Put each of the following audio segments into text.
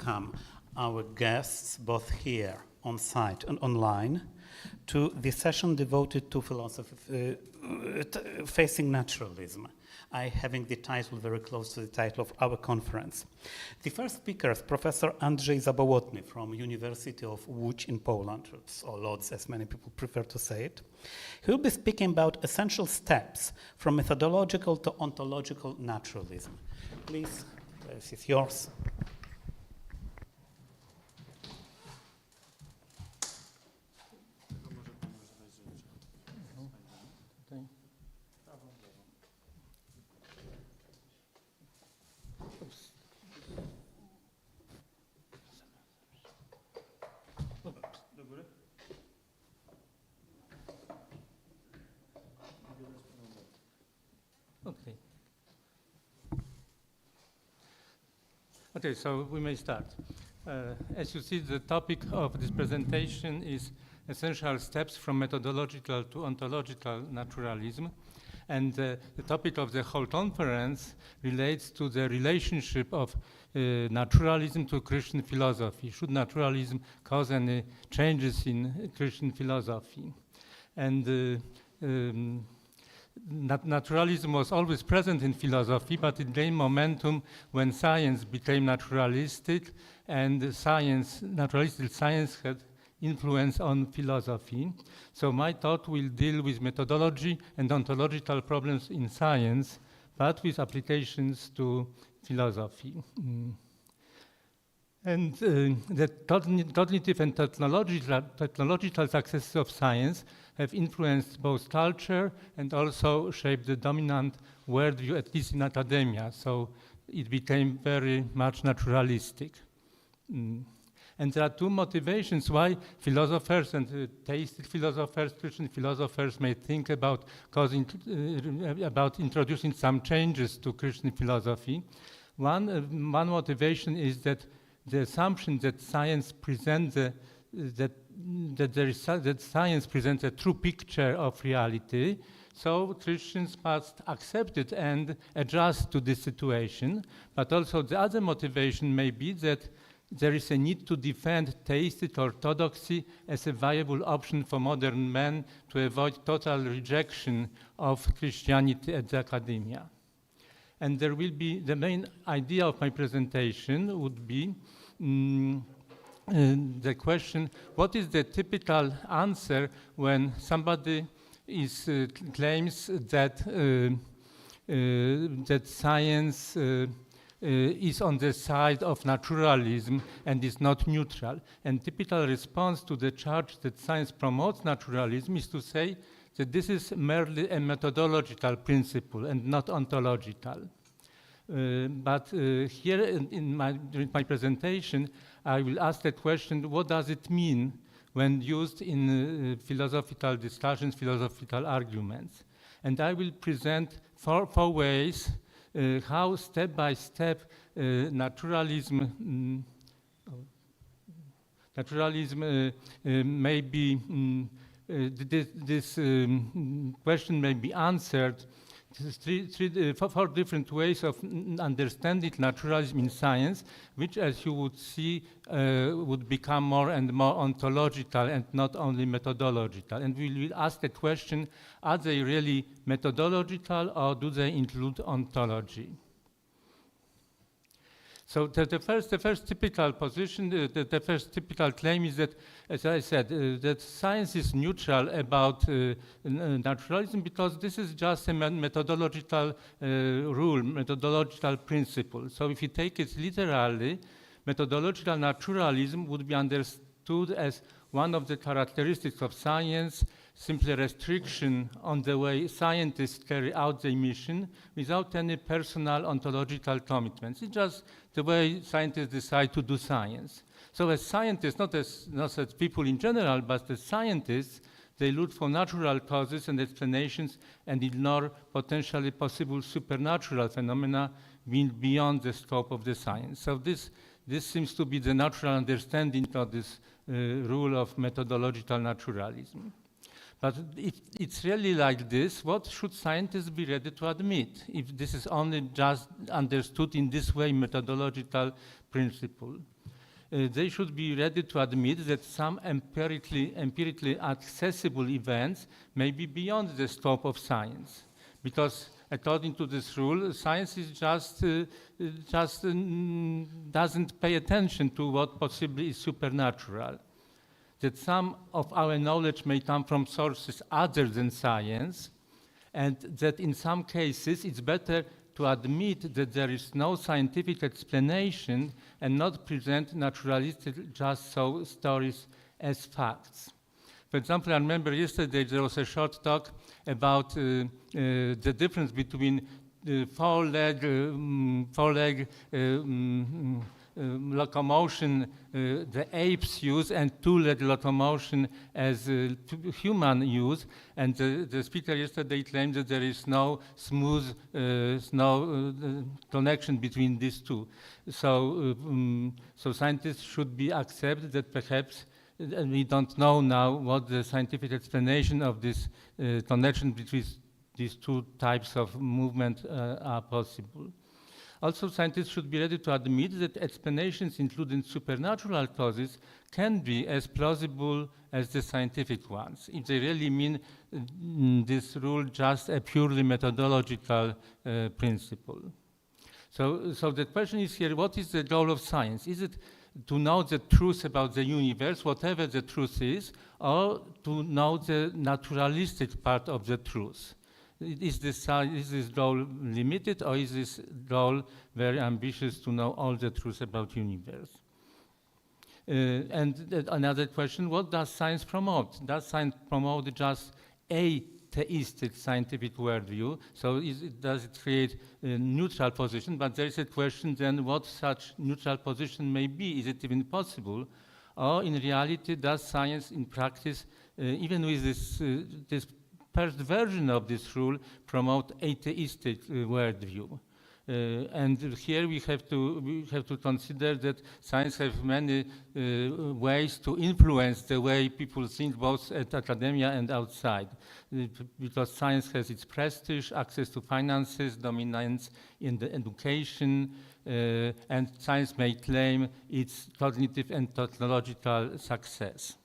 welcome our guests, both here on site and online, to the session devoted to philosophy facing naturalism. I having the title very close to the title of our conference. The first speaker is Professor Andrzej Zabołotny from University of Łódź in Poland, or Lodz, as many people prefer to say it. He will be speaking about essential steps from methodological to ontological naturalism. Please, this is yours. Okay, so we may start. As you see, the topic of this presentation is essential steps from methodological to ontological naturalism. And the topic of the whole conference relates to the relationship of naturalism to Christian philosophy. Should naturalism cause any changes in Christian philosophy? And naturalism was always present in philosophy, but it gained momentum when science became naturalistic, and naturalistic science had influence on philosophy. So my talk will deal with methodology and ontological problems in science, but with applications to philosophy. And the cognitive and technological successes of science have influenced both culture and also shaped the dominant worldview, at least in academia. So it became very much naturalistic. And there are two motivations why philosophers and theistic philosophers, Christian philosophers may think about introducing some changes to Christian philosophy. One motivation is that the assumption that science presents that science presents a true picture of reality, so Christians must accept it and adjust to this situation. But also the other motivation may be that there is a need to defend theistic orthodoxy as a viable option for modern men to avoid total rejection of Christianity at the academia. And there will be, the main idea of my presentation would be the question, what is the typical answer when somebody claims that science is on the side of naturalism and is not neutral? And typical response to the charge that science promotes naturalism is to say that this is merely a methodological principle and not ontological. But here during my presentation, I will ask the question, what does it mean when used in philosophical discussions, philosophical arguments? And I will present four ways how step by step naturalism may be, this question may be answered. Four different ways of understanding naturalism in science, which, as you would see, would become more and more ontological and not only methodological. And we will ask the question, are they really methodological or do they include ontology? So the first typical position, the first typical claim is that, as I said, that science is neutral about naturalism because this is just a methodological rule, methodological principle. So if you take it literally, methodological naturalism would be understood as one of the characteristics of science, simply restriction on the way scientists carry out their mission without any personal ontological commitments. It's just the way scientists decide to do science. So as scientists, not as people in general, but as scientists, they look for natural causes and explanations and ignore potentially possible supernatural phenomena being beyond the scope of the science. So this seems to be the natural understanding of this rule of methodological naturalism. But if it's really like this, what should scientists be ready to admit if this is only just understood in this way, methodological principle? they should be ready to admit that some empirically accessible events may be beyond the scope of science. Because according to this rule, science is just doesn't pay attention to what possibly is supernatural. That some of our knowledge may come from sources other than science, and that in some cases it's better to admit that there is no scientific explanation and not present naturalistic just so stories as facts. For example, I remember yesterday there was a short talk about the difference between four-leg locomotion the apes use and two-leg locomotion as human use. And the speaker yesterday claimed that there is no smooth connection between these two. So scientists should be accept that perhaps and we don't know now what the scientific explanation of this connection between these two types of movement are possible. Also, scientists should be ready to admit that explanations including supernatural causes can be as plausible as the scientific ones, if they really mean this rule just a purely methodological principle. So the question is here, what is the goal of science? Is it to know the truth about the universe, whatever the truth is, or to know the naturalistic part of the truth? Is this goal limited, or is this goal very ambitious to know all the truth about universe? And another question, what does science promote? Does science promote just a theistic scientific worldview? So does it create a neutral position? But there is a question then what such neutral position may be. Is it even possible? Or in reality, does science in practice, even with this first version of this rule, promote atheistic worldview? And here we have to consider that science has many ways to influence the way people think, both at academia and outside. Because science has its prestige, access to finances, dominance in the education, and science may claim its cognitive and technological success.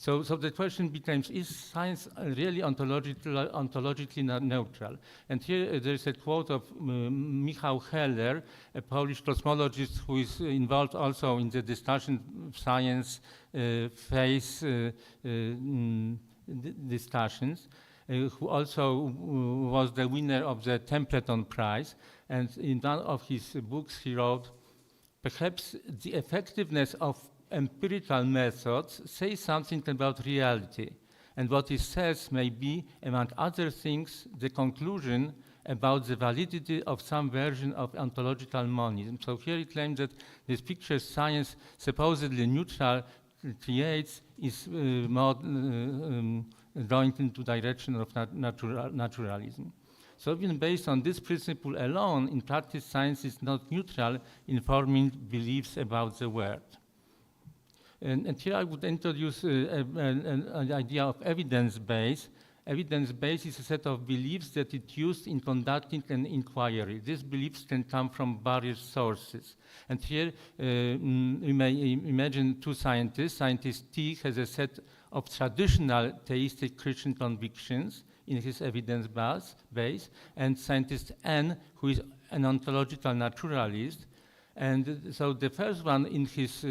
So the question becomes, is science really ontologically neutral? And here there is a quote of Michał Heller, a Polish cosmologist who is involved also in the discussion of science phase discussions, who also was the winner of the Templeton Prize. And in one of his books he wrote, perhaps the effectiveness of empirical methods say something about reality, and what it says may be, among other things, the conclusion about the validity of some version of ontological monism. So here he claims that this picture science supposedly neutral creates is more going into direction of naturalism. So even based on this principle alone, in practice science is not neutral in forming beliefs about the world. And here I would introduce an idea of evidence base. Evidence base is a set of beliefs that is used in conducting an inquiry. These beliefs can come from various sources. And here you may imagine two scientists. Scientist T has a set of traditional theistic Christian convictions in his evidence base, and scientist N, who is an ontological naturalist. And so the first one in his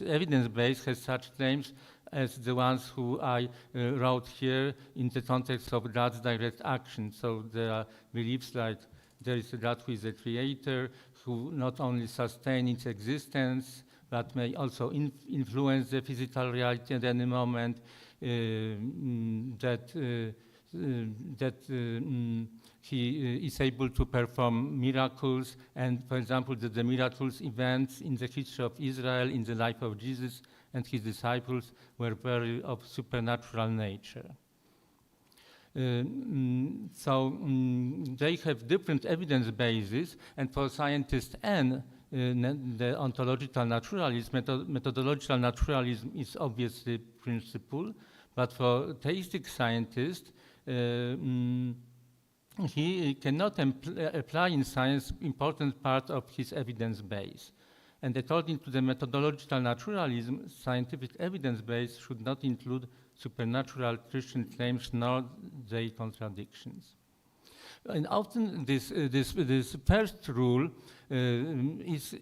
evidence base has such claims as the ones who I wrote here in the context of God's direct action. So there are beliefs like there is a God who is a creator, who not only sustains its existence, but may also influence the physical reality at any moment, he is able to perform miracles, and for example, the miracles events in the history of Israel, in the life of Jesus and his disciples, were very of supernatural nature. They have different evidence bases, and for scientist N, the ontological naturalism, methodological naturalism is obviously principle, but for theistic scientists, he cannot apply in science important part of his evidence base. And according to the methodological naturalism, scientific evidence base should not include supernatural Christian claims nor their contradictions. And often this first rule is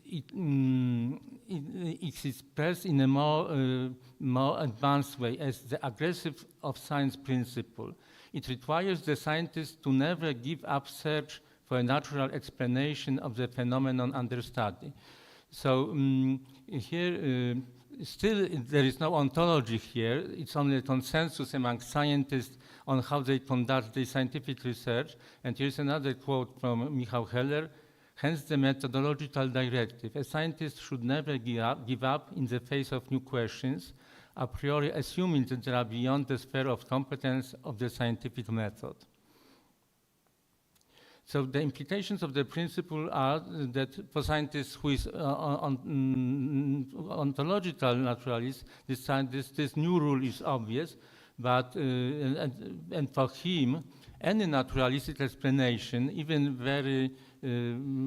expressed in a more advanced way as the aggressive of science principle. It requires the scientist to never give up search for a natural explanation of the phenomenon under study. So here, still there is no ontology here. It's only a consensus among scientists on how they conduct their scientific research. And here's another quote from Michał Heller. Hence the methodological directive. A scientist should never give up in the face of new questions, a priori assuming that they are beyond the sphere of competence of the scientific method. So the implications of the principle are that for scientists who is ontological naturalist, this new rule is obvious, but and for him, any naturalistic explanation, even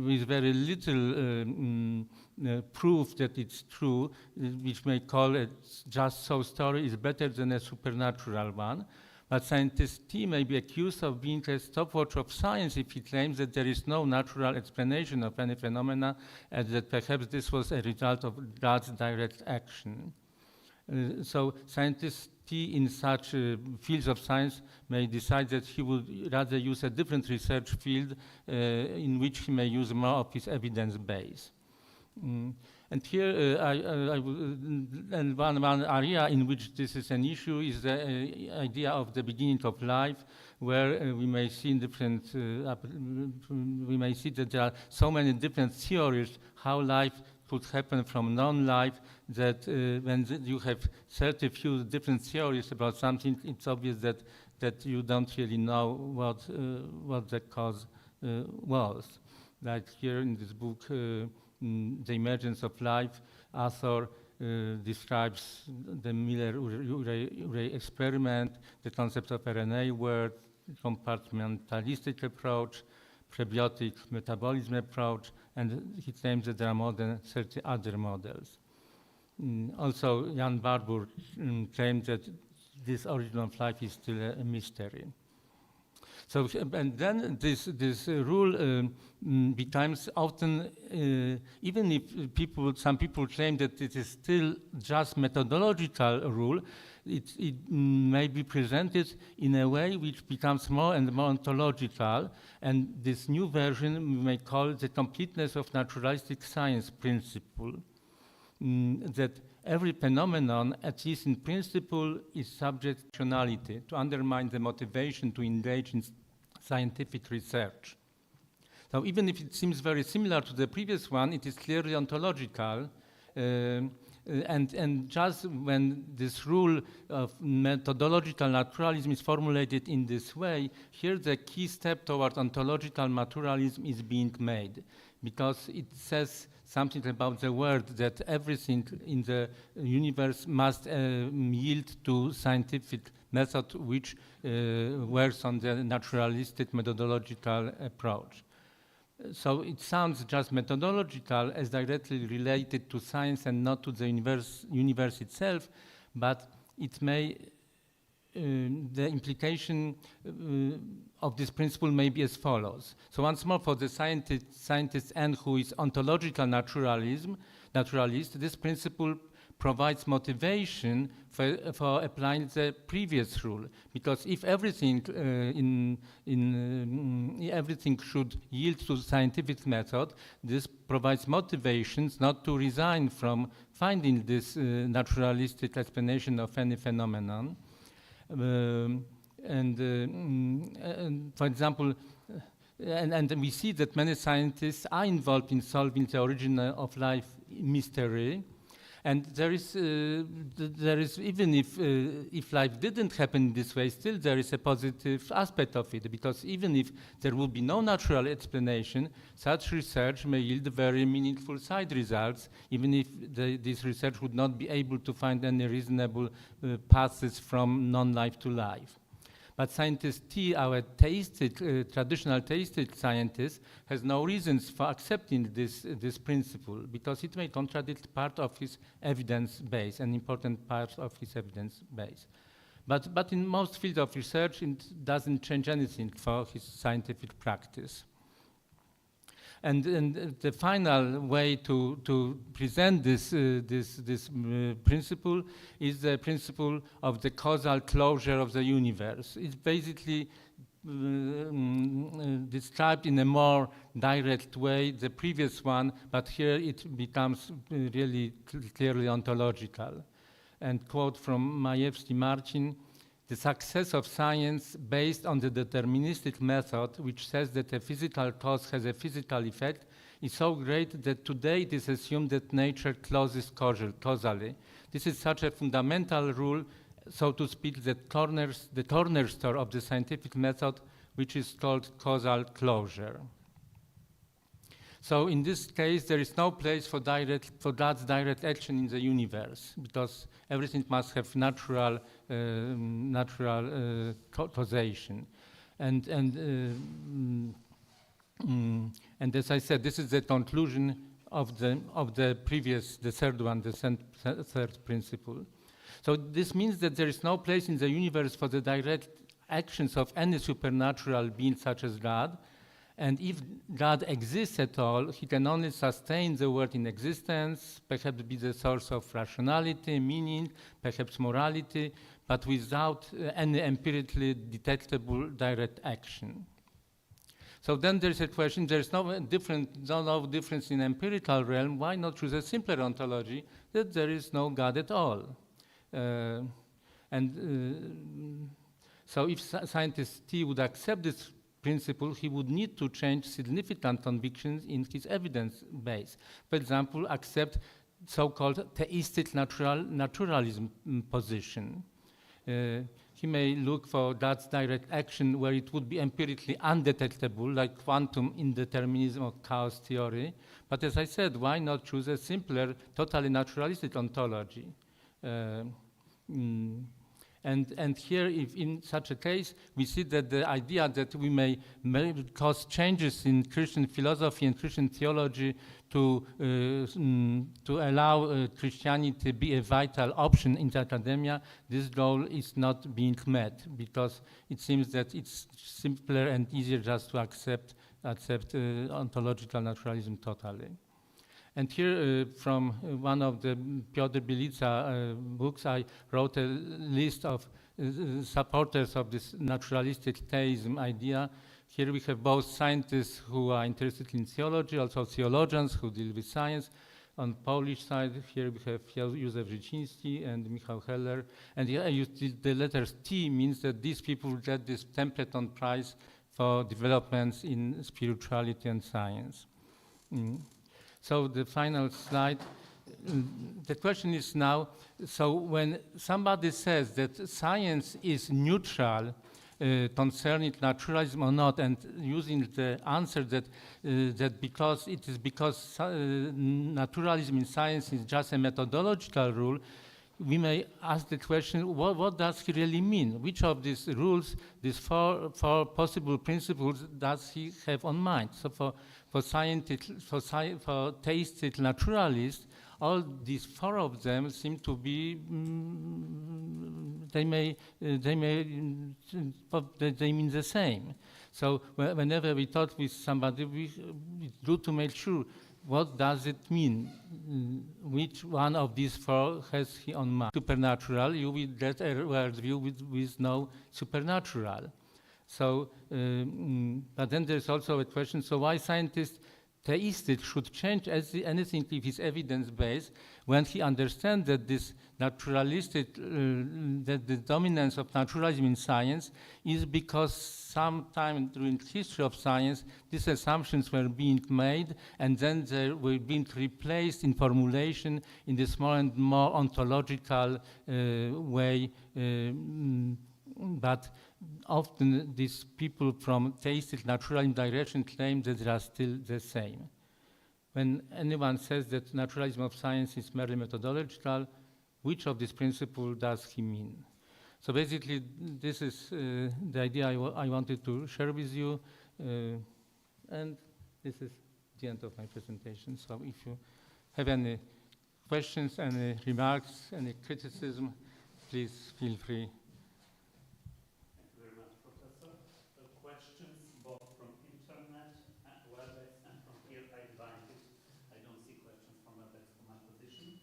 with very little proof that it's true, which may call it just so story, is better than a supernatural one. But scientist T may be accused of being a stopwatch of science if he claims that there is no natural explanation of any phenomena and that perhaps this was a result of God's direct action. So scientist T in such fields of science may decide that he would rather use a different research field in which he may use more of his evidence base. And here, and one area in which this is an issue is the idea of the beginning of life, where we may see different, we may see that there are so many different theories how life could happen from non-life that when you have 30 few different theories about something, it's obvious that you don't really know what the cause was. Like here in this book, The Emergence of Life, author describes the Miller-Urey experiment, the concept of RNA word, compartmentalistic approach, prebiotic metabolism approach, and he claims that there are more than 30 other models. Also, Jan Barbour claimed that this origin of life is still a mystery. So, and then this rule becomes often, even if some people claim that it is still just methodological rule, it may be presented in a way which becomes more and more ontological, and this new version we may call the completeness of naturalistic science principle, that every phenomenon, at least in principle, is subject to rationality, to undermine the motivation to engage in scientific research. So even if it seems very similar to the previous one, it is clearly ontological. And just when this rule of methodological naturalism is formulated in this way, here the key step toward ontological naturalism is being made, because it says something about the word that everything in the universe must yield to scientific method which works on the naturalistic methodological approach. So it sounds just methodological as directly related to science and not to the universe itself, but it may, the implication of this principle may be as follows. So once more, for the scientist N who is ontological naturalist, this principle provides motivation for applying the previous rule, because if everything everything should yield to scientific method, this provides motivations not to resign from finding this naturalistic explanation of any phenomenon. And for example, and we see that many scientists are involved in solving the origin of life mystery. And there is even if life didn't happen in this way, still there is a positive aspect of it, because even if there would be no natural explanation, such research may yield very meaningful side results, even if this research would not be able to find any reasonable paths from non-life to life. But scientist T, our theistic, traditional theistic scientist, has no reasons for accepting this principle because it may contradict part of his evidence base, an important part of his evidence base. But in most fields of research, it doesn't change anything for his scientific practice. And the final way to present this principle is the principle of the causal closure of the universe. It's basically described in a more direct way, the previous one, but here it becomes really clearly ontological. And quote from Majewski Marcin, "The success of science based on the deterministic method, which says that a physical cause has a physical effect, is so great that today it is assumed that nature closes causally. This is such a fundamental rule, so to speak, that the cornerstone of the scientific method, which is called causal closure." So in this case, there is no place for God's direct action in the universe, because everything must have natural causation. And as I said, this is the conclusion of the previous, the third one, the third principle. So this means that there is no place in the universe for the direct actions of any supernatural being such as God. And if God exists at all, he can only sustain the world in existence, perhaps be the source of rationality, meaning, perhaps morality, but without any empirically detectable direct action. So then there's a question, there's no difference in empirical realm, why not choose a simpler ontology, that there is no God at all? So if scientist T would accept this principle, he would need to change significant convictions in his evidence base. For example, accept so-called theistic naturalism position. He may look for God's direct action where it would be empirically undetectable, like quantum indeterminism or chaos theory. But as I said, why not choose a simpler, totally naturalistic ontology? And here, if in such a case, we see that the idea that we may cause changes in Christian philosophy and Christian theology to allow Christianity to be a vital option in the academia, this goal is not being met because it seems that it's simpler and easier just to accept ontological naturalism totally. And here, from one of the Piotr Duchliński books, I wrote a list of supporters of this naturalistic theism idea. Here we have both scientists who are interested in theology, also theologians who deal with science. On Polish side, here we have Józef Życiński and Michał Heller. And here I used the letters T, means that these people get this Templeton Prize for developments in spirituality and science. So the final slide, the question is now, so when somebody says that science is neutral concerning naturalism or not, and using the answer that because naturalism in science is just a methodological rule, we may ask the question, what does he really mean? Which of these rules, these four possible principles, does he have on mind? So for theistic naturalists, all these four of them seem to be, they mean the same. So whenever we talk with somebody, it's good to make sure what does it mean? Which one of these four has he on mind? Supernatural, you will get a worldview with no supernatural. So, but then there's also a question, so why scientists, theistic, should change anything if it's evidence-based when he understands that this naturalistic, that the dominance of naturalism in science is because sometime during the history of science, these assumptions were being made and then they were being replaced in formulation in this more and more ontological way, but often these people from theistic naturalism direction claim that they are still the same. When anyone says that naturalism of science is merely methodological, which of these principles does he mean? So basically, this is the idea I wanted to share with you, and this is the end of my presentation. So if you have any questions, any remarks, any criticism, please feel free. Thank you very much, Professor. Questions both from internet, WebEx, and from here I invited. I don't see questions from WebEx from my position.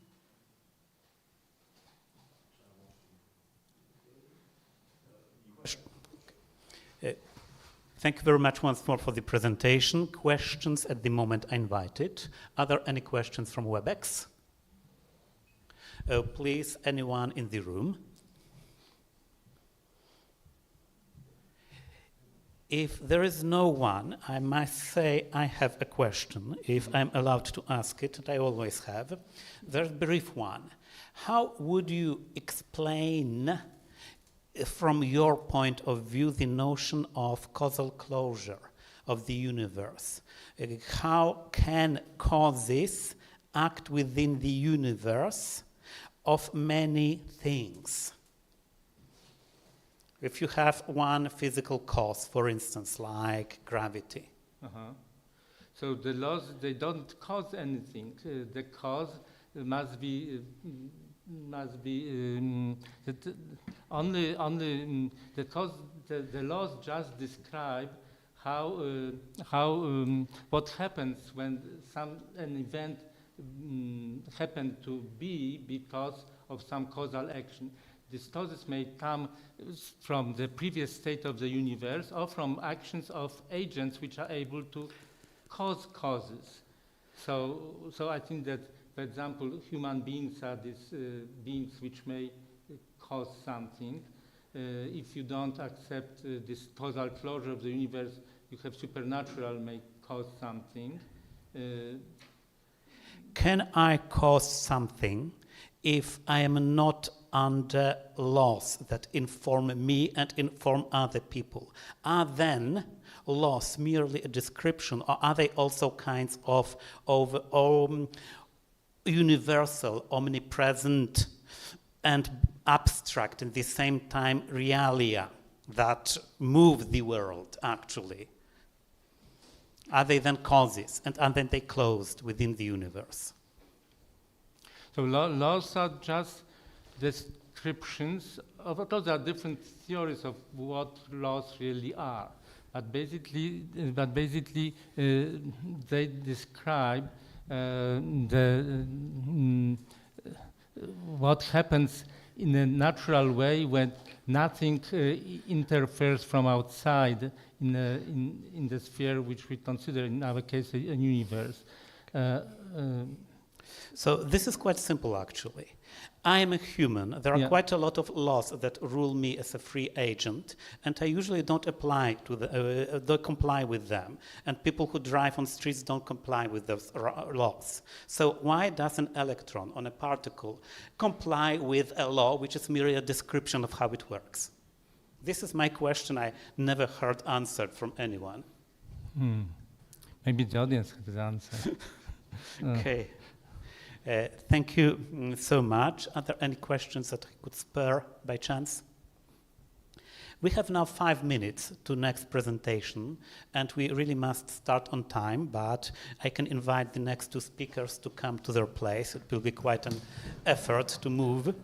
Thank you very much once more for the presentation. Questions at the moment I invited. Are there any questions from WebEx? Please, anyone in the room? If there is no one, I must say I have a question, if I'm allowed to ask it, and I always have. There's a brief one. How would you explain, from your point of view, the notion of causal closure of the universe? How can causes act within the universe of many things? If you have one physical cause, for instance, like gravity. So the laws, they don't cause anything. The cause must be only the cause. The laws just describe how what happens when an event happened to be because of some causal action. These causes may come from the previous state of the universe or from actions of agents which are able to cause causes. So I think that, for example, human beings are these beings which may cause something. If you don't accept this causal closure of the universe, you have supernatural may cause something. Can I cause something if I am not under laws that inform me and inform other people? Are then laws merely a description, or are they also kinds of universal, omnipresent, and abstract, at the same time, realia that move the world, actually? Are they then causes, and are then they closed within the universe? So laws are just descriptions of, of course, there are different theories of what laws really are, but basically they describe what happens in a natural way when nothing interferes from outside in the sphere which we consider in our case a universe. So this is quite simple, actually. I am a human. There are quite a lot of laws that rule me as a free agent, and I usually don't apply to don't comply with them. And people who drive on streets don't comply with those laws. So why does an electron on a particle comply with a law which is merely a description of how it works? This is my question I never heard answered from anyone. Maybe the audience has the answer. Okay. Thank you so much. Are there any questions that I could spare by chance? We have now 5 minutes to next presentation, and we really must start on time, but I can invite the next two speakers to come to their place. It will be quite an effort to move.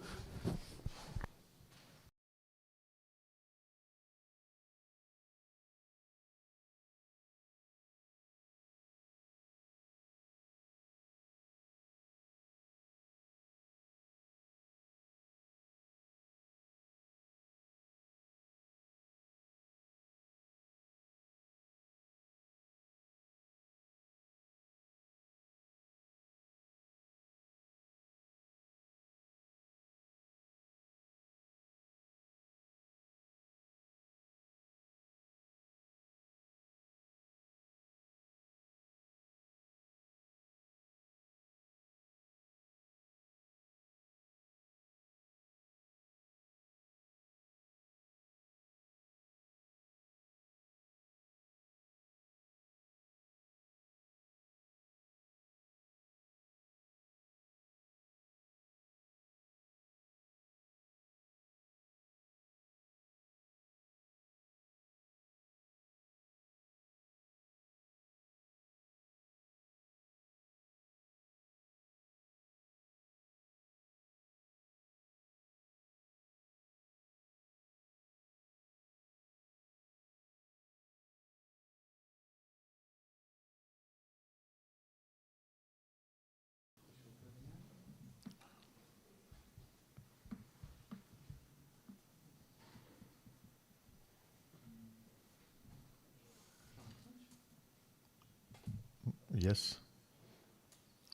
Yes.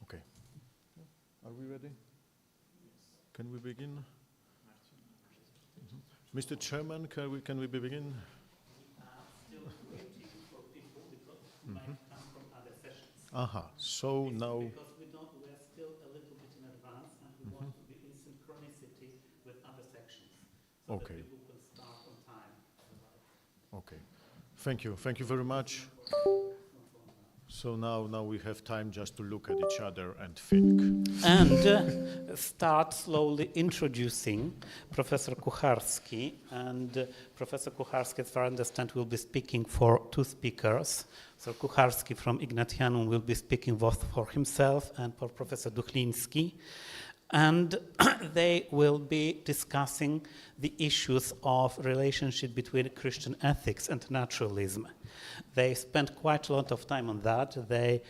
Okay. Are we ready? Can we begin? Mr. Chairman, can we begin? Still waiting for people because it might come from other sessions. So now. Because we're still a little bit in advance and we want to be in synchronicity with other sections. So Okay. that people can start on time. Okay. Thank you. Thank you very much. So now we have time just to look at each other and think. And start slowly introducing Professor Kucharski. And Professor Kucharski, as far as I understand, will be speaking for two speakers. So Kucharski from Ignatianum will be speaking both for himself and for Professor Duchliński. And they will be discussing the issues of relationship between Christian ethics and naturalism. They spent quite a lot of time on that. They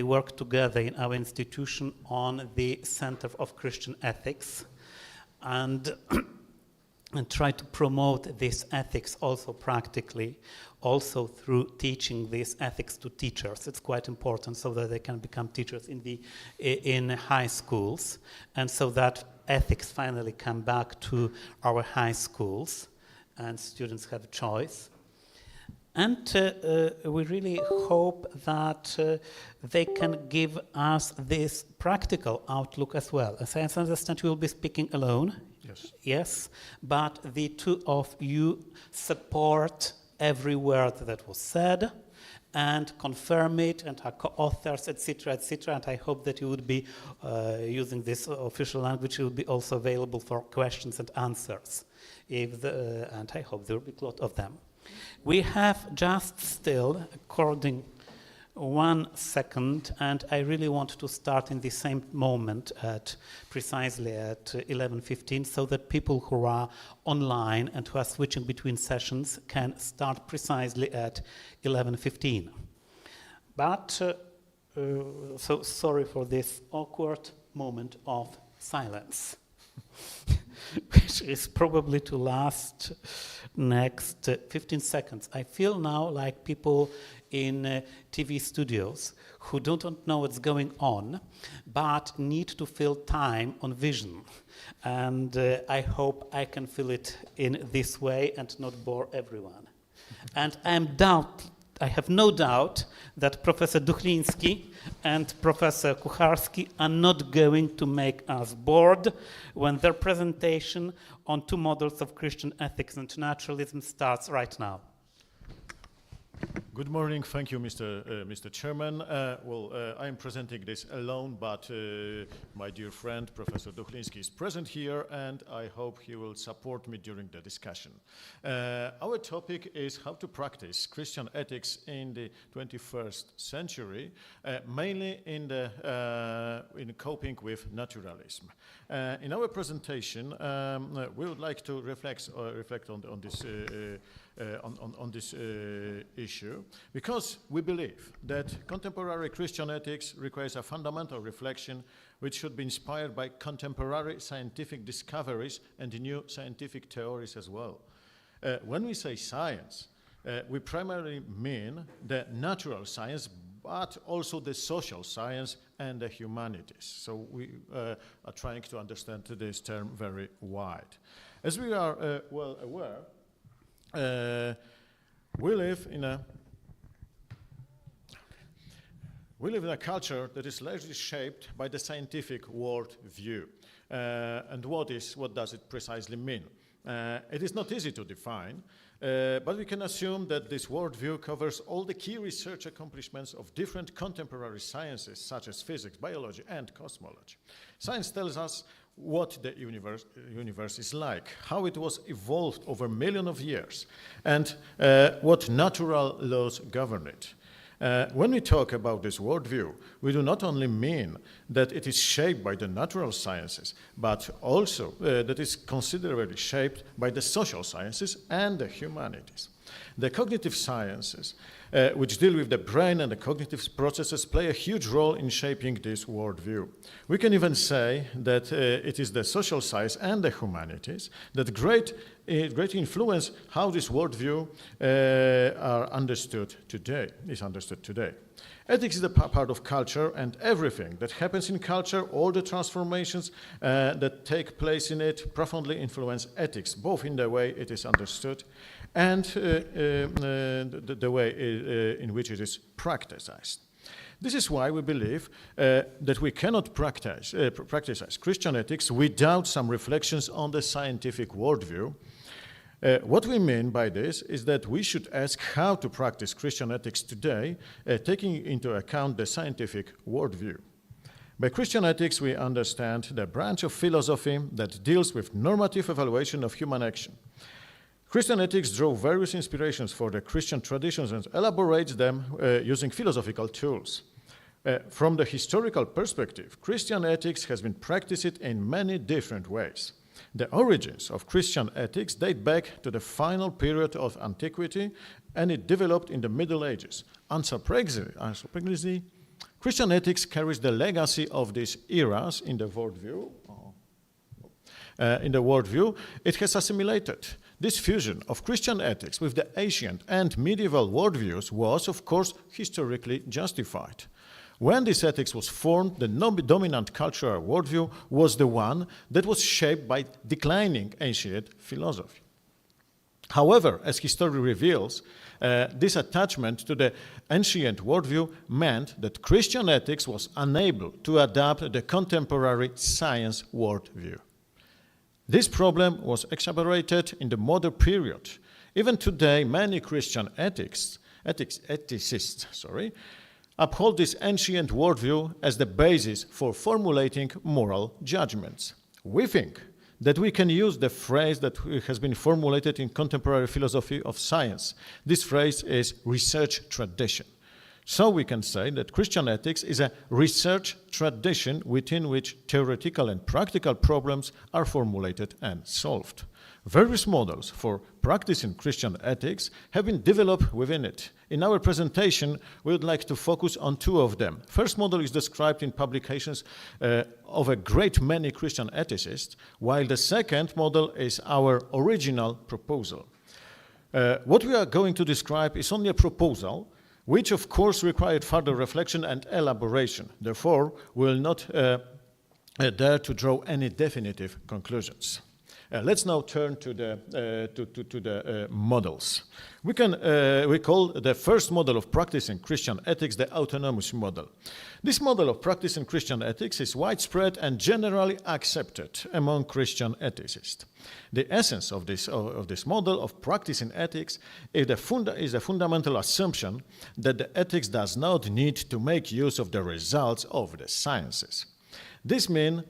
work together in our institution on the Center of Christian Ethics and try to promote this ethics also practically, also through teaching this ethics to teachers. It's quite important so that they can become teachers in high schools, and so that ethics finally come back to our high schools and students have a choice. And we really hope that they can give us this practical outlook as well. As I understand, you will be speaking alone. Yes. Yes, but the two of you support every word that was said and confirm it and are co-authors, etc., etc. And I hope that you would be using this official language. It will be also available for questions and answers. And I hope there will be a lot of them. We have just still, according 1 second, and I really want to start in the same moment precisely at 11:15, so that people who are online and who are switching between sessions can start precisely at 11:15. But, so sorry for this awkward moment of silence, which is probably to last next 15 seconds. I feel now like people in TV studios who don't know what's going on, but need to fill time on vision. And I hope I can fill it in this way and not bore everyone. And I have no doubt that Professor Duchliński and Professor Kucharski are not going to make us bored when their presentation on two models of Christian ethics and naturalism starts right now. Good morning. Thank you, Mr. Chairman. I am presenting this alone, but my dear friend, Professor Duchliński, is present here, and I hope he will support me during the discussion. Our topic is how to practice Christian ethics in the 21st century, mainly in coping with naturalism. In our presentation, we would like to reflect on this issue, because we believe that contemporary Christian ethics requires a fundamental reflection which should be inspired by contemporary scientific discoveries and new scientific theories as well. When we say science, we primarily mean the natural science, but also the social science and the humanities. So we are trying to understand this term very wide. As we are well aware, we live in a culture that is largely shaped by the scientific world view. And what does it precisely mean? It is not easy to define, but we can assume that this worldview covers all the key research accomplishments of different contemporary sciences, such as physics, biology, and cosmology. Science tells us what the universe is like, how it was evolved over millions of years, and what natural laws govern it. When we talk about this worldview, we do not only mean that it is shaped by the natural sciences, but also that it's considerably shaped by the social sciences and the humanities. The cognitive sciences, which deal with the brain and the cognitive processes, play a huge role in shaping this worldview. We can even say that it is the social science and the humanities that greatly influence how this worldview is understood today. Ethics is a part of culture, and everything that happens in culture, all the transformations that take place in it, profoundly influence ethics, both in the way it is understood and the way in which it is practiced. This is why we believe that we cannot practice Christian ethics without some reflections on the scientific worldview. What we mean by this is that we should ask how to practice Christian ethics today, taking into account the scientific worldview. By Christian ethics, we understand the branch of philosophy that deals with normative evaluation of human action. Christian ethics draw various inspirations for the Christian traditions and elaborates them using philosophical tools. From the historical perspective, Christian ethics has been practiced in many different ways. The origins of Christian ethics date back to the final period of antiquity, and it developed in the Middle Ages. Unsurprisingly, Christian ethics carries the legacy of these eras in the worldview. It has assimilated. This fusion of Christian ethics with the ancient and medieval worldviews was, of course, historically justified. When this ethics was formed, the dominant cultural worldview was the one that was shaped by declining ancient philosophy. However, as history reveals, this attachment to the ancient worldview meant that Christian ethics was unable to adapt the contemporary science worldview. This problem was exacerbated in the modern period. Even today, many Christian ethicists uphold this ancient worldview as the basis for formulating moral judgments. We think that we can use the phrase that has been formulated in contemporary philosophy of science. This phrase is research tradition. So we can say that Christian ethics is a research tradition within which theoretical and practical problems are formulated and solved. Various models for practicing Christian ethics have been developed within it. In our presentation, we would like to focus on two of them. First model is described in publications of a great many Christian ethicists, while the second model is our original proposal. What we are going to describe is only a proposal, which of course required further reflection and elaboration. Therefore, we will not dare to draw any definitive conclusions. Let's now turn to the models. We call the first model of practicing Christian ethics the autonomous model. This model of practicing Christian ethics is widespread and generally accepted among Christian ethicists. The essence of this model of practicing ethics is a fundamental assumption that the ethics does not need to make use of the results of the sciences. This means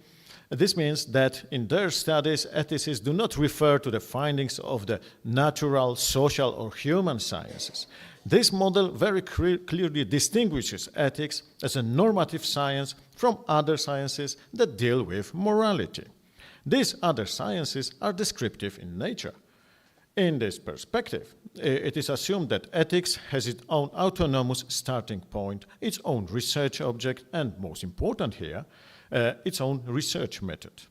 that in their studies, ethicists do not refer to the findings of the natural, social, or human sciences. This model very clearly distinguishes ethics as a normative science from other sciences that deal with morality. These other sciences are descriptive in nature. In this perspective, it is assumed that ethics has its own autonomous starting point, its own research object, and most important here, its own research method.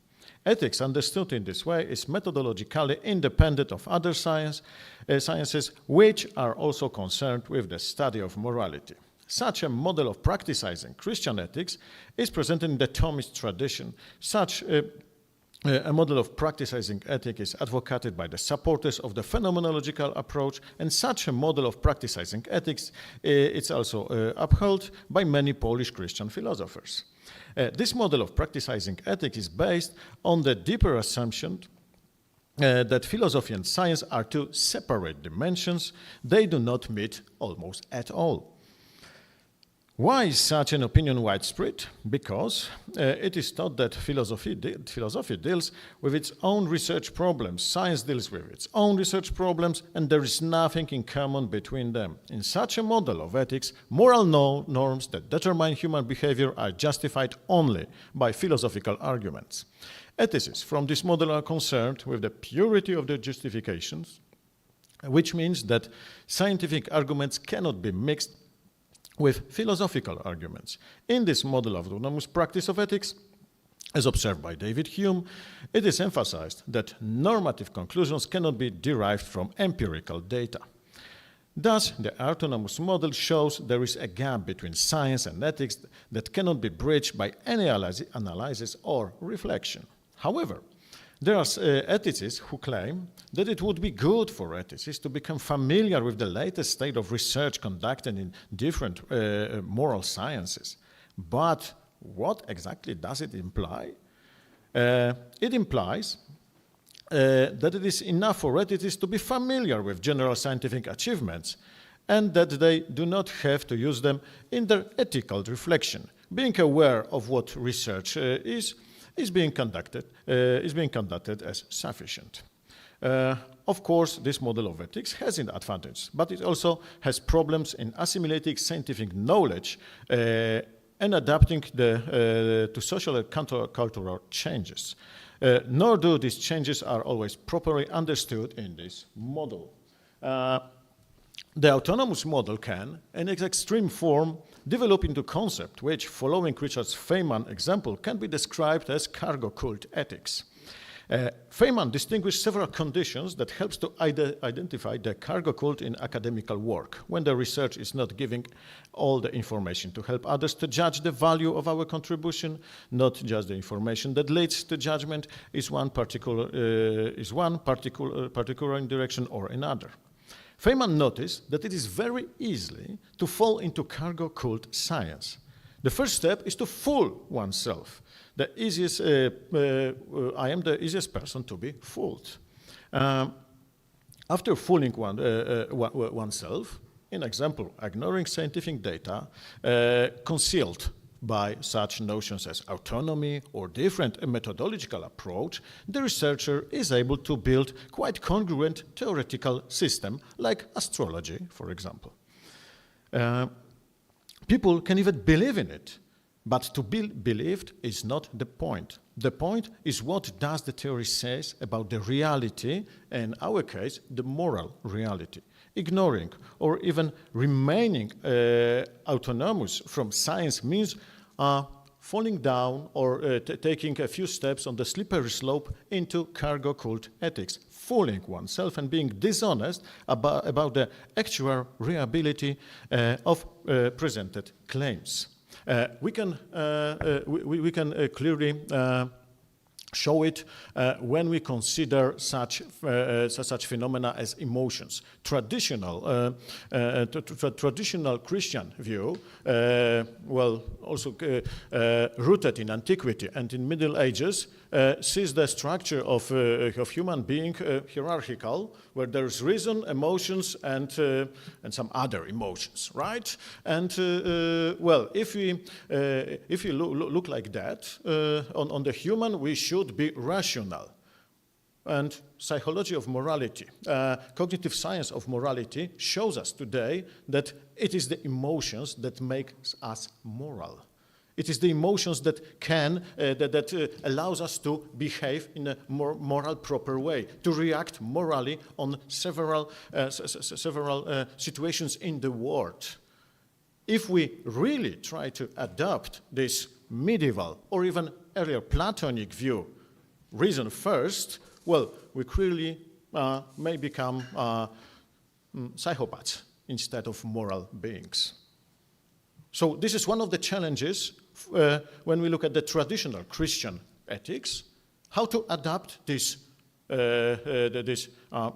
Ethics understood in this way is methodologically independent of other sciences which are also concerned with the study of morality. Such a model of practicing Christian ethics is presented in the Thomist tradition. Such a model of practicing ethics is advocated by the supporters of the phenomenological approach, and such a model of practicing ethics is also upheld by many Polish Christian philosophers. This model of practicing ethics is based on the deeper assumption that philosophy and science are two separate dimensions. They do not meet almost at all. Why is such an opinion widespread? Because it is thought that philosophy deals with its own research problems, science deals with its own research problems, and there is nothing in common between them. In such a model of ethics, moral norms that determine human behavior are justified only by philosophical arguments. Ethicists from this model are concerned with the purity of their justifications, which means that scientific arguments cannot be mixed with philosophical arguments. In this model of autonomous practice of ethics, as observed by David Hume, it is emphasized that normative conclusions cannot be derived from empirical data. Thus, the autonomous model shows there is a gap between science and ethics that cannot be bridged by any analysis or reflection. However, there are ethicists who claim that it would be good for ethicists to become familiar with the latest state of research conducted in different moral sciences. But what exactly does it imply? It implies that it is enough for ethicists to be familiar with general scientific achievements and that they do not have to use them in their ethical reflection. Being aware of what research is being conducted as sufficient. Of course, this model of ethics has an advantage, but it also has problems in assimilating scientific knowledge and adapting to social and countercultural changes. Nor do these changes are always properly understood in this model. The autonomous model can, in its extreme form, develop into a concept which, following Richard Feynman's example, can be described as cargo cult ethics. Feynman distinguished several conditions that helps to identify the cargo cult in academical work, when the research is not giving all the information to help others to judge the value of our contribution, not just the information that leads to judgment is one particular direction or another. Feynman noticed that it is very easy to fall into cargo cult science. The first step is to fool oneself. I am the easiest person to be fooled. After fooling oneself, in example, ignoring scientific data, concealed by such notions as autonomy or different methodological approach, the researcher is able to build quite congruent theoretical system, like astrology, for example. People can even believe in it, but to be believed is not the point. The point is what does the theory say about the reality, in our case, the moral reality. Ignoring or even remaining autonomous from science means falling down or taking a few steps on the slippery slope into cargo cult ethics, fooling oneself and being dishonest about the actual reliability of presented claims. We can clearly show it when we consider such phenomena as emotions. Traditional Christian view, also rooted in antiquity and in Middle Ages, sees the structure of human being hierarchical, where there is reason, emotions, and some other emotions, right? And if we look like that on the human, we should be rational. And psychology of morality, cognitive science of morality shows us today that it is the emotions that make us moral. It is the emotions that allows us to behave in a more moral, proper way, to react morally on several situations in the world. If we really try to adopt this medieval or even earlier Platonic view, reason first, we clearly may become psychopaths instead of moral beings. So this is one of the challenges when we look at the traditional Christian ethics, how to adapt this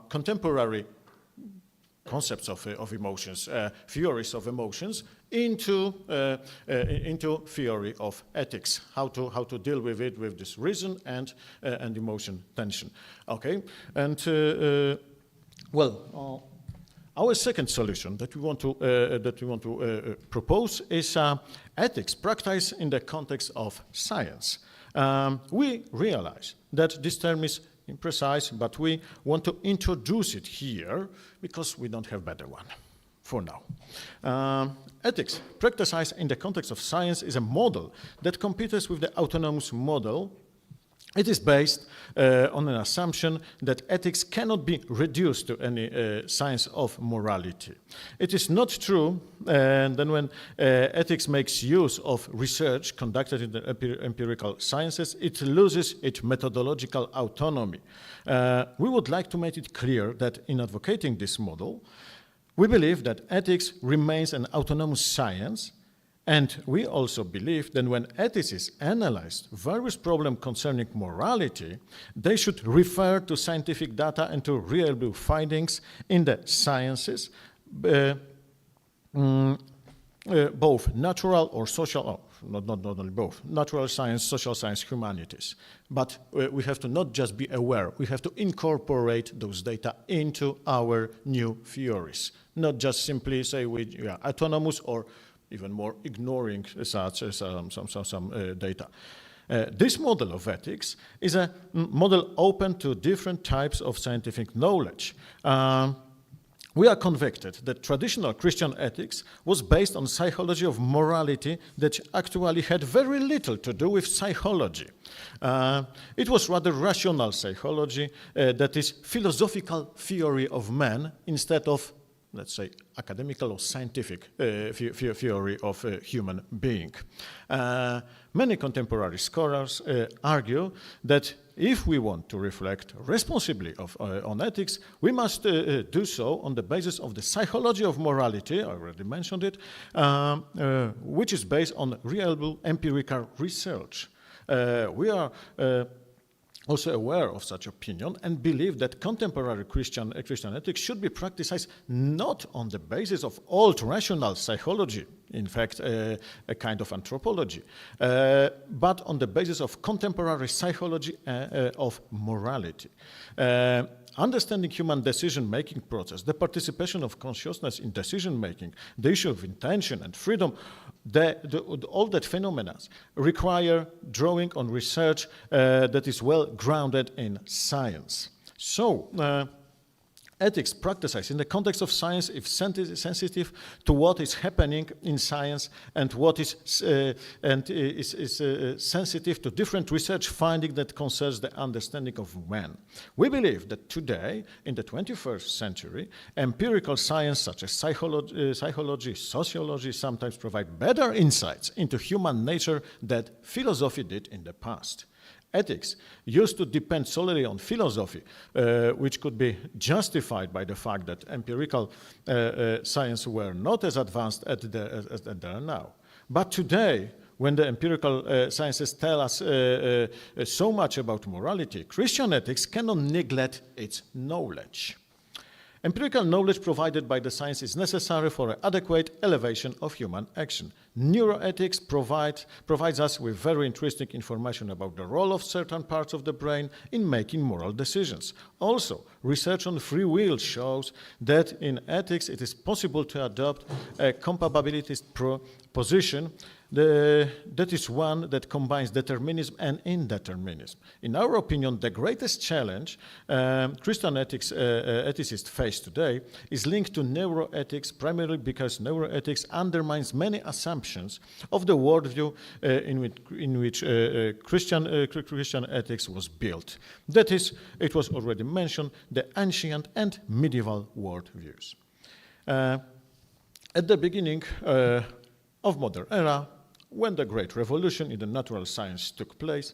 contemporary concepts of emotions, theories of emotions, into theory of ethics. How to deal with it, with this reason and emotion tension. Okay, and our second solution that we want to propose is ethics practice in the context of science. We realize that this term is imprecise, but we want to introduce it here because we don't have better one for now. Ethics practiced in the context of science is a model that competes with the autonomous model It is based on an assumption that ethics cannot be reduced to any science of morality. It is not true that when ethics makes use of research conducted in the empirical sciences, it loses its methodological autonomy. We would like to make it clear that in advocating this model, we believe that ethics remains an autonomous science. And we also believe that when ethicists analyze various problems concerning morality, they should refer to scientific data and to reliable findings in the sciences, both natural or social, not only both, natural science, social science, humanities. But we have to not just be aware, we have to incorporate those data into our new theories, not just simply say we are autonomous or even more ignoring such some data. This model of ethics is a model open to different types of scientific knowledge. We are convicted that traditional Christian ethics was based on psychology of morality that actually had very little to do with psychology. It was rather rational psychology, that is philosophical theory of man instead of, let's say, academical or scientific theory of a human being. Many contemporary scholars argue that if we want to reflect responsibly on ethics, we must do so on the basis of the psychology of morality, I already mentioned it, which is based on reliable empirical research. We are also aware of such opinion and believe that contemporary Christian ethics should be practiced not on the basis of old rational psychology, in fact, a kind of anthropology, but on the basis of contemporary psychology of morality. Understanding human decision-making process, the participation of consciousness in decision-making, the issue of intention and freedom, all that phenomena require drawing on research that is well grounded in science. So, ethics practiced in the context of science is sensitive to what is happening in science and what is sensitive to different research findings that concerns the understanding of man. We believe that today, in the 21st century, empirical science such as psychology, sociology sometimes provide better insights into human nature than philosophy did in the past. Ethics used to depend solely on philosophy, which could be justified by the fact that empirical science were not as advanced as they are now. But today, when the empirical sciences tell us so much about morality, Christian ethics cannot neglect its knowledge. Empirical knowledge provided by the science is necessary for an adequate elevation of human action. Neuroethics provides us with very interesting information about the role of certain parts of the brain in making moral decisions. Also, research on free will shows that in ethics it is possible to adopt a compatibilist position that is one that combines determinism and indeterminism. In our opinion, the greatest challenge Christian ethicists face today is linked to neuroethics, primarily because neuroethics undermines many assumptions of the worldview in which Christian ethics was built. That is, it was already mentioned, the ancient and medieval worldviews. At the beginning of modern era, when the Great Revolution in the natural science took place,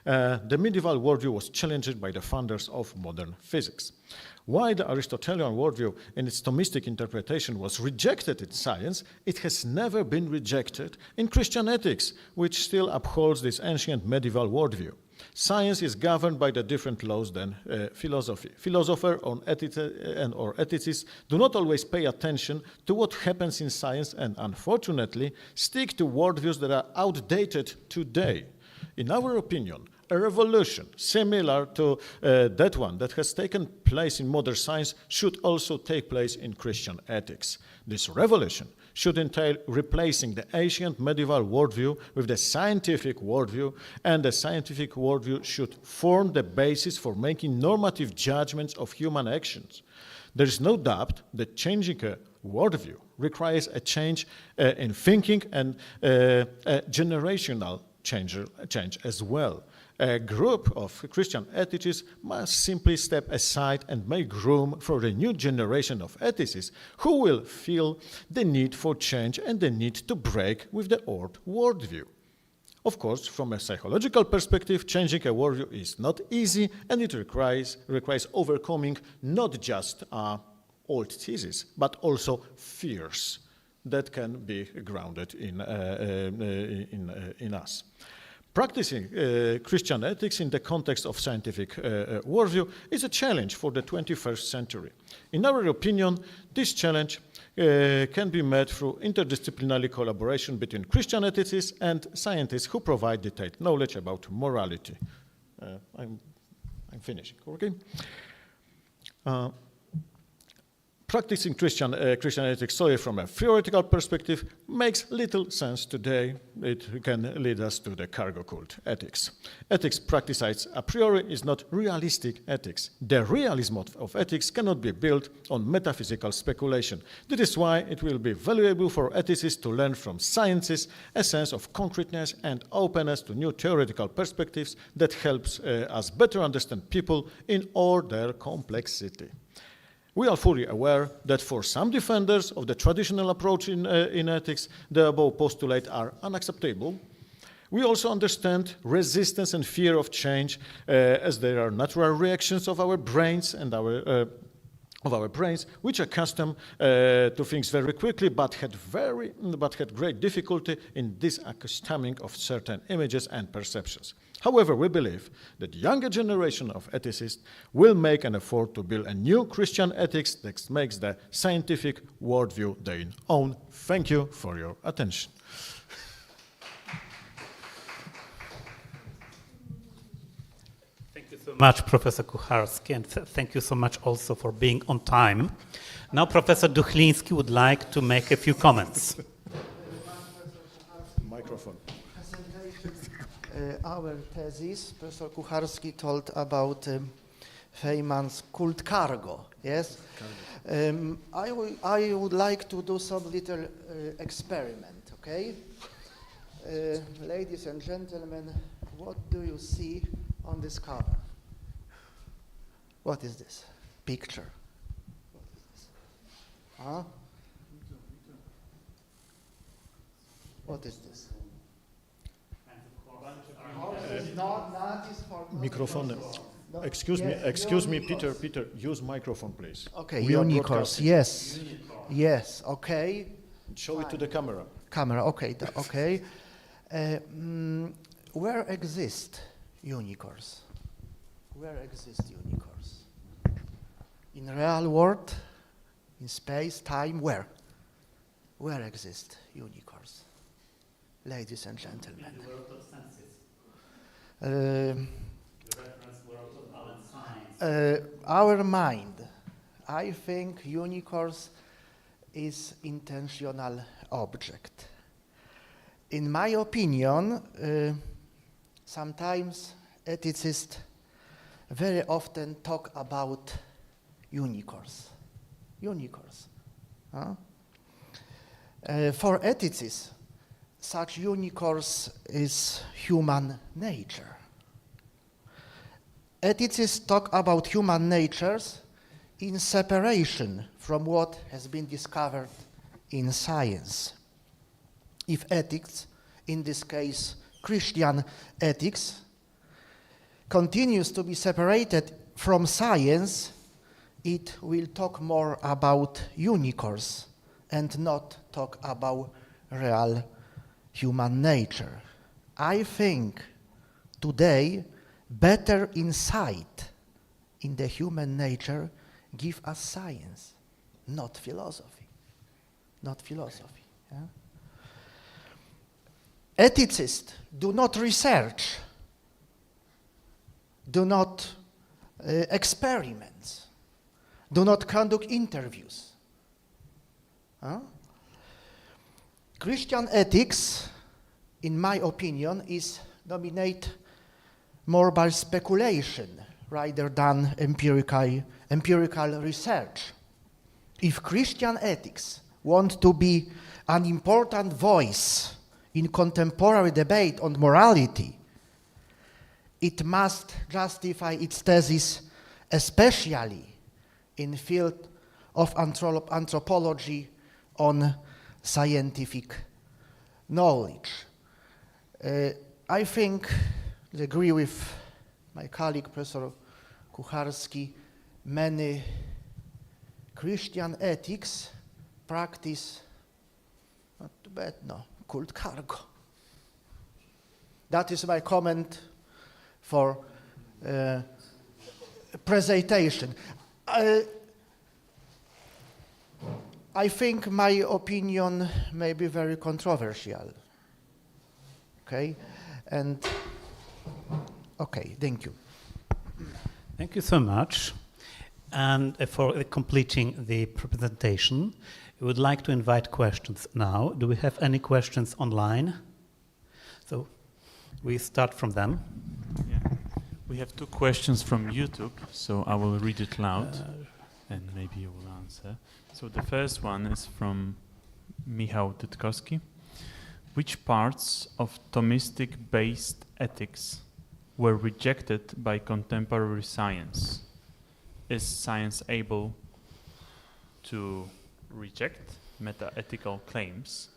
the medieval worldview was challenged by the founders of modern physics. While the Aristotelian worldview in its Thomistic interpretation was rejected in science, it has never been rejected in Christian ethics, which still upholds this ancient medieval worldview. Science is governed by the different laws than philosophy. Philosophers or ethicists do not always pay attention to what happens in science and, unfortunately, stick to worldviews that are outdated today. In our opinion, a revolution similar to that one that has taken place in modern science should also take place in Christian ethics. This revolution should entail replacing the ancient medieval worldview with the scientific worldview, and the scientific worldview should form the basis for making normative judgments of human actions. There is no doubt that changing a worldview requires a change in thinking and a generational change as well. A group of Christian ethicists must simply step aside and make room for a new generation of ethicists who will feel the need for change and the need to break with the old worldview. Of course, from a psychological perspective, changing a worldview is not easy, and it requires overcoming not just old theses, but also fears that can be grounded in us. Practicing Christian ethics in the context of scientific worldview is a challenge for the 21st century. In our opinion, this challenge can be met through interdisciplinary collaboration between Christian ethicists and scientists who provide detailed knowledge about morality. I'm finishing, okay? Practicing Christian ethics solely from a theoretical perspective makes little sense today. It can lead us to the cargo cult ethics. Ethics practiced a priori is not realistic ethics. The realism of ethics cannot be built on metaphysical speculation. That is why it will be valuable for ethicists to learn from sciences a sense of concreteness and openness to new theoretical perspectives that helps us better understand people in all their complexity. We are fully aware that for some defenders of the traditional approach in ethics, the above postulates are unacceptable. We also understand resistance and fear of change as they are natural reactions of our brains and which are accustomed to things very quickly, but had great difficulty in disaccustoming of certain images and perceptions. However, we believe that the younger generation of ethicists will make an effort to build a new Christian ethics that makes the scientific worldview their own. Thank you for your attention. Thank you so much, Professor Kucharski, and thank you so much also for being on time. Now, Professor Duchliński would like to make a few comments. Microphone. Our thesis, Professor Kucharski told about famous cult cargo, yes? I would like to do some little experiment, okay? Ladies and gentlemen, what do you see on this cover? What is this picture? What is this? Huh? What is this? Microphone. No. Excuse me, Peter, use microphone, please. Okay, We are unicorns, yes. broadcasting. Yes, okay. Show it to the camera. Camera, okay, okay. Where exist unicorns? Where exist unicorns? In real world? In space, time, where? Where exist unicorns? Ladies and gentlemen. In the world of senses. The reference world of science. Our mind, I think unicorns is intentional object. In my opinion, sometimes ethicists very often talk about unicorns. Unicorns. Huh? For ethicists, such unicorns is human nature. Ethicists talk about human natures in separation from what has been discovered in science. If ethics, in this case Christian ethics, continues to be separated from science, it will talk more about unicorns and not talk about real human nature. I think today better insight in the human nature give us science, not philosophy. Not philosophy. Yeah? Ethicists do not research, do not experiment, do not conduct interviews. Huh? Christian ethics, in my opinion, is dominated more by speculation rather than empirical research. If Christian ethics want to be an important voice in contemporary debate on morality, it must justify its thesis, especially in the field of anthropology on scientific knowledge. I think, I agree with my colleague, Professor Kucharski, many Christian ethics practice, not too bad, no, cult cargo. That is my comment for presentation. I think my opinion may be very controversial. Okay, and okay, thank you. Thank you so much. And for completing the presentation, we would like to invite questions now. Do we have any questions online? So we start from them. Yeah. We have 2 questions from YouTube, so I will read it loud and maybe you will answer. So the first one is from Michał Dytkowski. Which parts of Thomistic-based ethics were rejected by contemporary science? Is science able to reject meta-ethical claims?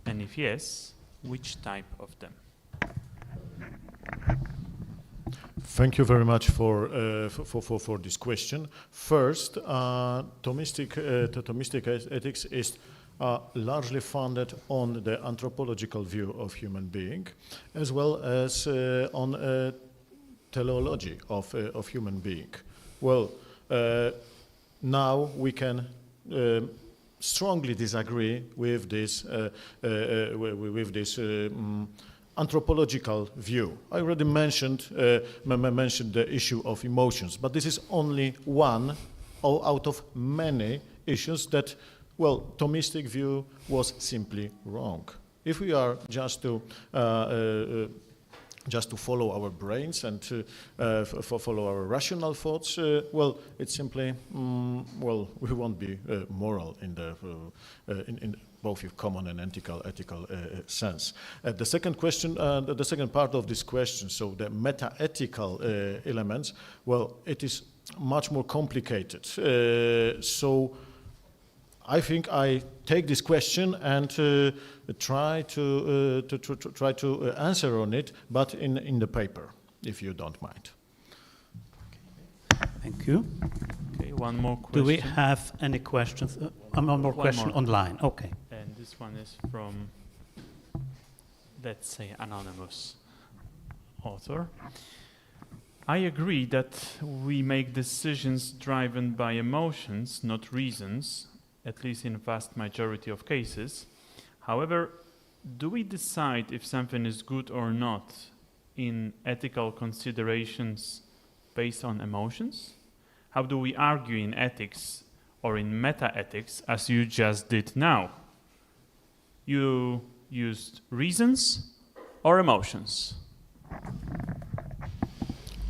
And if yes, which type of them? Thank you very much for this question. First, Thomistic ethics is largely founded on the anthropological view of human being, as well as on teleology of human being. Well, now we can strongly disagree with this anthropological view. I already mentioned the issue of emotions, but this is only one out of many issues that, well, Thomistic view was simply wrong. If we are just to follow our brains and to follow our rational thoughts, well, it's simply, well, we won't be moral in the in both with common and ethical sense. The second question, the second part of this question, so the meta-ethical elements, well, it is much more complicated. So I think I take this question and try to answer on it, but in the paper, if you don't mind. Thank you. Okay, one more question. Do we have any questions? One more question online. Okay. And this one is from, let's say, anonymous author. I agree that we make decisions driven by emotions, not reasons, at least in vast majority of cases. However, do we decide if something is good or not in ethical considerations based on emotions? How do we argue in ethics or in meta-ethics as you just did now? You used reasons or emotions?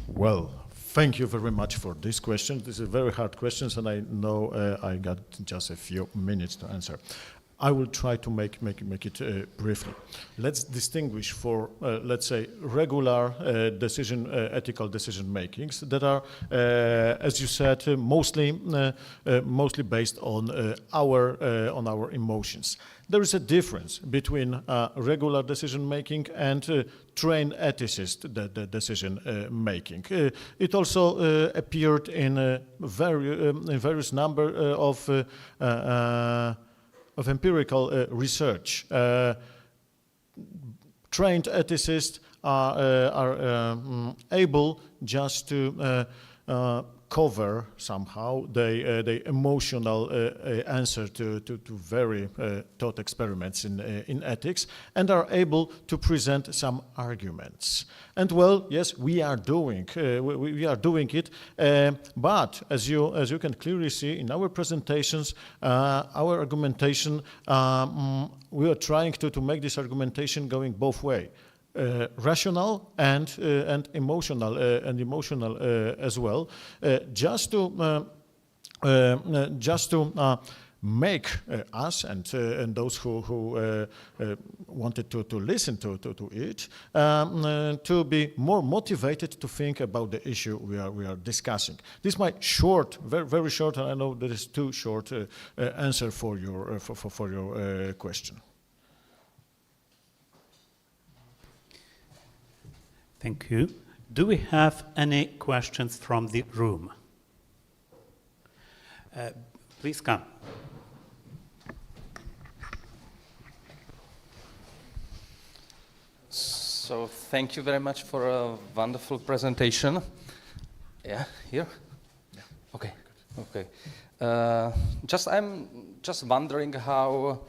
Well, thank you very much for this question. This is very hard questions, and I know I got just a few minutes to answer. I will try to make it briefly. Let's distinguish for, let's say, regular ethical decision makings that are, as you said, mostly based on our emotions. There is a difference between regular decision making and trained ethicist decision making. It also appeared in various number of empirical research. Trained ethicists are able just to cover somehow the emotional answer to very thought experiments in ethics, and are able to present some arguments. And well, yes, we are doing it, but as you can clearly see in our presentations, our argumentation, we are trying to make this argumentation going both ways. Rational and emotional as well, just to make us and those who wanted to listen to it to be more motivated to think about the issue we are discussing. This is my short, very short, and I know that is too short answer for your for your question. Thank you. Do we have any questions from the room? Please come. So thank you very much for a wonderful presentation. Yeah, here? Yeah. Okay, okay. I'm just wondering how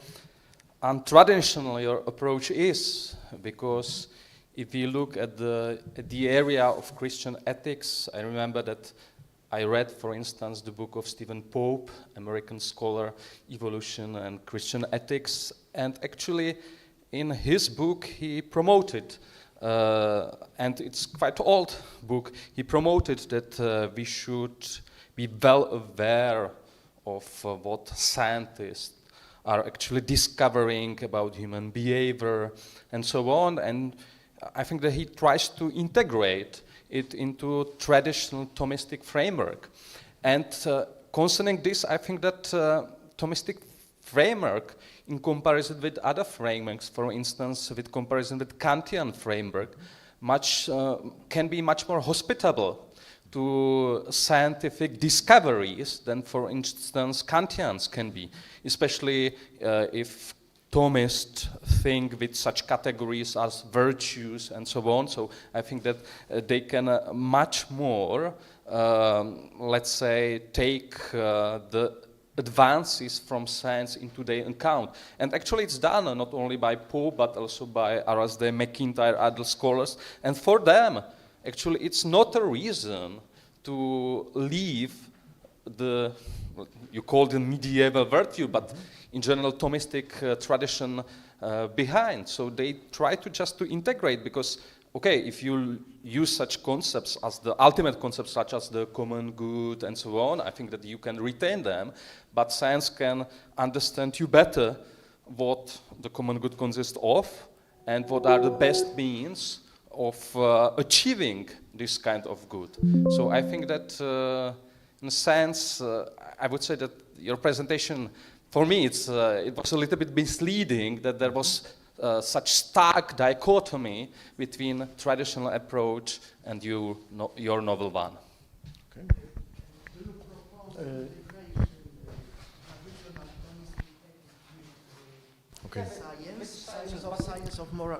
untraditional your approach is, because if you look at the area of Christian ethics, I remember that I read, for instance, the book of Stephen Pope, American scholar, Evolution and Christian Ethics, and actually in his book he promoted, and it's quite an old book, he promoted that we should be well aware of what scientists are actually discovering about human behavior and so on, and I think that he tries to integrate it into traditional Thomistic framework. And concerning this, I think that Thomistic framework, in comparison with other frameworks, for instance, with comparison with Kantian framework, can be much more hospitable to scientific discoveries than, for instance, Kantians can be, especially if Thomists think with such categories as virtues and so on. So I think that they can much more, let's say, take the advances from science into their account. And actually it's done not only by Pope, but also by RSD, McIntyre, other scholars. And for them, actually it's not a reason to leave the, you call it medieval virtue, but in general Thomistic tradition behind. So they try to just to integrate, because okay, if you use such concepts as the ultimate concepts such as the common good and so on, I think that you can retain them, but science can understand you better what the common good consists of and what are the best means of achieving this kind of good. So I think that in a sense, I would say that your presentation, for me, it was a little bit misleading that there was such stark dichotomy between traditional approach and your novel one. Okay.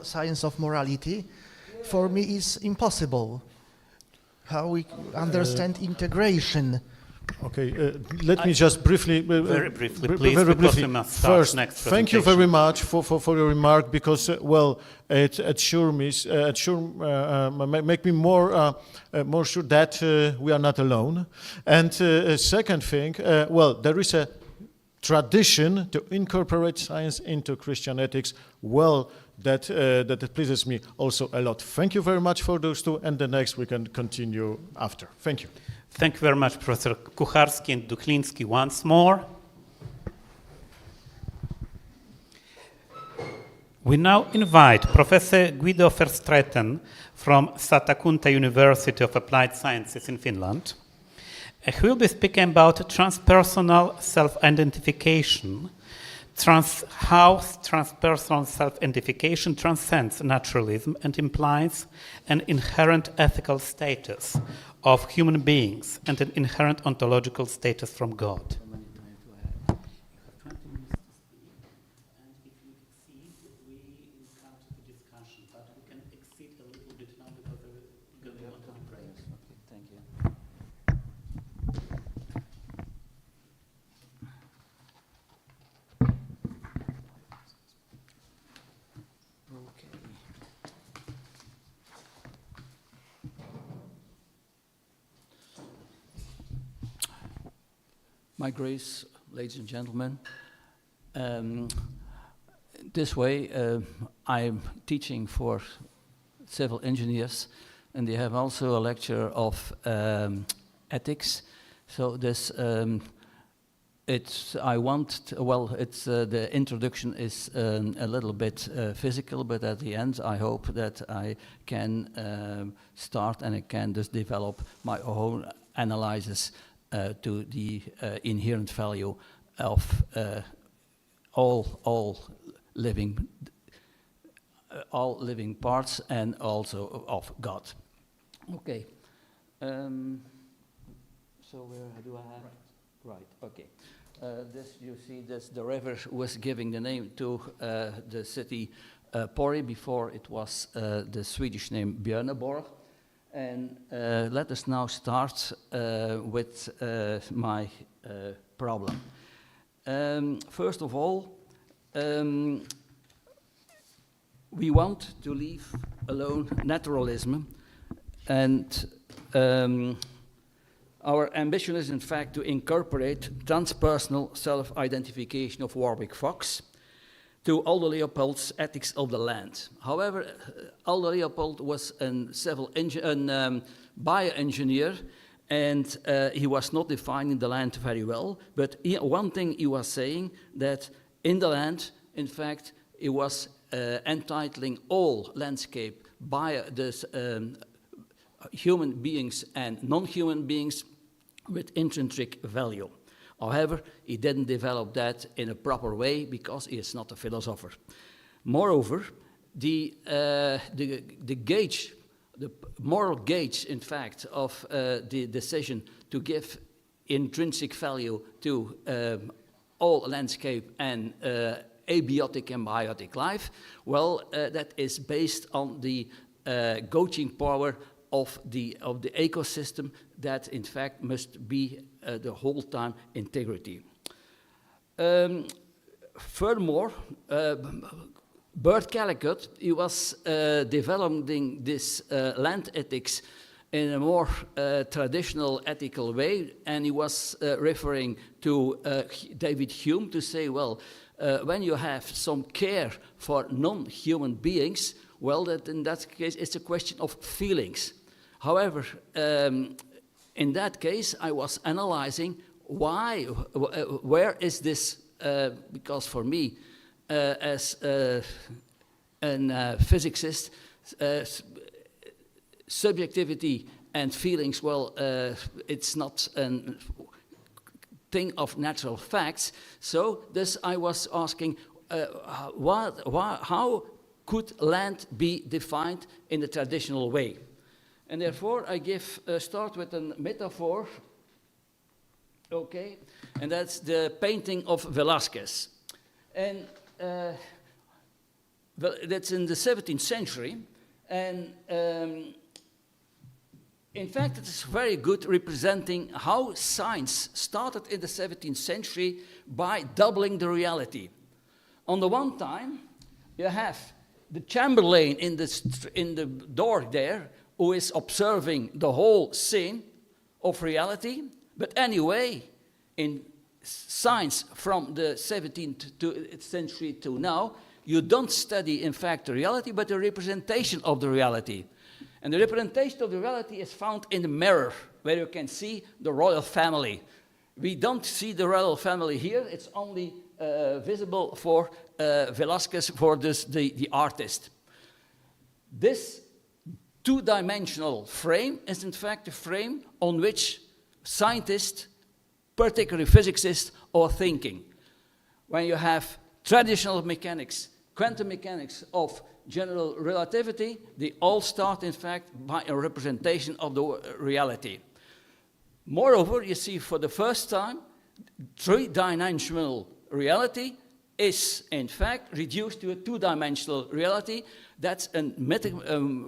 Science of morality, for me, is impossible. How we understand integration. Okay, let me just briefly, very briefly, please, very because briefly. we must start First, next thank you very much for your remark, because well, it make me more sure that we are not alone. And second thing, well, there is a tradition to incorporate science into Christian ethics. Well, that pleases me also a lot. Thank you very much for those two, and the next we can continue after. Thank you. Thank you very much, Professor Kucharski and Duchliński, once more. We now invite Professor Guido Verstraeten from Satakunta University of Applied Sciences in Finland, who will be speaking about transpersonal self-identification, how transpersonal self-identification transcends naturalism and implies an inherent ethical status of human beings and an inherent ontological status from God. My grace, ladies and gentlemen, this way I'm teaching for civil engineers, and they have also a lecture of ethics. So this the introduction is a little bit physical, but at the end I hope that I can start and I can just develop my own analysis to the inherent value of all living parts and also of God. Okay. So where do I have? Right. Okay. This you see, this the river was giving the name to the city Pori. Before it was the Swedish name Björneborg. And let us now start with my problem. First of all, we want to leave alone naturalism, and our ambition is in fact to incorporate transpersonal self-identification of Warwick Fox to Aldo Leopold's Ethics of the Land. However, Aldo Leopold was a bioengineer, and he was not defining the land very well, but one thing he was saying, that in the land, in fact, he was entitling all landscape by this human beings and non-human beings with intrinsic value. However, he didn't develop that in a proper way because he is not a philosopher. Moreover, the gauge, the moral gauge, in fact, of the decision to give intrinsic value to all landscape and abiotic and biotic life, well, that is based on the gauging power of the ecosystem that, in fact, must be the whole time integrity. Furthermore, Bert Callicut, he was developing this land ethics in a more traditional ethical way, and he was referring to David Hume to say, well, when you have some care for non-human beings, well, that in that case, it's a question of feelings. However, in that case, I was analyzing where is this, because for me, as a physicist, subjectivity and feelings, well, it's not a thing of natural facts. So this I was asking, how could land be defined in the traditional way? And therefore, I start with a metaphor, okay, and that's the painting of Velázquez. And that's in the 17th century, and in fact, it is very good representing how science started in the 17th century by doubling the reality. On the one time, you have the Chamberlain in the door there, who is observing the whole scene of reality. But anyway, in science from the 17th century to now, you don't study, in fact, the reality, but the representation of the reality. And the representation of the reality is found in the mirror, where you can see the royal family. We don't see the royal family here. It's only visible for Velázquez, for the artist. This two-dimensional frame is in fact a frame on which scientists, particularly physicists, are thinking. When you have traditional mechanics, quantum mechanics of general relativity, they all start in fact by a representation of the reality. Moreover, you see for the first time, three-dimensional reality is in fact reduced to a two-dimensional reality. That's a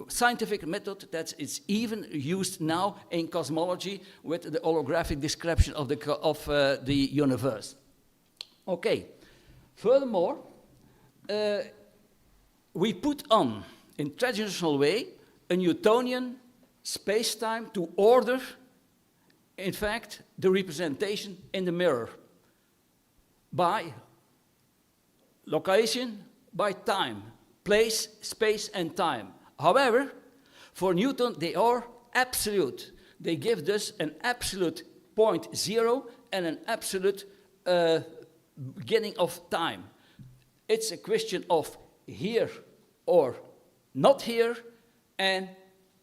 scientific method that is even used now in cosmology with the holographic description of the universe. Okay. Furthermore, we put on, in traditional way, a Newtonian space-time to order, in fact, the representation in the mirror by location, by time, place, space, and time. However, for Newton, they are absolute. They give us an absolute point zero and an absolute beginning of time. It's a question of here or not here, and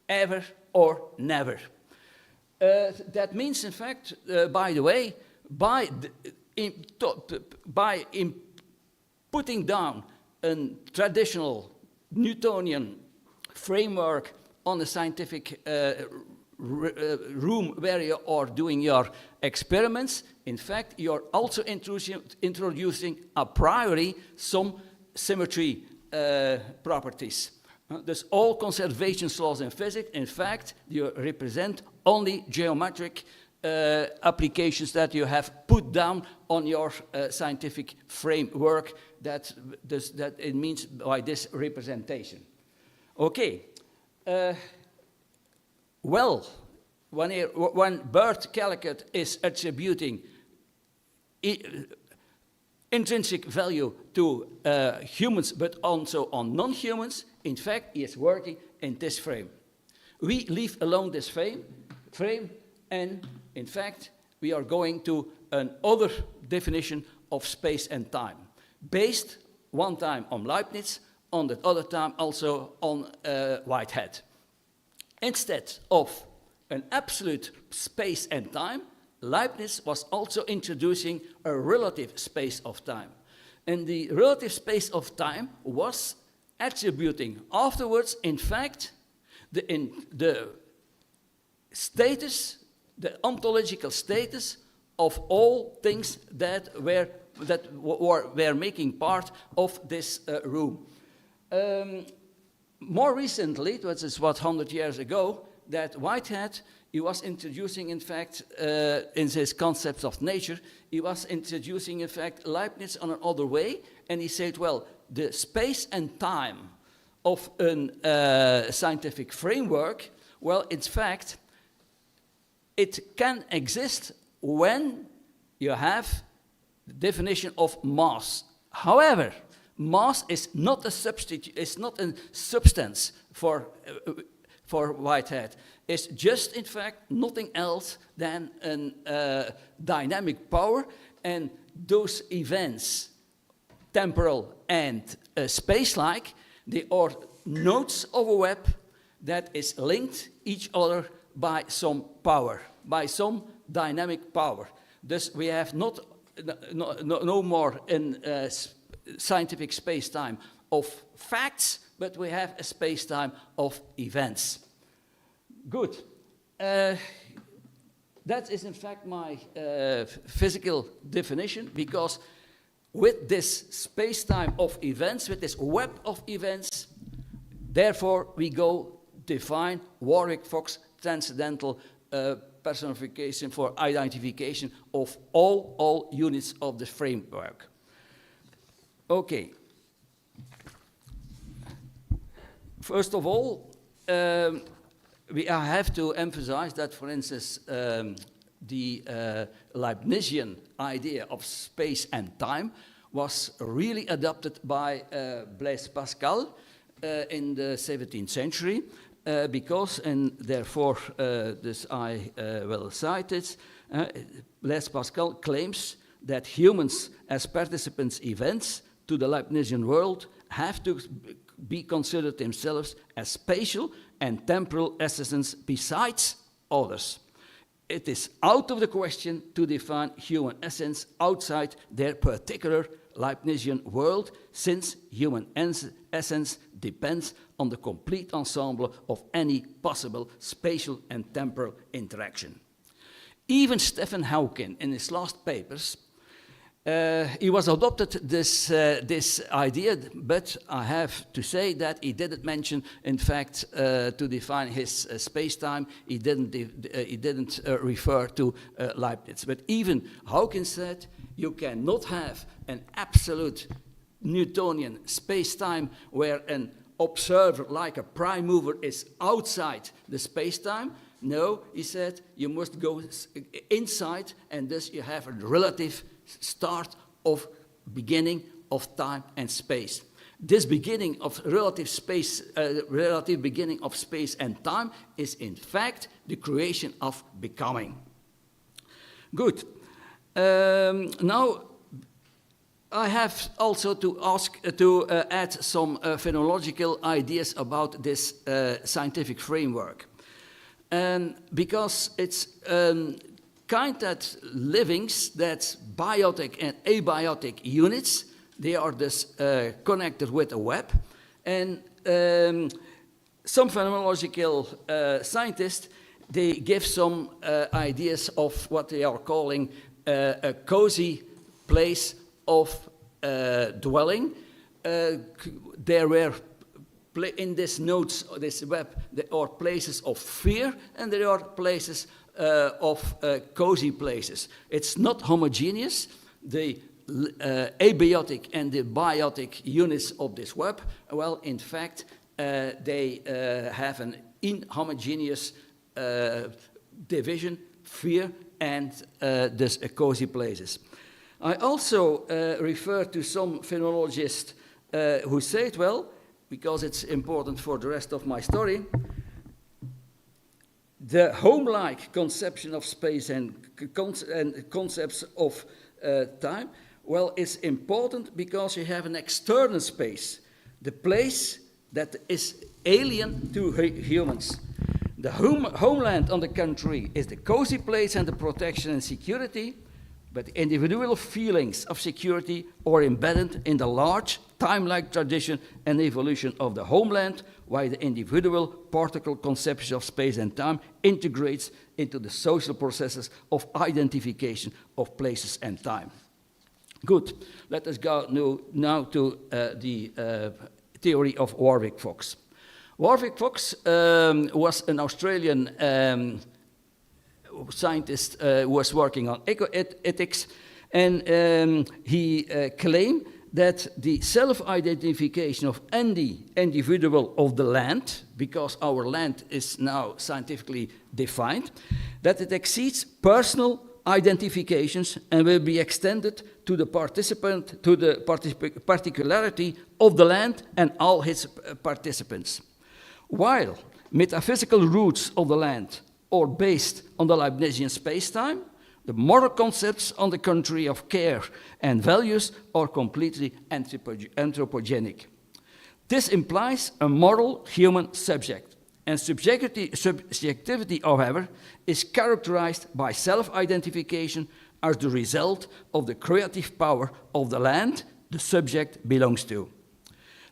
ever or never. That means, in fact, by the way, by putting down a traditional Newtonian framework on the scientific room where you are doing your experiments, in fact, you're also introducing a priori some symmetry properties. There's all conservation laws in physics. In fact, you represent only geometric applications that you have put down on your scientific framework. That it means by this representation. Okay. Well, when Bert Kalicke is attributing intrinsic value to humans, but also on non-humans, in fact, he is working in this frame. We leave alone this frame, and in fact, we are going to another definition of space and time, based one time on Leibniz, on the other time also on Whitehead. Instead of an absolute space and time, Leibniz was also introducing a relative space of time. And the relative space of time was attributing afterwards, in fact, the status, the ontological status of all things that were making part of this room. More recently, it was 100 years ago, that Whitehead, he was introducing, in fact, in his concepts of nature, he was introducing, in fact, Leibniz on another way, and he said, well, the space and time of a scientific framework, well, in fact, it can exist when you have the definition of mass. However, mass is not a substitute, it's not a substance for Whitehead. It's just, in fact, nothing else than a dynamic power, and those events, temporal and space-like, they are nodes of a web that is linked each other by some power, by some dynamic power. Thus, we have no more in scientific space-time of facts, but we have a space-time of events. Good. That is, in fact, my physical definition, because with this space-time of events, with this web of events, therefore we go define Warwick Fox transcendental personification for identification of all units of the framework. Okay. First of all, I have to emphasize that, for instance, the Leibnizian idea of space and time was really adopted by Blaise Pascal in the 17th century, because, and therefore this I will cite it, Blaise Pascal claims that humans as participants events to the Leibnizian world have to be considered themselves as spatial and temporal essence besides others. It is out of the question to define human essence outside their particular Leibnizian world, since human essence depends on the complete ensemble of any possible spatial and temporal interaction. Even Stephen Hawking, in his last papers, he was adopted this idea, but I have to say that he didn't mention, in fact, to define his space-time, he didn't refer to Leibniz. But even Hawking said you cannot have an absolute Newtonian space-time where an observer, like a prime mover, is outside the space-time. No, he said, you must go inside, and thus you have a relative start of beginning of time and space. This beginning of relative beginning of space and time is in fact the creation of becoming. Good. Now, I have also to ask to add some phenomenological ideas about this scientific framework, because it's kind that livings, that biotic and abiotic units, they are thus connected with a web, and some phenomenological scientists, they give some ideas of what they are calling a cozy place of dwelling. There were, in these nodes, this web, there are places of fear, and there are places of cozy places. It's not homogeneous. The abiotic and the biotic units of this web, well, in fact, they have an inhomogeneous division, fear, and thus cozy places. I also refer to some phenomenologists who say it well, because it's important for the rest of my story. The home-like conception of space and concepts of time, well, it's important because you have an external space, the place that is alien to humans. The homeland, on the contrary, is the cozy place and the protection and security, but individual feelings of security are embedded in the large time-like tradition and evolution of the homeland, while the individual particle conception of space and time integrates into the social processes of identification of places and time. Good. Let us go now to the theory of Warwick Fox. Warwick Fox was an Australian scientist who was working on eco-ethics, and he claimed that the self-identification of any individual of the land, because our land is now scientifically defined, that it exceeds personal identifications and will be extended to the participant, to the particularity of the land and all its participants. While metaphysical roots of the land are based on the Leibnizian space-time, the moral concepts, on the contrary, of care and values are completely anthropogenic. This implies a moral human subject, and subjectivity, however, is characterized by self-identification as the result of the creative power of the land the subject belongs to.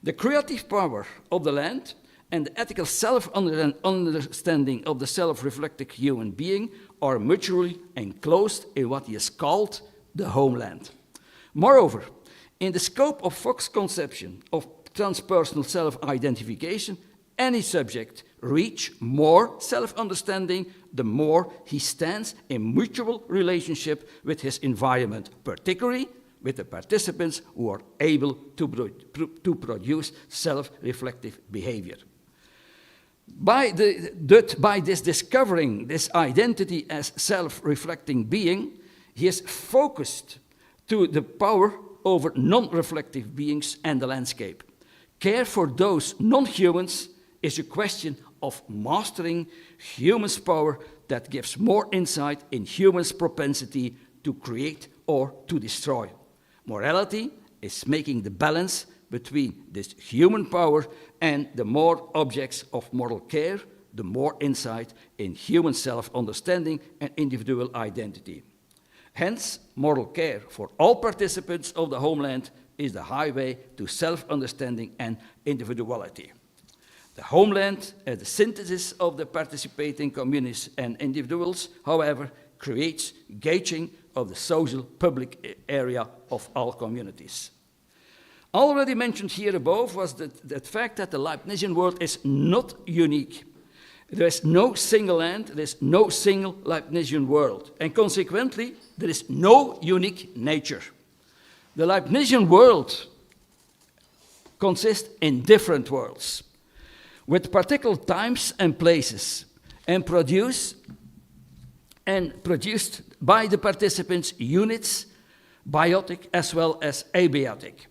The creative power of the land and the ethical self-understanding of the self-reflective human being are mutually enclosed in what is called the homeland. Moreover, in the scope of Fox's conception of transpersonal self-identification, any subject reaches more self-understanding the more he stands in mutual relationship with his environment, particularly with the participants who are able to produce self-reflective behavior. By this discovering this identity as self-reflecting being, he is focused to the power over non-reflective beings and the landscape. Care for those non-humans is a question of mastering humans' power that gives more insight in humans' propensity to create or to destroy. Morality is making the balance between this human power and the more objects of moral care, the more insight in human self-understanding and individual identity. Hence, moral care for all participants of the homeland is the highway to self-understanding and individuality. The homeland, as the synthesis of the participating communities and individuals, however, creates gauging of the social public area of all communities. Already mentioned here above was that fact that the Leibnizian world is not unique. There is no single land, there is no single Leibnizian world, and consequently, there is no unique nature. The Leibnizian world consists in different worlds, with particular times and places, and produced by the participants units, biotic as well as abiotic.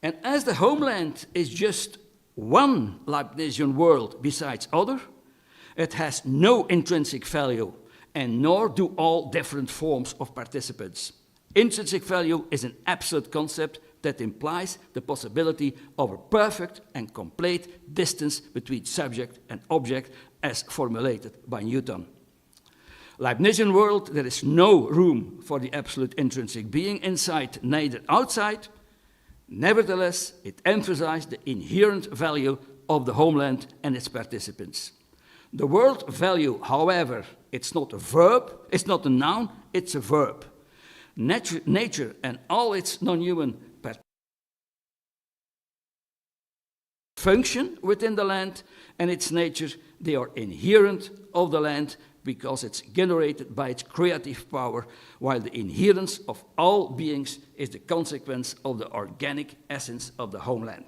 And as the homeland is just one Leibnizian world besides other, it has no intrinsic value, and nor do all different forms of participants. Intrinsic value is an absolute concept that implies the possibility of a perfect and complete distance between subject and object as formulated by Newton. Leibnizian world, there is no room for the absolute intrinsic being inside, neither outside. Nevertheless, it emphasized the inherent value of the homeland and its participants. The word value, however, it's not a verb, it's not a noun, it's a verb. Nature and all its non-human function within the land and its nature, they are inherent of the land because it's generated by its creative power, while the inherence of all beings is the consequence of the organic essence of the homeland.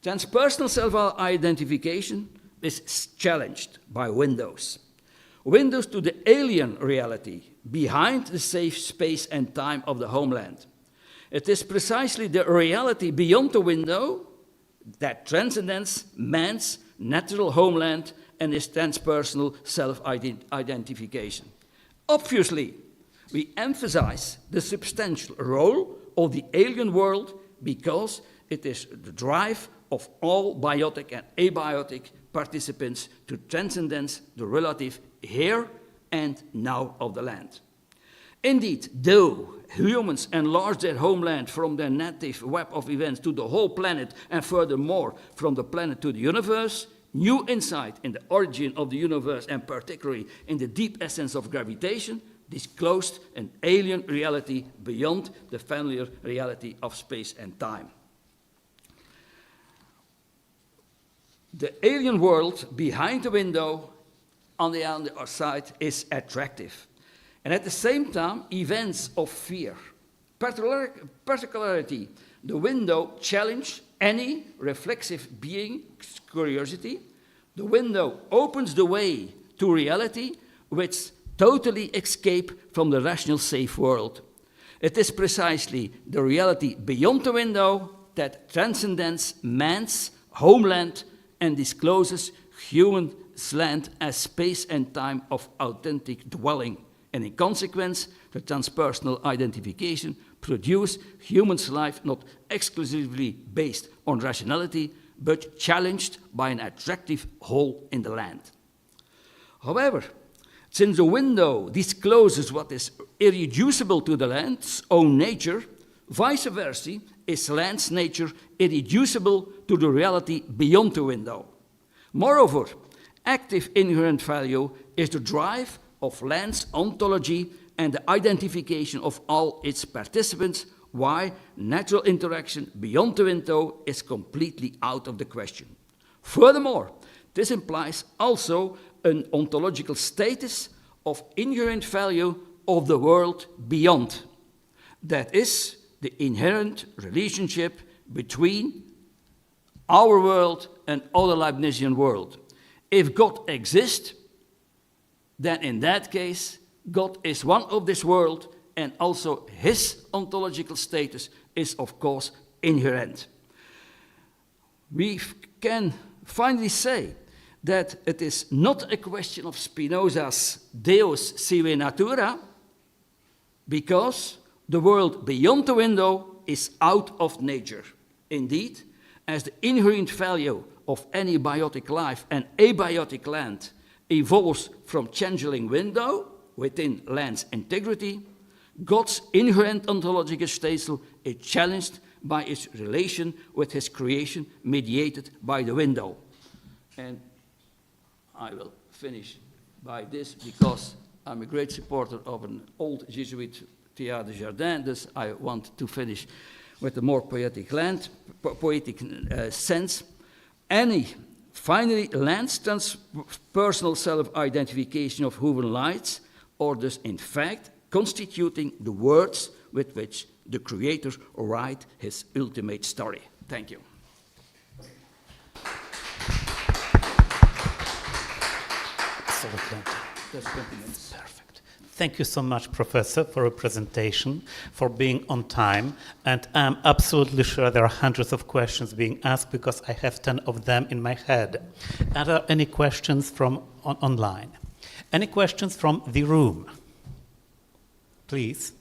Transpersonal self-identification is challenged by windows. Windows to the alien reality behind the safe space and time of the homeland. It is precisely the reality beyond the window that transcends man's natural homeland and his transpersonal self-identification. Obviously, we emphasize the substantial role of the alien world because it is the drive of all biotic and abiotic participants to transcendence the relative here and now of the land. Indeed, though humans enlarge their homeland from their native web of events to the whole planet and furthermore from the planet to the universe, new insight in the origin of the universe and particularly in the deep essence of gravitation disclosed an alien reality beyond the familiar reality of space and time. The alien world behind the window on the other side is attractive. And at the same time, events of fear, particularity, the window challenge any reflexive being's curiosity. The window opens the way to reality which totally escape from the rational safe world. It is precisely the reality beyond the window that transcends man's homeland and discloses human land as space and time of authentic dwelling. And in consequence, the transpersonal identification produces human's life not exclusively based on rationality, but challenged by an attractive hole in the land. However, since the window discloses what is irreducible to the land's own nature, vice versa is land's nature irreducible to the reality beyond the window. Moreover, active inherent value is the drive of land's ontology and the identification of all its participants, why natural interaction beyond the window is completely out of the question. Furthermore, this implies also an ontological status of inherent value of the world beyond. That is the inherent relationship between our world and other Leibnizian world. If God exists, then in that case, God is one of this world, and also his ontological status is, of course, inherent. We can finally say that it is not a question of Spinoza's Deus sive natura, because the world beyond the window is out of nature. Indeed, as the inherent value of any biotic life and abiotic land evolves from changeling window within land's integrity, God's inherent ontological status is challenged by its relation with his creation mediated by the window. And I will finish by this because I'm a great supporter of an old Jesuit Théâtre de Jardin, thus I want to finish with a more poetic sense. Finally, land's transpersonal self-identification of human lives, or thus in fact constituting the words with which the Creator writes his ultimate story. Thank you. That's 20 minutes. Perfect. Thank you so much, Professor, for your presentation, for being on time. And I'm absolutely sure there are hundreds of questions being asked because I have 10 of them in my head. Are there any questions from online? Any questions from the room? Please.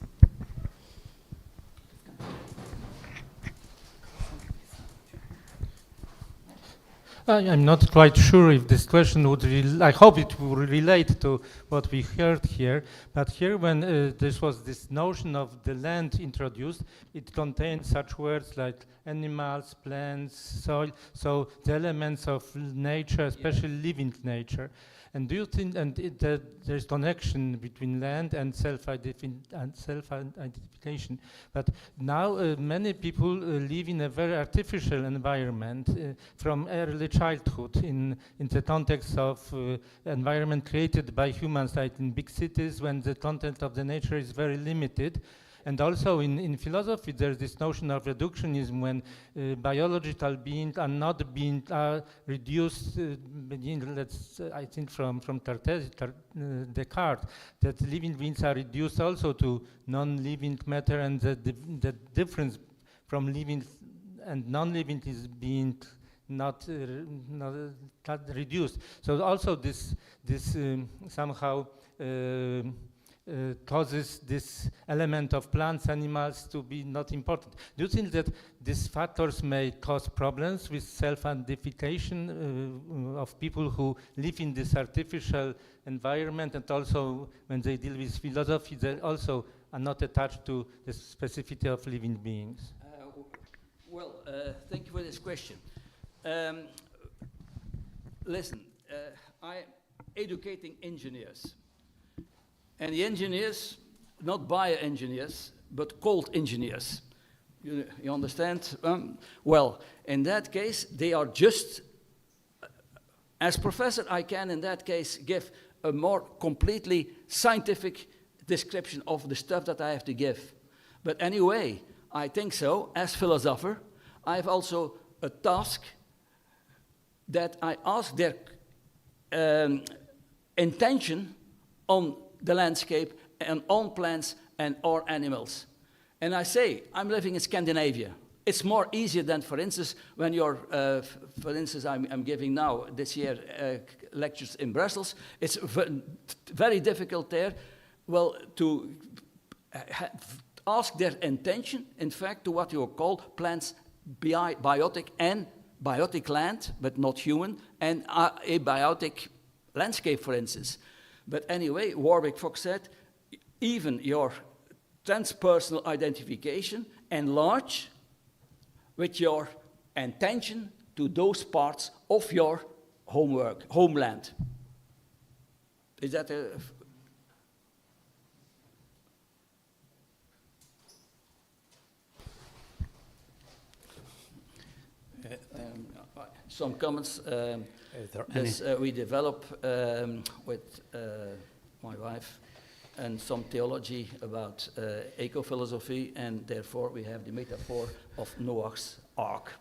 I'm not quite sure if this question would, I hope it will relate to what we heard here, but here when this notion of the land introduced, it contained such words like animals, plants, soil, so the elements of nature, especially living nature. And do you think that there's connection between land and self-identification? But now many people live in a very artificial environment from early childhood in the context of environment created by humans, like in big cities when the content of the nature is very limited. And also in philosophy, there's this notion of reductionism when biological beings are not being reduced, I think from Descartes, that living beings are reduced also to non-living matter, and the difference from living and non-living is being not reduced. So also this somehow causes this element of plants, animals to be not important. Do you think that these factors may cause problems with self-identification of people who live in this artificial environment, and also when they deal with philosophy, they also are not attached to the specificity of living beings? Thank you for this question. Listen, I'm educating engineers. And the engineers, not bioengineers, but cold engineers. You understand? Well, in that case, they are just, as professor, I can in that case give a more completely scientific description of the stuff that I have to give. But anyway, I think so, as philosopher, I have also a task that I ask their intention on the landscape and on plants and or animals. And I say, I'm living in Scandinavia. It's more easier than, for instance, when you're, for instance, I'm giving now, this year, lectures in Brussels. It's very difficult there, well, to ask their intention, in fact, to what you call plants biotic and biotic land, but not human, and abiotic landscape, for instance. But anyway, Warwick Fox said, even your transpersonal identification enlarge with your intention to those parts of your homeland. Is that a... some comments. We develop with my wife and some theology about eco-philosophy, and therefore we have the metaphor of Noah's Ark.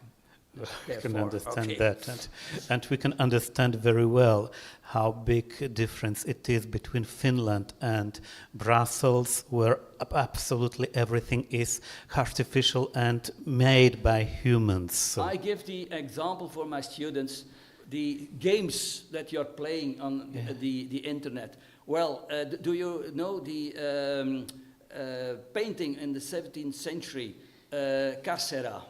We can understand that, and we can understand very well how big a difference it is between Finland and Brussels, where absolutely everything is artificial and made by humans. So. I give the example for my students, the games that you're playing on the internet. Well, do you know the painting in the 17th century, Carcera?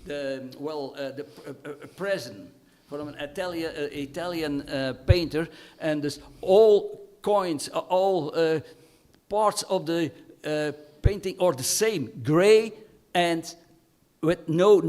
The prison from an Italian painter, and there's all coins, all parts of the painting are the same, gray and with no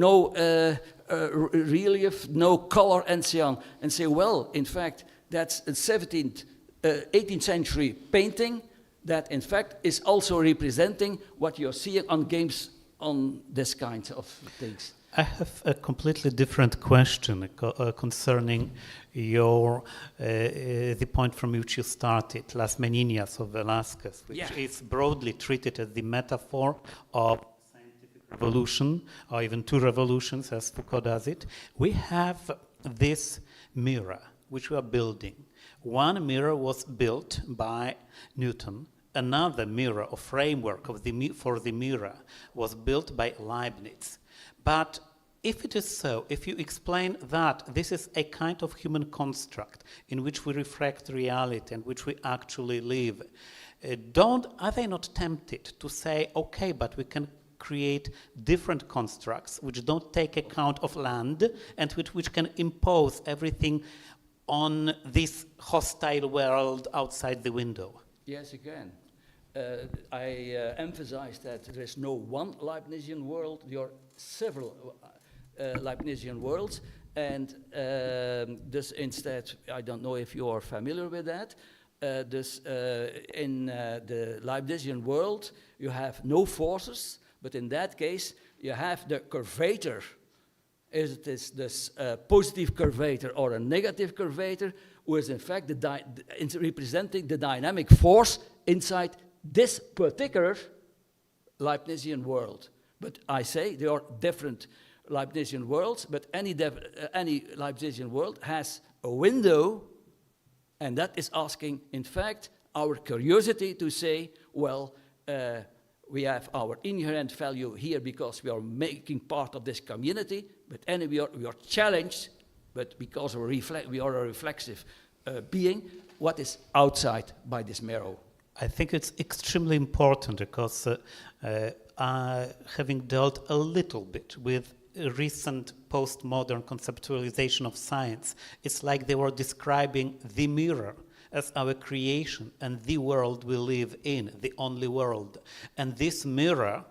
relief, no color, and so on. And say, well, in fact, that's a 18th century painting that, in fact, is also representing what you're seeing on games on this kind of things. I have a completely different question concerning your the point from which you started, Las Meninas of Velázquez, which is broadly treated as the metaphor of scientific revolution, or even two revolutions, as Foucault does it. We have this mirror which we are building. One mirror was built by Newton. Another mirror, or framework for the mirror, was built by Leibniz. But if it is so, if you explain that this is a kind of human construct in which we reflect reality and which we actually live, are they not tempted to say, okay, but we can create different constructs which don't take account of land and which can impose everything on this hostile world outside the window. Yes, again. I emphasize that there is no one Leibnizian world, there are several Leibnizian worlds, and this instead, I don't know if you are familiar with that, in the Leibnizian world, you have no forces, but in that case, you have the curvator. Is it is this positive curvator or a negative curvator, who is in fact representing the dynamic force inside this particular Leibnizian world. But I say there are different Leibnizian worlds, but any Leibnizian world has a window, and that is asking, in fact, our curiosity to say, well, we have our inherent value here because we are making part of this community, but anyway, we are challenged, but because we are a reflexive being, what is outside by this mirror. I think it's extremely important because having dealt a little bit with recent postmodern conceptualization of science, it's like they were describing the mirror as our creation and the world we live in, the only world. And this mirror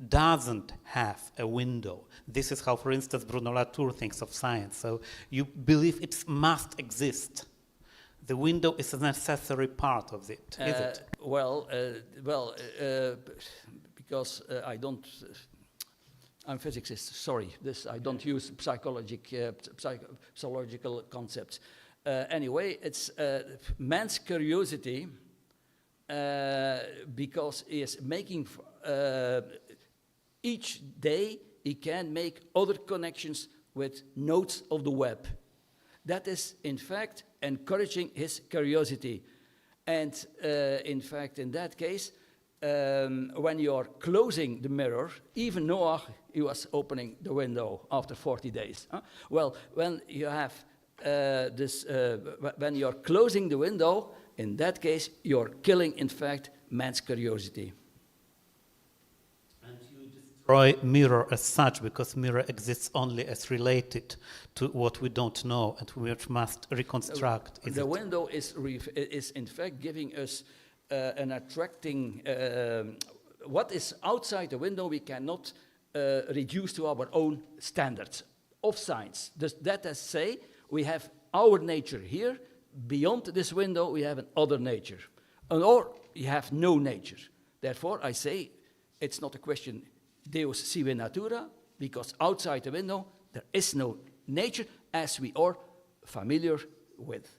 doesn't have a window. This is how, for instance, Bruno Latour thinks of science. So you believe it must exist. The window is a necessary part of it, is it? Because I don't... I'm a physicist, sorry. I don't use psychological concepts. Anyway, it's man's curiosity because he is making... each day he can make other connections with nodes of the web. That is, in fact, encouraging his curiosity. And in fact, in that case, when you are closing the mirror, even Noah, he was opening the window after 40 days. Huh? Well, when you have when you're closing the window, in that case, you're killing, in fact, man's curiosity. And you destroy mirror as such, because mirror exists only as related to what we don't know and which must reconstruct. The window is in fact giving us an attracting, what is outside the window we cannot reduce to our own standards of science. That is say, we have our nature here, beyond this window we have another nature, or you have no nature. Therefore I say, it's not a question Deus sive natura, because outside the window there is no nature as we are familiar with.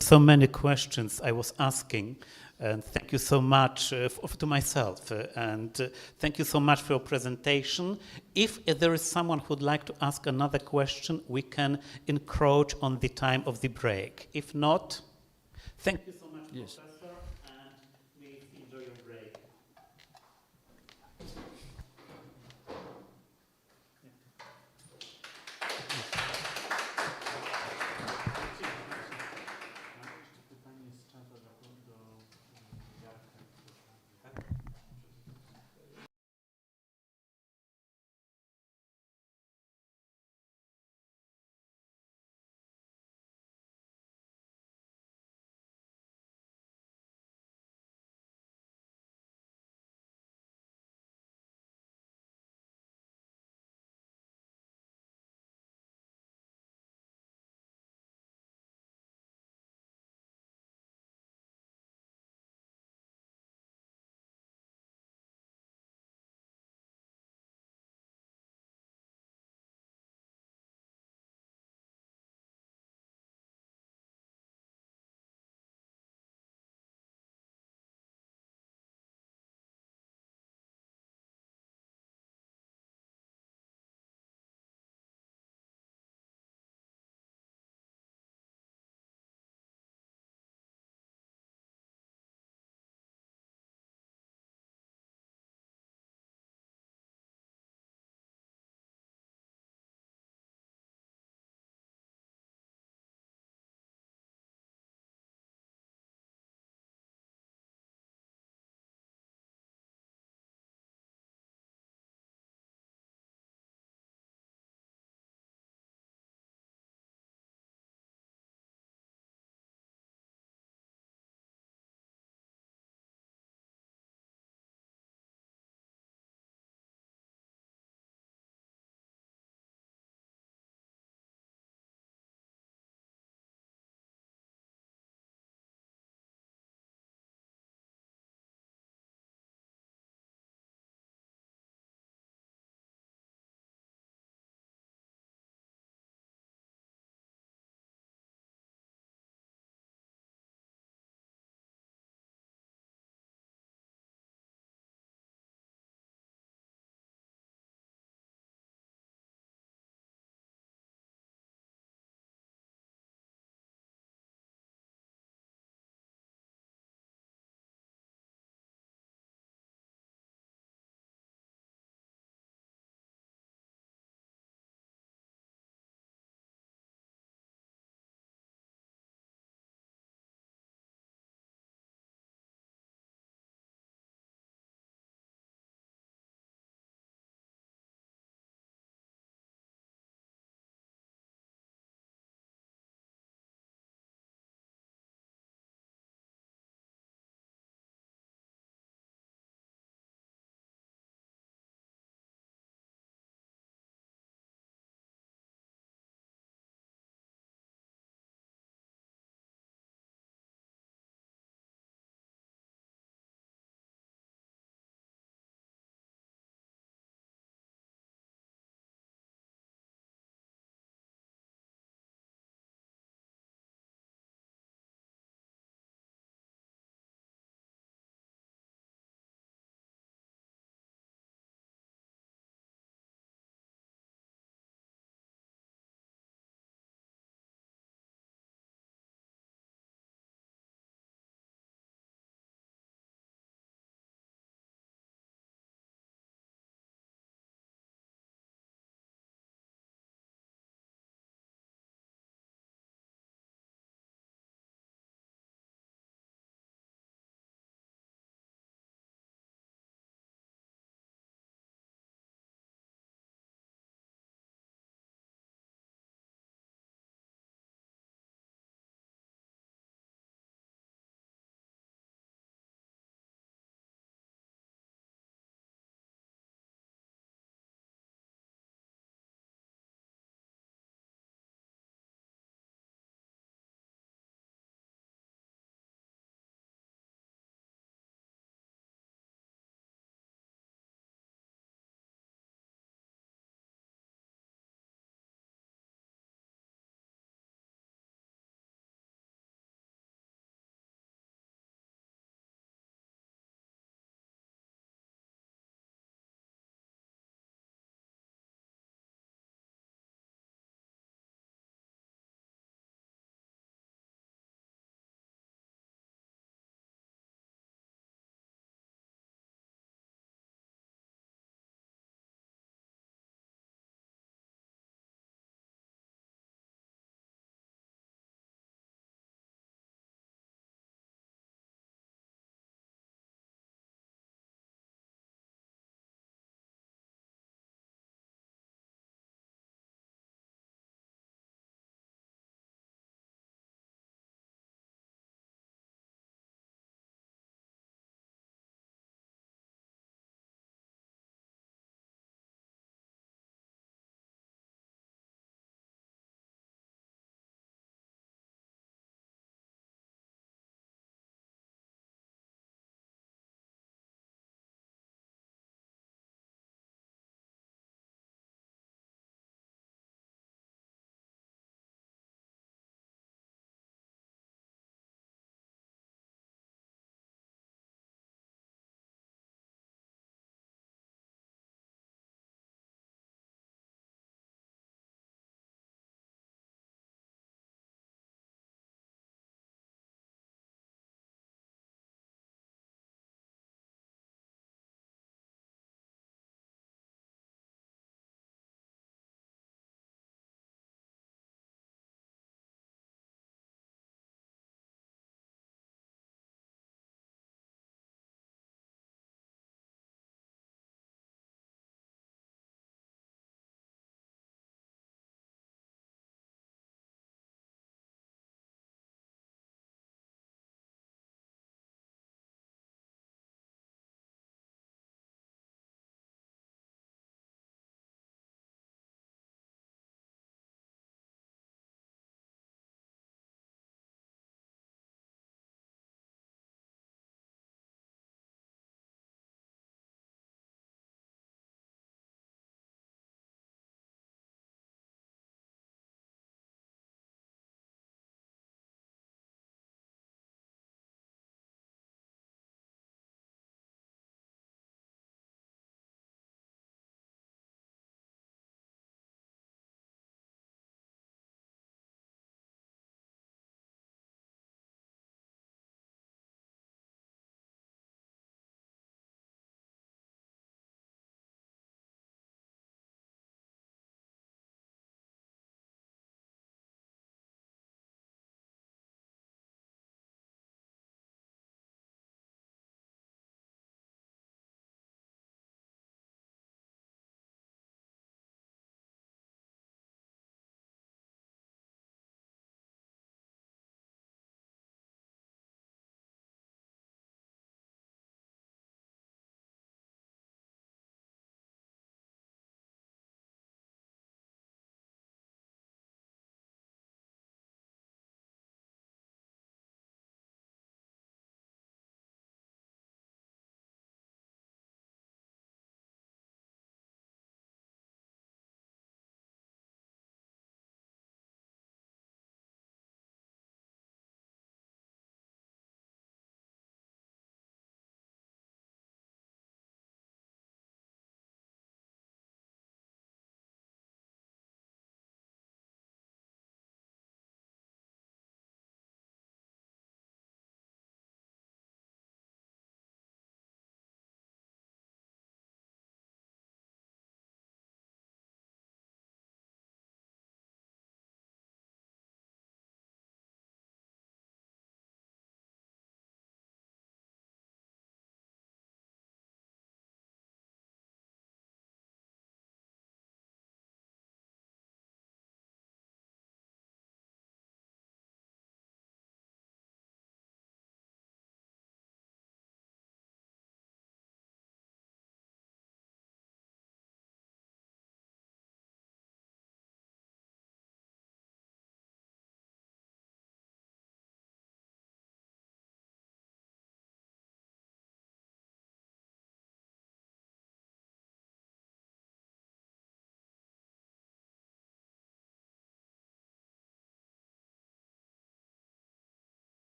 So many questions I was asking, and thank you so much to myself, and thank you so much for your presentation. If there is someone who would like to ask another question, we can encroach on the time of the break. If not, thank you so much, yes. Professor, and please enjoy your break.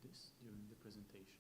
this during the presentation.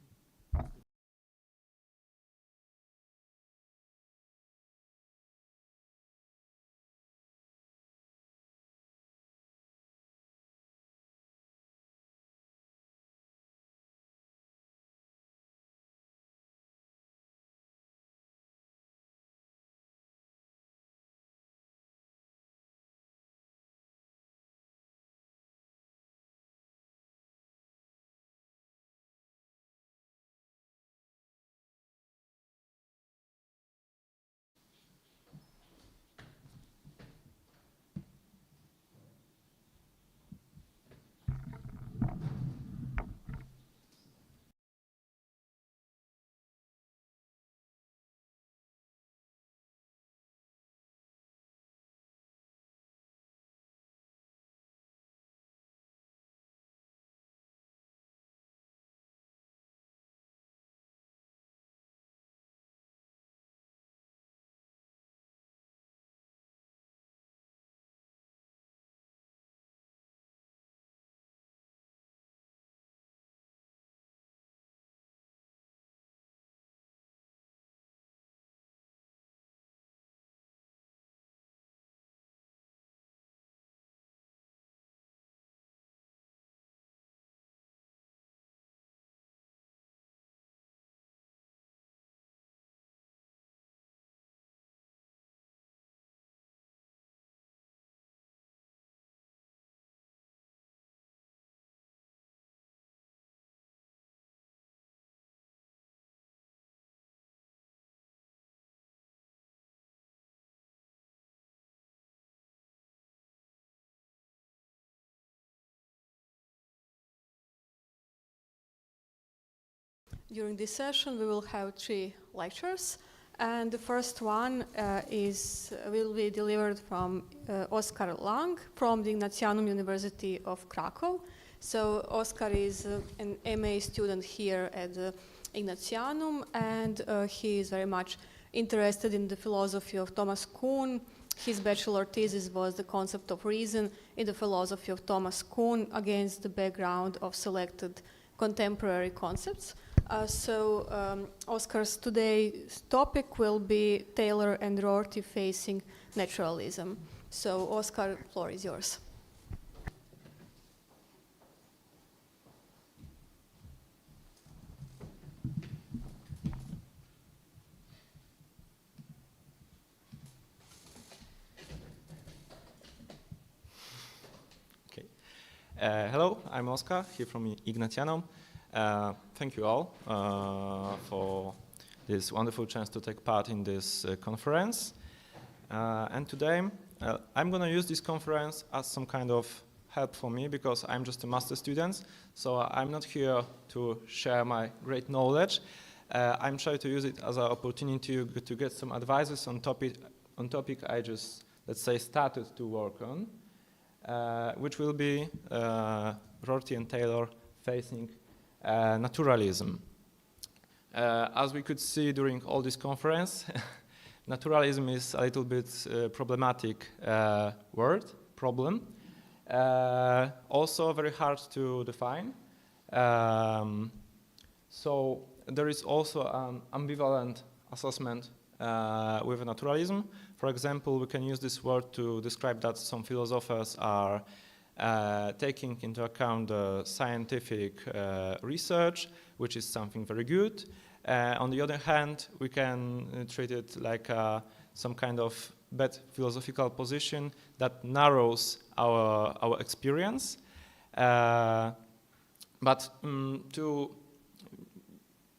During this session, we will have 3 lectures, and the first one will be delivered from Oskar Lange from the Ignatianum University of Cracow. So Oskar is an MA student here at the Ignatianum, and he is very much interested in the philosophy of Thomas Kuhn. His bachelor thesis was the concept of reason in the philosophy of Thomas Kuhn against the background of selected contemporary concepts. Oskar's today's topic will be Taylor and Rorty facing naturalism. So Oskar, the floor is yours. Okay. Hello, I'm Oskar, here from Ignatianum. Thank you all for this wonderful chance to take part in this conference. And today, I'm going to use this conference as some kind of help for me because I'm just a master student. So I'm not here to share my great knowledge. I'm trying to use it as an opportunity to get some advices on topic I just, let's say, started to work on, which will be Rorty and Taylor facing naturalism. As we could see during all this conference, naturalism is a little bit problematic problem. Also very hard to define. So there is also an ambivalent assessment with naturalism. For example, we can use this word to describe that some philosophers are taking into account scientific research, which is something very good. On the other hand, we can treat it like some kind of bad philosophical position that narrows our experience. But to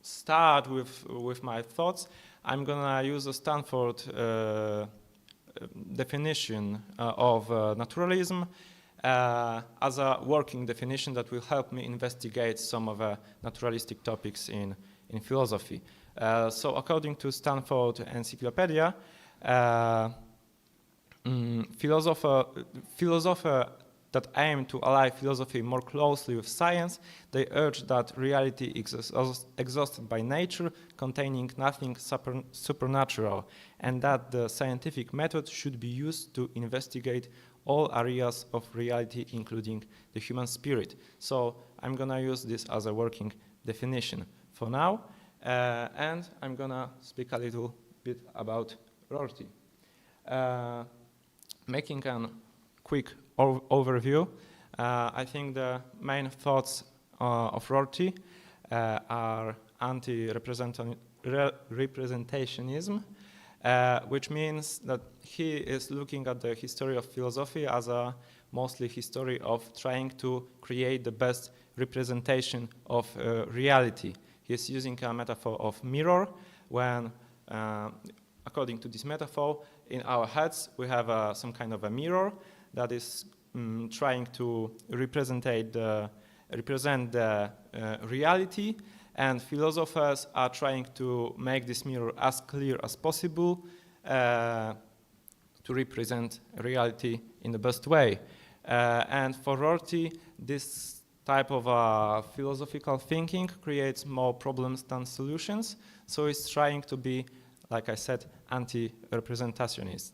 start with my thoughts, I'm gonna use a Stanford definition of naturalism as a working definition that will help me investigate some of the naturalistic topics in philosophy. So according to Stanford Encyclopedia, philosopher that aim to ally philosophy more closely with science, they urge that reality is exhausted by nature, containing nothing supernatural, and that the scientific method should be used to investigate all areas of reality, including the human spirit. So I'm going to use this as a working definition for now, and I'm going to speak a little bit about Rorty. Making a quick overview, I think the main thoughts of Rorty are anti-representationism, which means that he is looking at the history of philosophy as a mostly history of trying to create the best representation of reality. He is using a metaphor of mirror when, according to this metaphor, in our heads we have some kind of a mirror that is trying to represent the reality, and philosophers are trying to make this mirror as clear as possible to represent reality in the best way. And for Rorty, this type of philosophical thinking creates more problems than solutions, so it's trying to be, like I said, anti-representationist.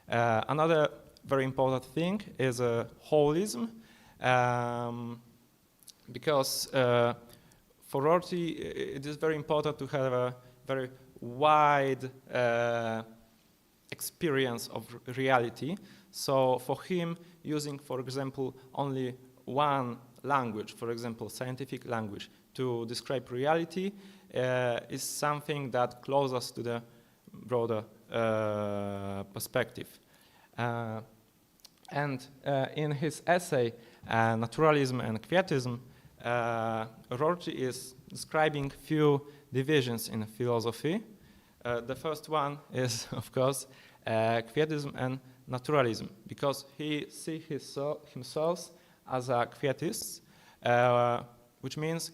Another very important thing is holism, because for Rorty it is very important to have a very wide experience of reality. So for him, using, for example, only one language, for example, scientific language, to describe reality is something that closes us to the broader perspective. And in his essay, Naturalism and Quietism, Rorty is describing few divisions in philosophy. The first one is, of course, Quietism and Naturalism, because he sees himself as a Quietist, which means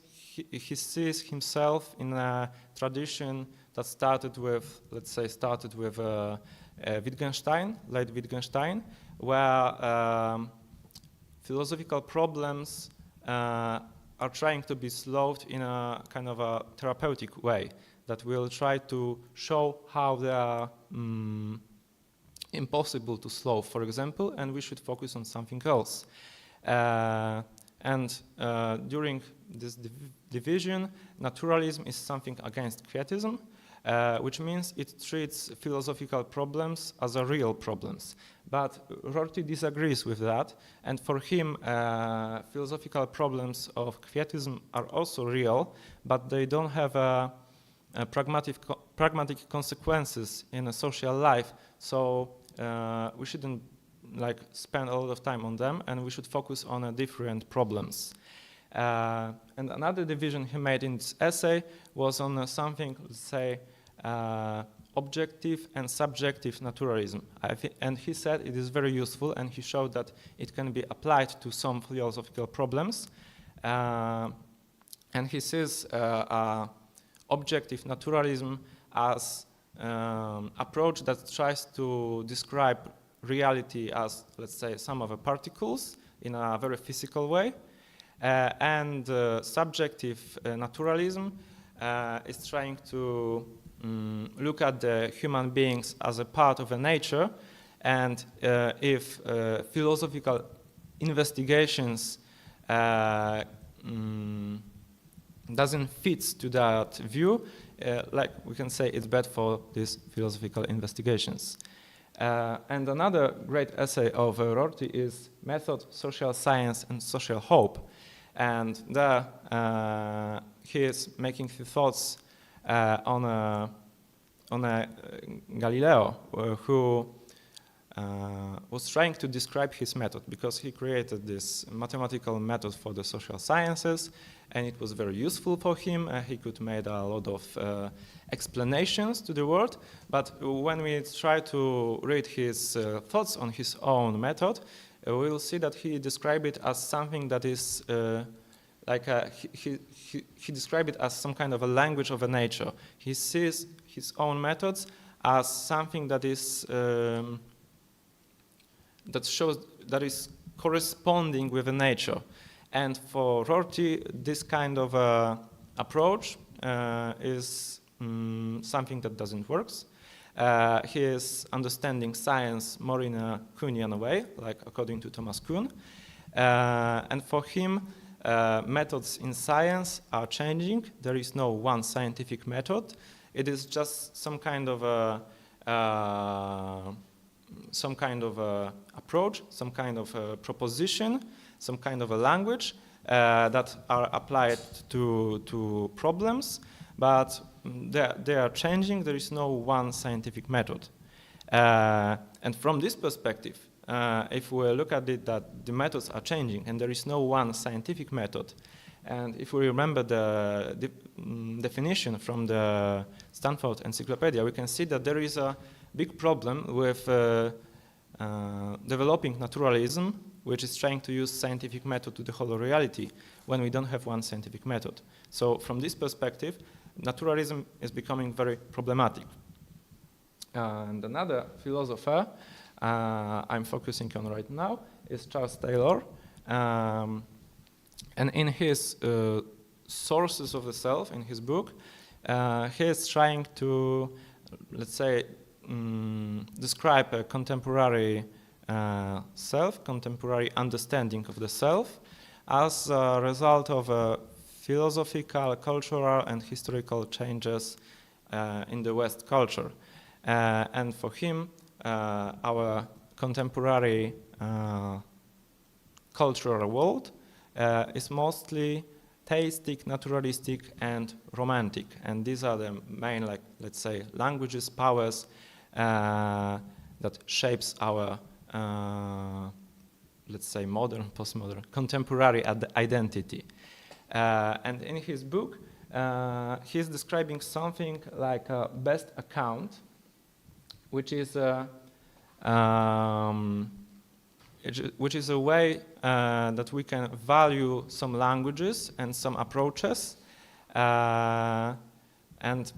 he sees himself in a tradition that started with Wittgenstein, late Wittgenstein, where philosophical problems are trying to be solved in a kind of a therapeutic way that will try to show how they are impossible to solve, for example, and we should focus on something else. And during this division, naturalism is something against quietism, which means it treats philosophical problems as a real problems. But Rorty disagrees with that, and for him, philosophical problems of quietism are also real, but they don't have pragmatic consequences in a social life. So we shouldn't spend a lot of time on them, and we should focus on different problems. And another division he made in this essay was on something, let's say, objective and subjective naturalism. And he said it is very useful, and he showed that it can be applied to some philosophical problems. And he sees objective naturalism as approach that tries to describe reality as, let's say, sum of particles in a very physical way. And subjective naturalism is trying to look at the human beings as a part of a nature, and if philosophical investigations doesn't fit to that view, we can say it's bad for these philosophical investigations. And another great essay of Rorty is Method, Social Science and Social Hope. And there he is making his thoughts on Galileo, who was trying to describe his method, because he created this mathematical method for the social sciences, and it was very useful for him. He could make a lot of explanations to the world, but when we try to read his thoughts on his own method, we will see that he described it as something that is he described it as some kind of a language of a nature. He sees his own methods as something that is that is corresponding with the nature. And for Rorty, this kind of approach is something that doesn't work. he is understanding science more in a Kuhnian way, like according to Thomas Kuhn. And for him, methods in science are changing. There is no one scientific method. It is just some kind of a approach, some kind of a proposition, some kind of a language that are applied to problems, but they are changing. There is no one scientific method. And from this perspective, if we look at it that the methods are changing and there is no one scientific method, and if we remember the definition from the Stanford Encyclopedia, we can see that there is a big problem with developing naturalism, which is trying to use scientific method to the whole reality when we don't have one scientific method. So from this perspective, naturalism is becoming very problematic. And another philosopher I'm focusing on right now is Charles Taylor. And in his Sources of the Self, in his book, he is trying to, let's say, describe a contemporary self, contemporary understanding of the self as a result of philosophical, cultural, and historical changes in the West culture. And for him, our contemporary cultural world is mostly theistic, naturalistic, and romantic. And these are the main, like, let's say, languages, powers that shapes our, let's say, modern, postmodern, contemporary identity. And in his book, he's describing something like a best account, which is a way that we can value some languages and some approaches. And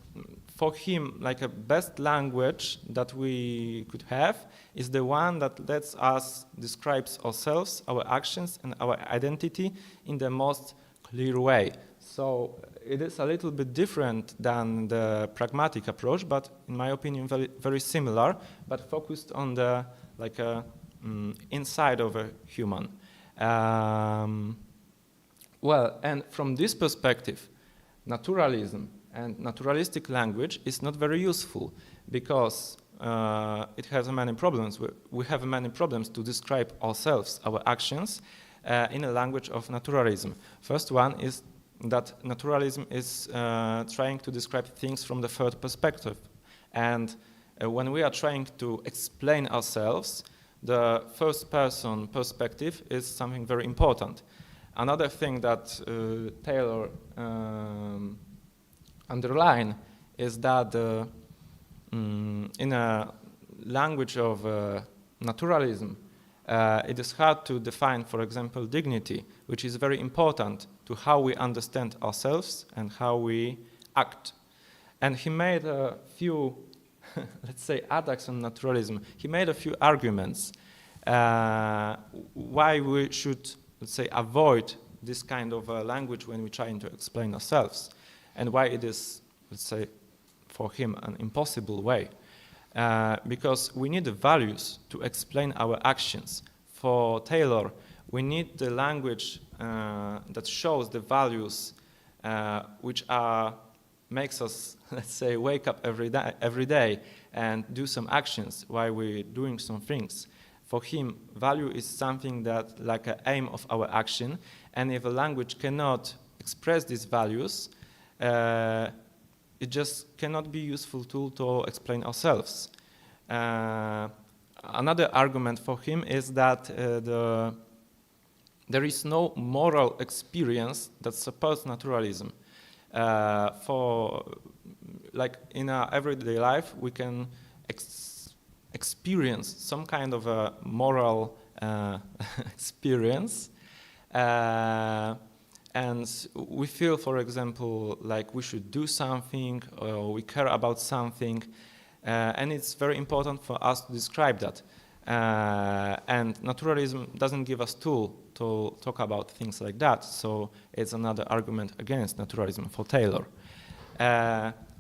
for him, like a best language that we could have is the one that lets us describe ourselves, our actions, and our identity in the most clear way. So it is a little bit different than the pragmatic approach, but in my opinion, very, very similar, but focused on the inside of a human. Well, and from this perspective, naturalism and naturalistic language is not very useful because it has many problems. We have many problems to describe ourselves, our actions, in a language of naturalism. First one is that naturalism is trying to describe things from the third perspective. And when we are trying to explain ourselves, the first person perspective is something very important. Another thing that Taylor underlined is that in a language of naturalism, it is hard to define, for example, dignity, which is very important to how we understand ourselves and how we act. And he made a few, let's say, attacks on naturalism. He made a few arguments why we should, let's say, avoid this kind of language when we're trying to explain ourselves, and why it is, let's say, for him an impossible way. Because we need the values to explain our actions. For Taylor, we need the language that shows the values which makes us, let's say, wake up every day and do some actions while we're doing some things. For him, value is something that, like an aim of our action, and if a language cannot express these values, it just cannot be a useful tool to explain ourselves. Another argument for him is that there is no moral experience that supports naturalism. For, like, in our everyday life, we can experience some kind of a moral experience. And we feel, for example, like we should do something, or we care about something, and it's very important for us to describe that. And naturalism doesn't give us tool to talk about things like that, so it's another argument against naturalism for Taylor.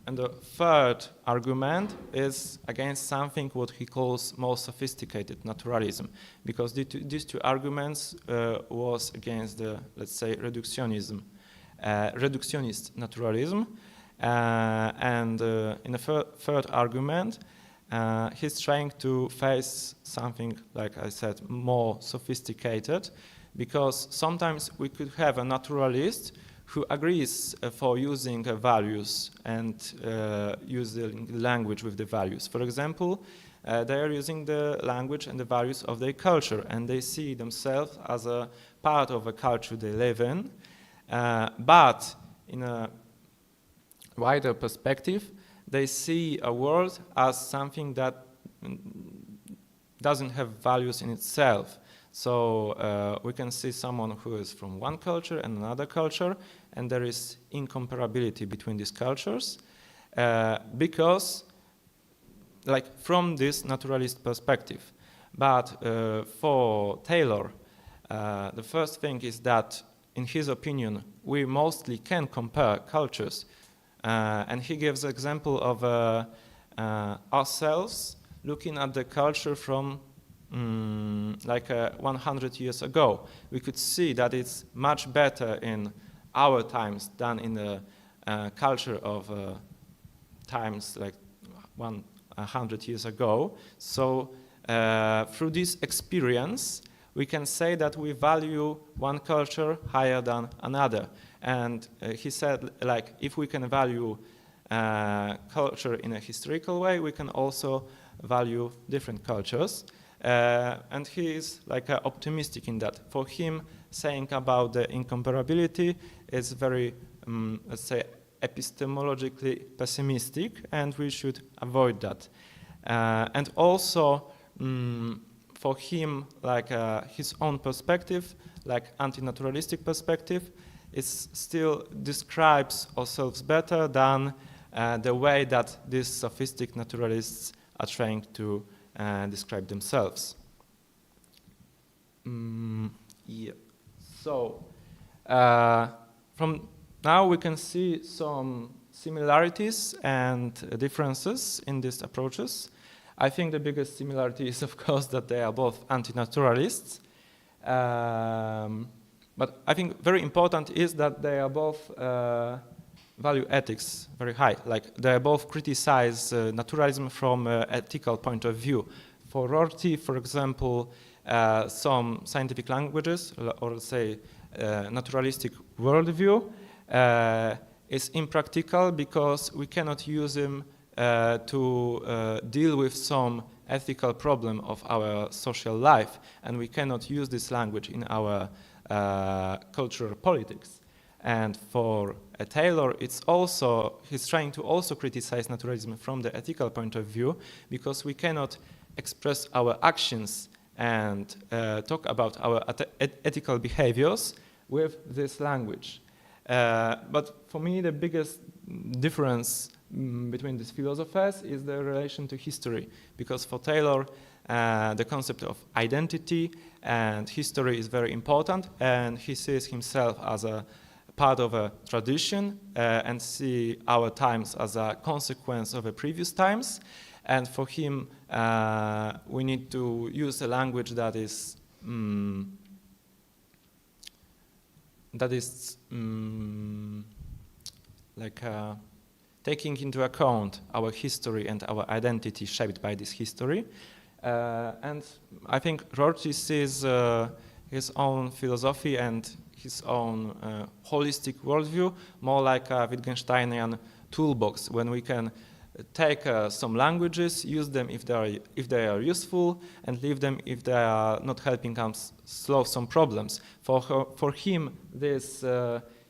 And the third argument is against something what he calls more sophisticated naturalism, because these two arguments was against the, let's say, reductionist naturalism. And in the third argument, he's trying to face something, like I said, more sophisticated, because sometimes we could have a naturalist who agrees for using values and using language with the values. For example, they are using the language and the values of their culture, and they see themselves as a part of a culture they live in. But in a wider perspective, they see a world as something that doesn't have values in itself. So we can see someone who is from one culture and another culture, and there is incomparability between these cultures because, like, from this naturalist perspective. But for Taylor, the first thing is that, in his opinion, we mostly can compare cultures. And he gives an example of ourselves looking at the culture from 100 years ago. We could see that it's much better in our times than in the culture of times like 100 years ago. So through this experience, we can say that we value one culture higher than another. And he said, like, if we can value culture in a historical way, we can also value different cultures. And he is like optimistic in that. For him, saying about the incomparability is very, let's say, epistemologically pessimistic, and we should avoid that. And also, for him, like his own perspective, like anti-naturalistic perspective, it still describes ourselves better than the way that these sophistic naturalists are trying to describe themselves. Yeah. So from now we can see some similarities and differences in these approaches. I think the biggest similarity is, of course, that they are both anti-naturalists. But I think very important is that they are both value ethics very high. Like, they both criticize naturalism from an ethical point of view. For Rorty, for example, some scientific languages, or let's say naturalistic worldview, is impractical because we cannot use them to deal with some ethical problem of our social life, and we cannot use this language in our cultural politics. And for Taylor, it's also, he's trying to also criticize naturalism from the ethical point of view, because we cannot express our actions and talk about our ethical behaviors with this language. But for me, the biggest difference between these philosophers is the relation to history, because for Taylor, the concept of identity and history is very important, and he sees himself as a part of a tradition and see our times as a consequence of the previous times. And for him, we need to use a language that is taking into account our history and our identity shaped by this history. And I think Rorty sees his own philosophy and his own holistic worldview more like a Wittgensteinian toolbox, when we can take some languages, use them if they are useful, and leave them if they are not helping us solve some problems. For him, this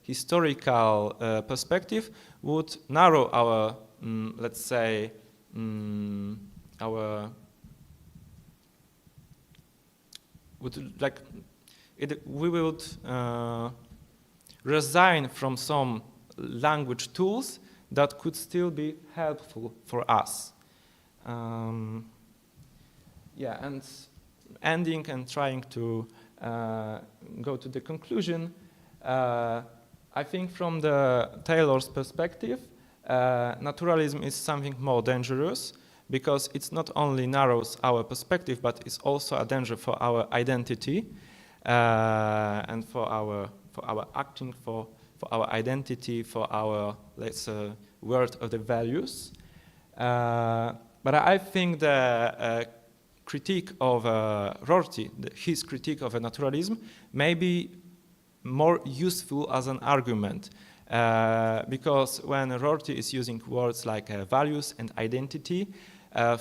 historical perspective would narrow our, let's say, we would resign from some language tools that could still be helpful for us. And ending and trying to go to the conclusion, I think from the Taylor's perspective, naturalism is something more dangerous because it not only narrows our perspective, but it's also a danger for our identity and for our acting, for our identity, for our, let's say, world of the values. But I think the critique of Rorty, his critique of naturalism, may be more useful as an argument. Because when Rorty is using words like values and identity,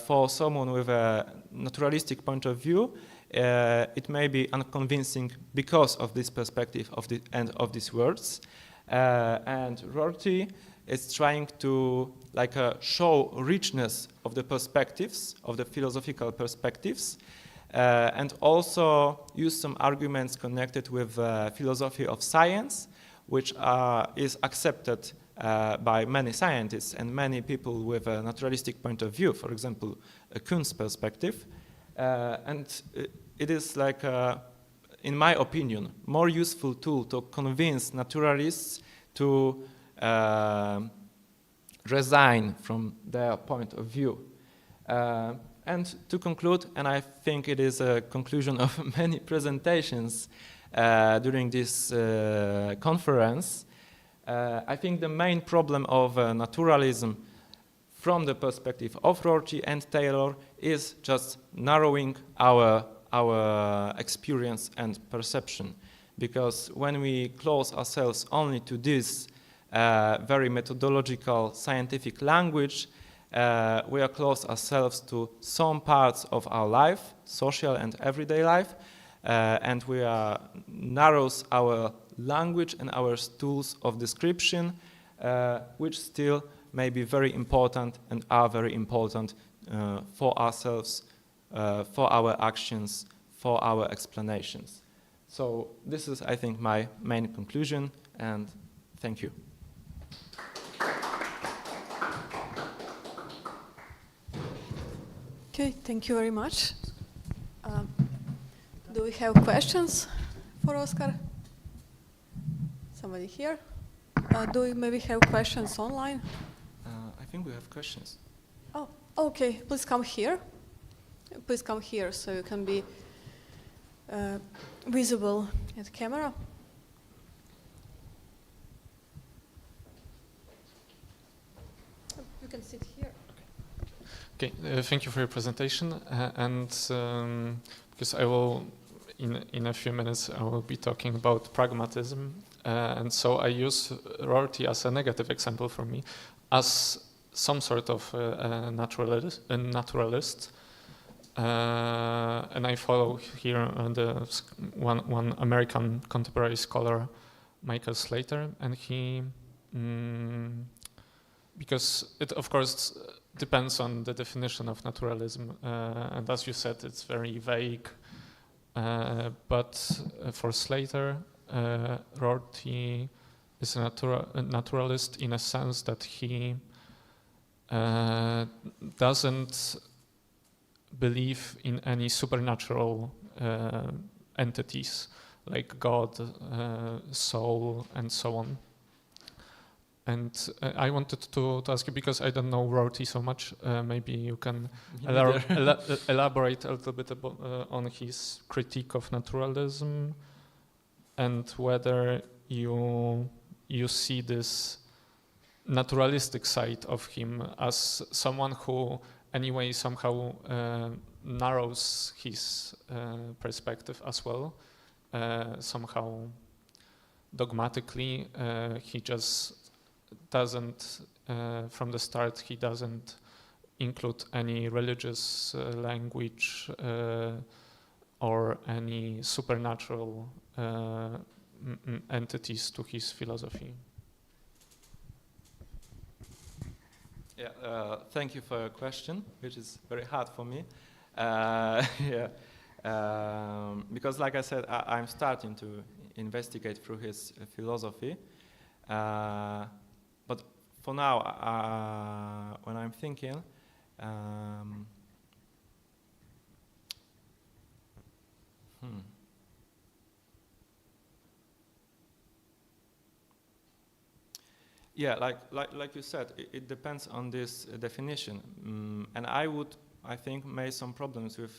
for someone with a naturalistic point of view, it may be unconvincing because of this perspective of the end of these words. And Rorty is trying to show richness of the perspectives, of the philosophical perspectives, and also use some arguments connected with philosophy of science, which is accepted by many scientists and many people with a naturalistic point of view, for example, a Kuhn's perspective. And it is in my opinion, more useful tool to convince naturalists to resign from their point of view. And to conclude, and I think it is a conclusion of many presentations during this conference, I think the main problem of naturalism from the perspective of Rorty and Taylor is just narrowing our experience and perception. Because when we close ourselves only to this very methodological scientific language, we are close ourselves to some parts of our life, social and everyday life, and we are narrows our language and our tools of description, which still may be very important and are very important for ourselves, for our actions, for our explanations. So this is, I think, my main conclusion, and thank you. Okay, thank you very much. Do we have questions for Oskar? Somebody here? Do we maybe have questions online? I think we have questions. Oh, okay. Please come here. Please come here so you can be visible at the camera. You can sit here. Okay, thank you for your presentation. Because I will, in a few minutes, I will be talking about pragmatism. And so I use Rorty as a negative example for me, as some sort of naturalist. And I follow here the one American contemporary scholar, Michael Slater, and he, because it of course depends on the definition of naturalism, and as you said, it's very vague. But for Slater, Rorty is a naturalist in a sense that he doesn't believe in any supernatural entities like God, soul, and so on. And I wanted to ask you, because I don't know Rorty so much, maybe you can elaborate a little bit on his critique of naturalism, and whether you see this naturalistic side of him as someone who anyway somehow narrows his perspective as well, somehow dogmatically. He just doesn't, from the start, he doesn't include any religious language or any supernatural entities to his philosophy. Yeah, thank you for your question, which is very hard for me. Because like I said, I'm starting to investigate through his philosophy. But for now, when I'm thinking, Yeah, like you said, it depends on this definition, and I think, made some problems with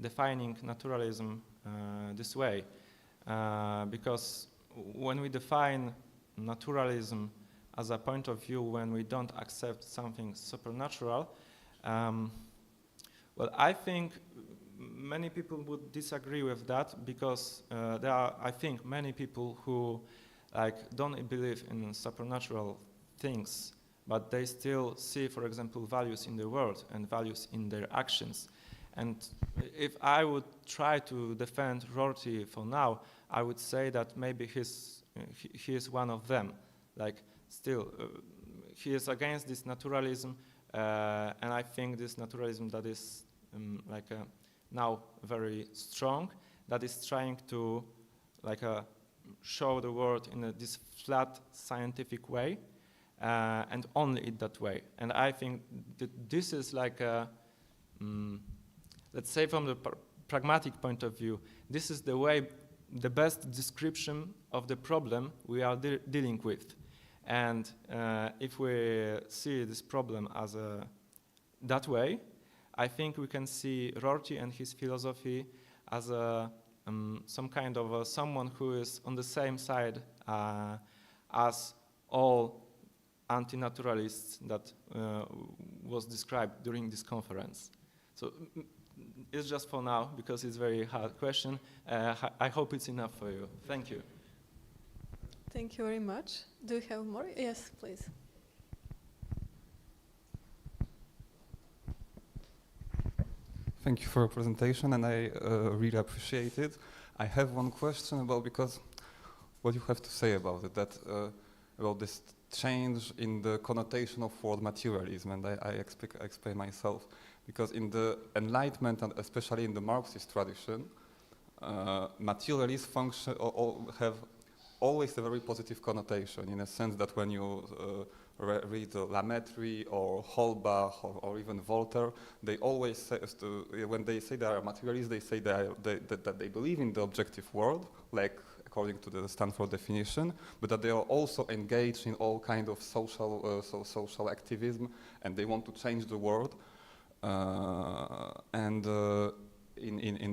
defining naturalism this way, because when we define naturalism as a point of view when we don't accept something supernatural, well, I think many people would disagree with that, because there are, I think, many people who don't believe in supernatural things, but they still see, for example, values in the world and values in their actions. And if I would try to defend Rorty for now, I would say that maybe he is one of them. He is against this naturalism, and I think this naturalism that is now very strong, that is trying to show the world in this flat scientific way, and only in that way. And I think that this is let's say from the pragmatic point of view, this is the best description of the problem we are dealing with. And if we see this problem as that way, I think we can see Rorty and his philosophy as some kind of someone who is on the same side as all anti-naturalists that was described during this conference. So it's just for now, because it's a very hard question. I hope it's enough for you. Thank you. Thank you very much. Do you have more? Yes, please. Thank you for your presentation, and I really appreciate it. I have one question because what you have to say about it, about this change in the connotation of word materialism, and I explain myself. Because in the Enlightenment, and especially in the Marxist tradition, materialists have always a very positive connotation, in a sense that when you read Lametri or Holbach or even Voltaire, they always say, when they say they are materialists, they say that they believe in the objective world, according to the Stanford definition, but that they are also engaged in all kind of social activism, and they want to change the world. In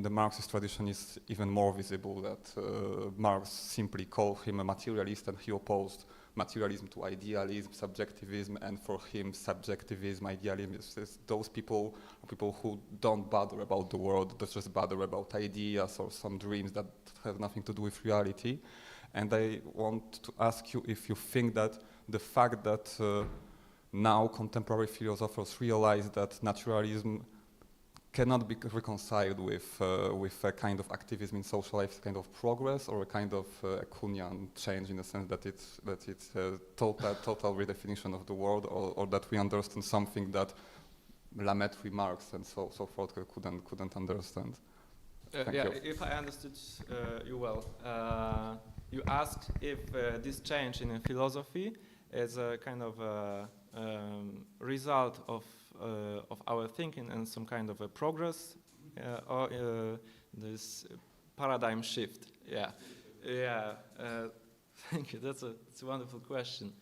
the Marxist tradition, it's even more visible that Marx simply called him a materialist, and he opposed materialism to idealism, subjectivism, and for him, subjectivism, idealism, those people are people who don't bother about the world, they just bother about ideas or some dreams that have nothing to do with reality. And I want to ask you if you think that the fact that now contemporary philosophers realize that naturalism cannot be reconciled with a kind of activism in social life, kind of progress, or a kind of Kuhnian change, in the sense that it's a total redefinition of the world, or that we understand something that Lametri, Marx, and so forth couldn't understand. Thank you. If I understood you well, you asked if this change in philosophy is a kind of result of our thinking and some kind of a progress, or this paradigm shift. Thank you. It's a wonderful question.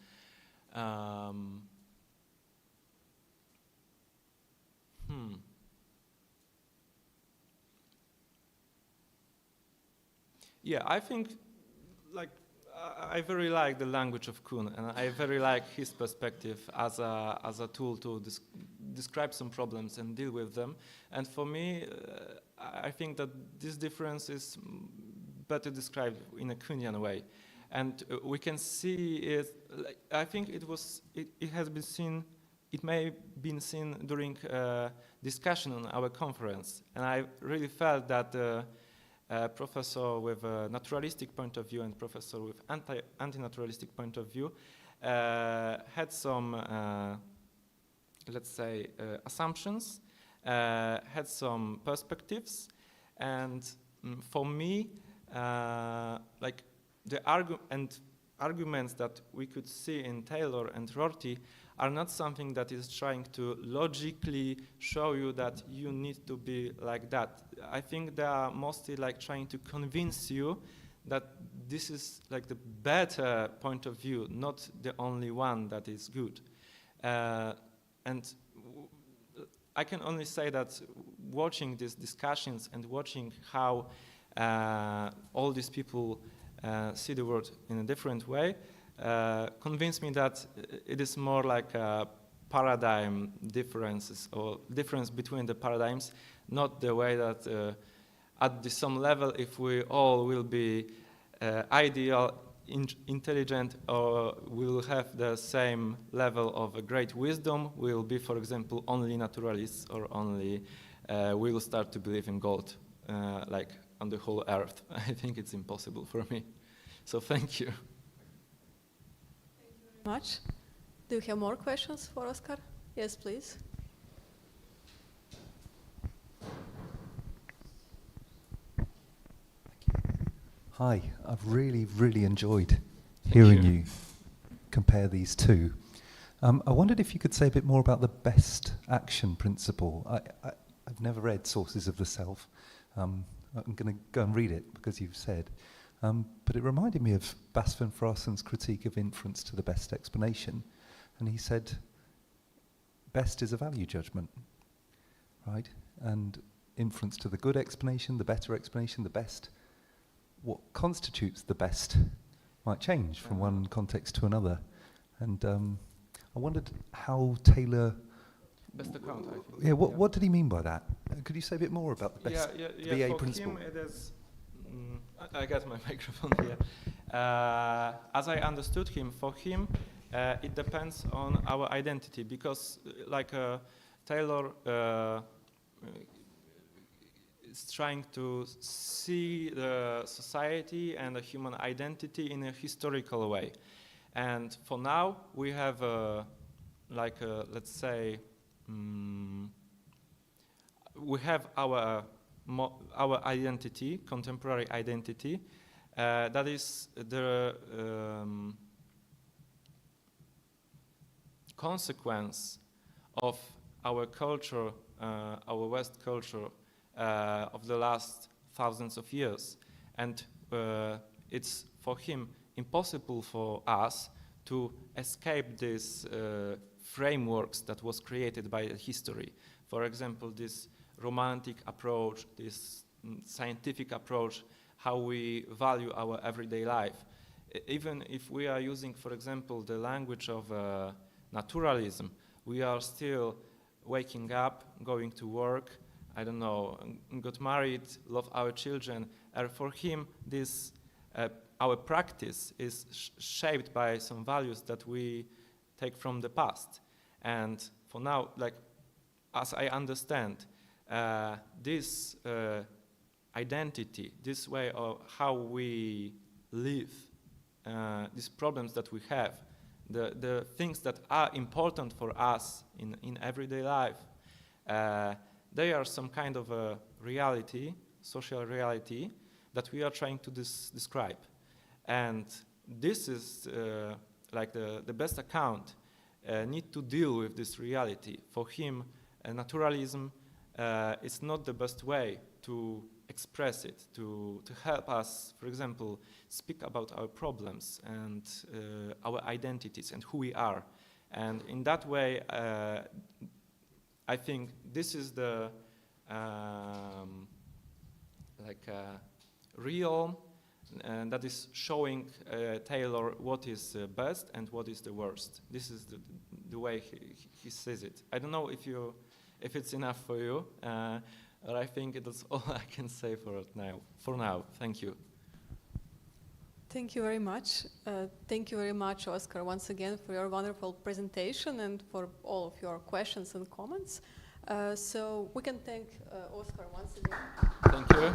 Yeah, I think I very like the language of Kuhn, and I very like his perspective as a tool to describe some problems and deal with them. And for me, I think that this difference is better described in a Kuhnian way, and we can see it. I think it has been seen. It may have been seen during discussion on our conference, and I really felt that. Professor with a naturalistic point of view and professor with anti-naturalistic point of view had some, let's say, assumptions, had some perspectives, and for me, the arguments that we could see in Taylor and Rorty are not something that is trying to logically show you that you need to be like that. I think they are mostly trying to convince you that this is like the better point of view, not the only one that is good. And I can only say that watching these discussions and watching how all these people see the world in a different way convinced me that it is more like a paradigm differences or difference between the paradigms, not the way that at some level, if we all will be ideal, intelligent, or will have the same level of a great wisdom, we'll be, for example, only naturalists or only we'll start to believe in God, like on the whole earth. I think it's impossible for me. So thank you. Thank you very much. Do you have more questions for Oskar? Yes, please. Hi, I've really enjoyed hearing you compare these two. I wondered if you could say a bit more about the best action principle. I've never read Sources of the Self. I'm going to go and read it because you've said. But it reminded me of Bas van Frassen's critique of inference to the best explanation. And he said, best is a value judgment, right? And inference to the good explanation, the better explanation, the best. What constitutes the best might change from one context to another. And I wondered how Taylor... Best account, I think. Yeah, what did he mean by that? Could you say a bit more about the best VA for principle? him it is, I got my microphone here. As I understood him, for him, it depends on our identity, because like Taylor is trying to see the society and the human identity in a historical way. And for now, we have let's say, we have our identity, contemporary identity, that is the consequence of our culture, our West culture of the last thousands of years. And it's for him impossible for us to escape these frameworks that was created by history. For example, this romantic approach, this scientific approach, how we value our everyday life. Even if we are using, for example, the language of naturalism, we are still waking up, going to work, I don't know, got married, love our children. And for him, this our practice is shaped by some values that we take from the past. And for now, like, as I understand, this identity, this way of how we live, these problems that we have, the things that are important for us in everyday life, they are some kind of a reality, social reality, that we are trying to describe. And this is like the best account need to deal with this reality. For him, naturalism is not the best way to express it, to help us, for example, speak about our problems and our identities and who we are. And in that way, I think this is the real, and that is showing Taylor what is best and what is the worst. This is the way he sees it. I don't know if it's enough for you, but I think that's all I can say for now. Thank you. Thank you very much. Thank you very much, Oskar, once again for your wonderful presentation and for all of your questions and comments. So we can thank Oskar once again. Thank you.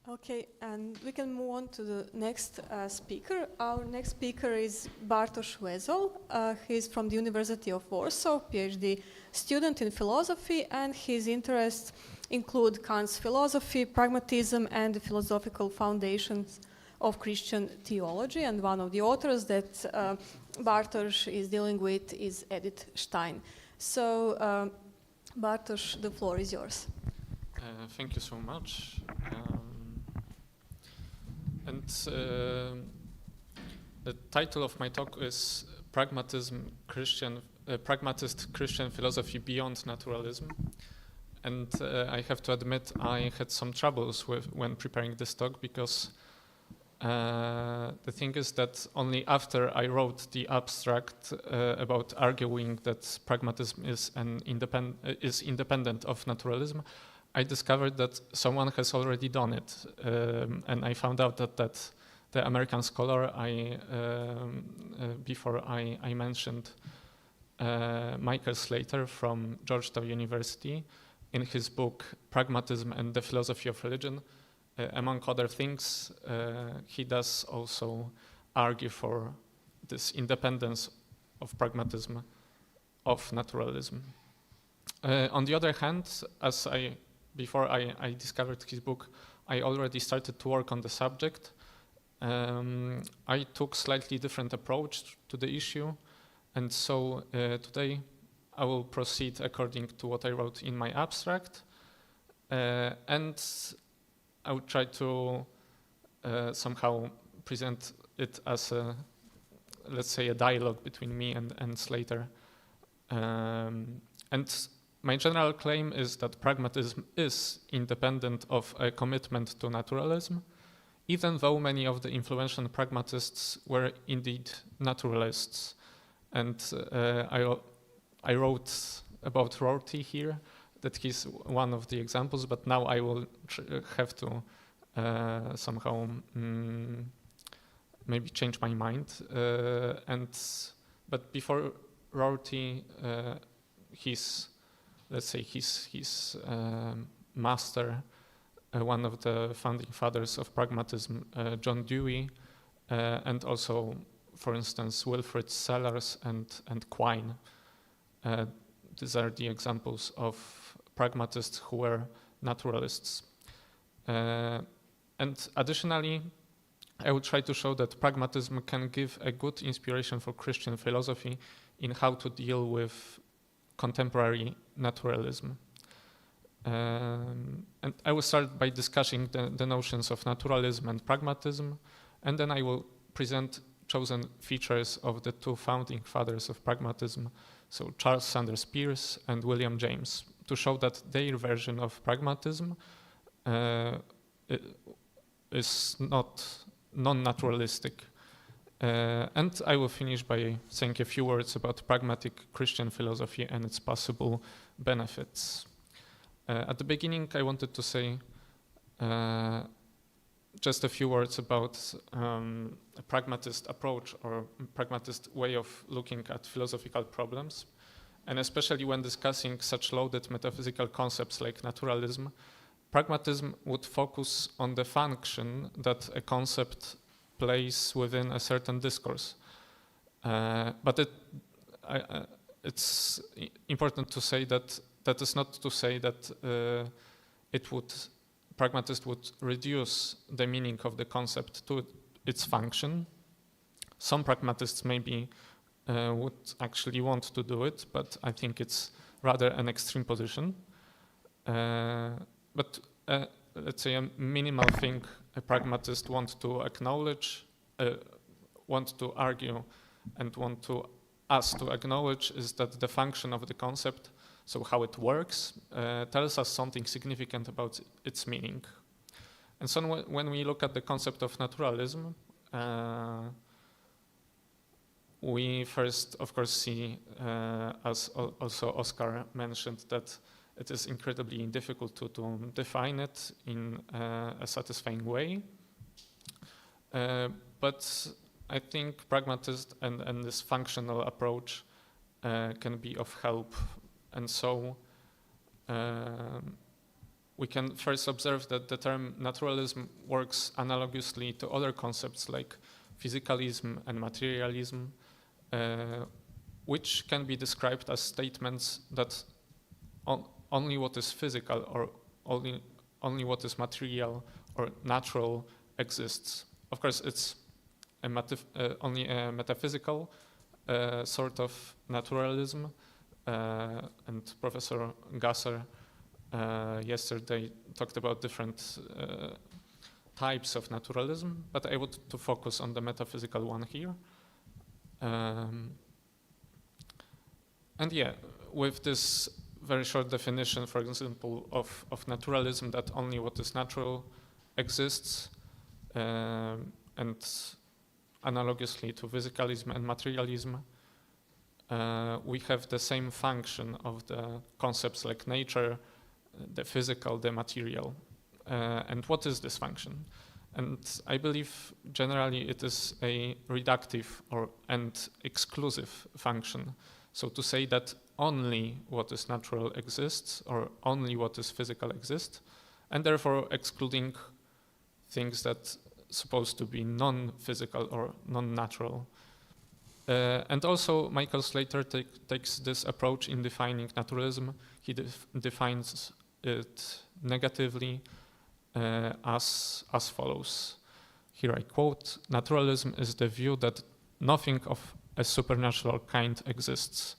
Okay, and we can move on to the next speaker. Our next speaker is Bartosz Wesół. He is from the University of Warsaw, PhD student in philosophy, and his interests include Kant's philosophy, pragmatism, and the philosophical foundations of Christian theology. And one of the authors that Bartosz is dealing with is Edith Stein. So, Bartosz, the floor is yours. Thank you so much. And the title of my talk is Pragmatist Christian Philosophy Beyond Naturalism. And I have to admit I had some troubles when preparing this talk, because the thing is that only after I wrote the abstract about arguing that pragmatism is independent of naturalism, I discovered that someone has already done it, and I found out that the American scholar before I mentioned, Michael Slater from Georgetown University, in his book Pragmatism and the Philosophy of Religion, among other things, he does also argue for this independence of pragmatism of naturalism. On the other hand, before I discovered his book, I already started to work on the subject. I took slightly different approach to the issue, and so today I will proceed according to what I wrote in my abstract, and I will try to somehow present it as let's say, a dialogue between me and Slater. And my general claim is that pragmatism is independent of a commitment to naturalism, even though many of the influential pragmatists were indeed naturalists. And I wrote about Rorty here, that he's one of the examples, but now I will have to somehow maybe change my mind. But before Rorty, his master, one of the founding fathers of pragmatism, John Dewey, and also, for instance, Wilfrid Sellars and Quine. These are the examples of pragmatists who were naturalists. And additionally, I will try to show that pragmatism can give a good inspiration for Christian philosophy in how to deal with contemporary naturalism. And I will start by discussing the notions of naturalism and pragmatism, and then I will present chosen features of the two founding fathers of pragmatism, so Charles Sanders Peirce and William James, to show that their version of pragmatism is not non-naturalistic. And I will finish by saying a few words about pragmatic Christian philosophy and its possible benefits. At the beginning, I wanted to say just a few words about a pragmatist approach or pragmatist way of looking at philosophical problems. And especially when discussing such loaded metaphysical concepts like naturalism, pragmatism would focus on the function that a concept plays within a certain discourse. But it's important to say that is not to say that pragmatist would reduce the meaning of the concept to its function. Some pragmatists maybe would actually want to do it, but I think it's rather an extreme position. But let's say a minimal thing a pragmatist want to acknowledge, want to argue, and want to us to acknowledge is that the function of the concept, so how it works, tells us something significant about its meaning. And so when we look at the concept of naturalism, we first, of course, see, as also Oskar mentioned, that it is incredibly difficult to define it in a satisfying way. But I think pragmatist and this functional approach can be of help. And so we can first observe that the term naturalism works analogously to other concepts like physicalism and materialism, which can be described as statements that only what is physical or only what is material or natural exists. Of course, it's only a metaphysical sort of naturalism, and Professor Gasser yesterday talked about different types of naturalism, but I would to focus on the metaphysical one here. And yeah, with this very short definition, for example, of naturalism, that only what is natural exists, and analogously to physicalism and materialism, we have the same function of the concepts like nature, the physical, the material. And what is this function? And I believe generally it is a reductive and exclusive function. So to say that only what is natural exists, or only what is physical exists, and therefore excluding things that supposed to be non-physical or non-natural. And also Michael Slater takes this approach in defining naturalism. He defines it negatively as follows. Here I quote, "Naturalism is the view that nothing of a supernatural kind exists."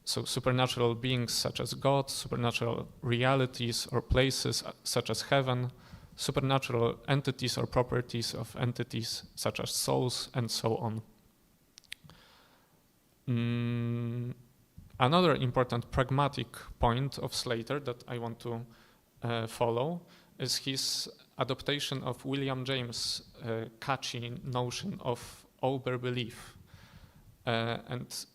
So supernatural beings such as God, supernatural realities or places such as heaven, supernatural entities or properties of entities such as souls, and so on. Another important pragmatic point of Slater that I want to follow is his adaptation of William James' catchy notion of overbelief. And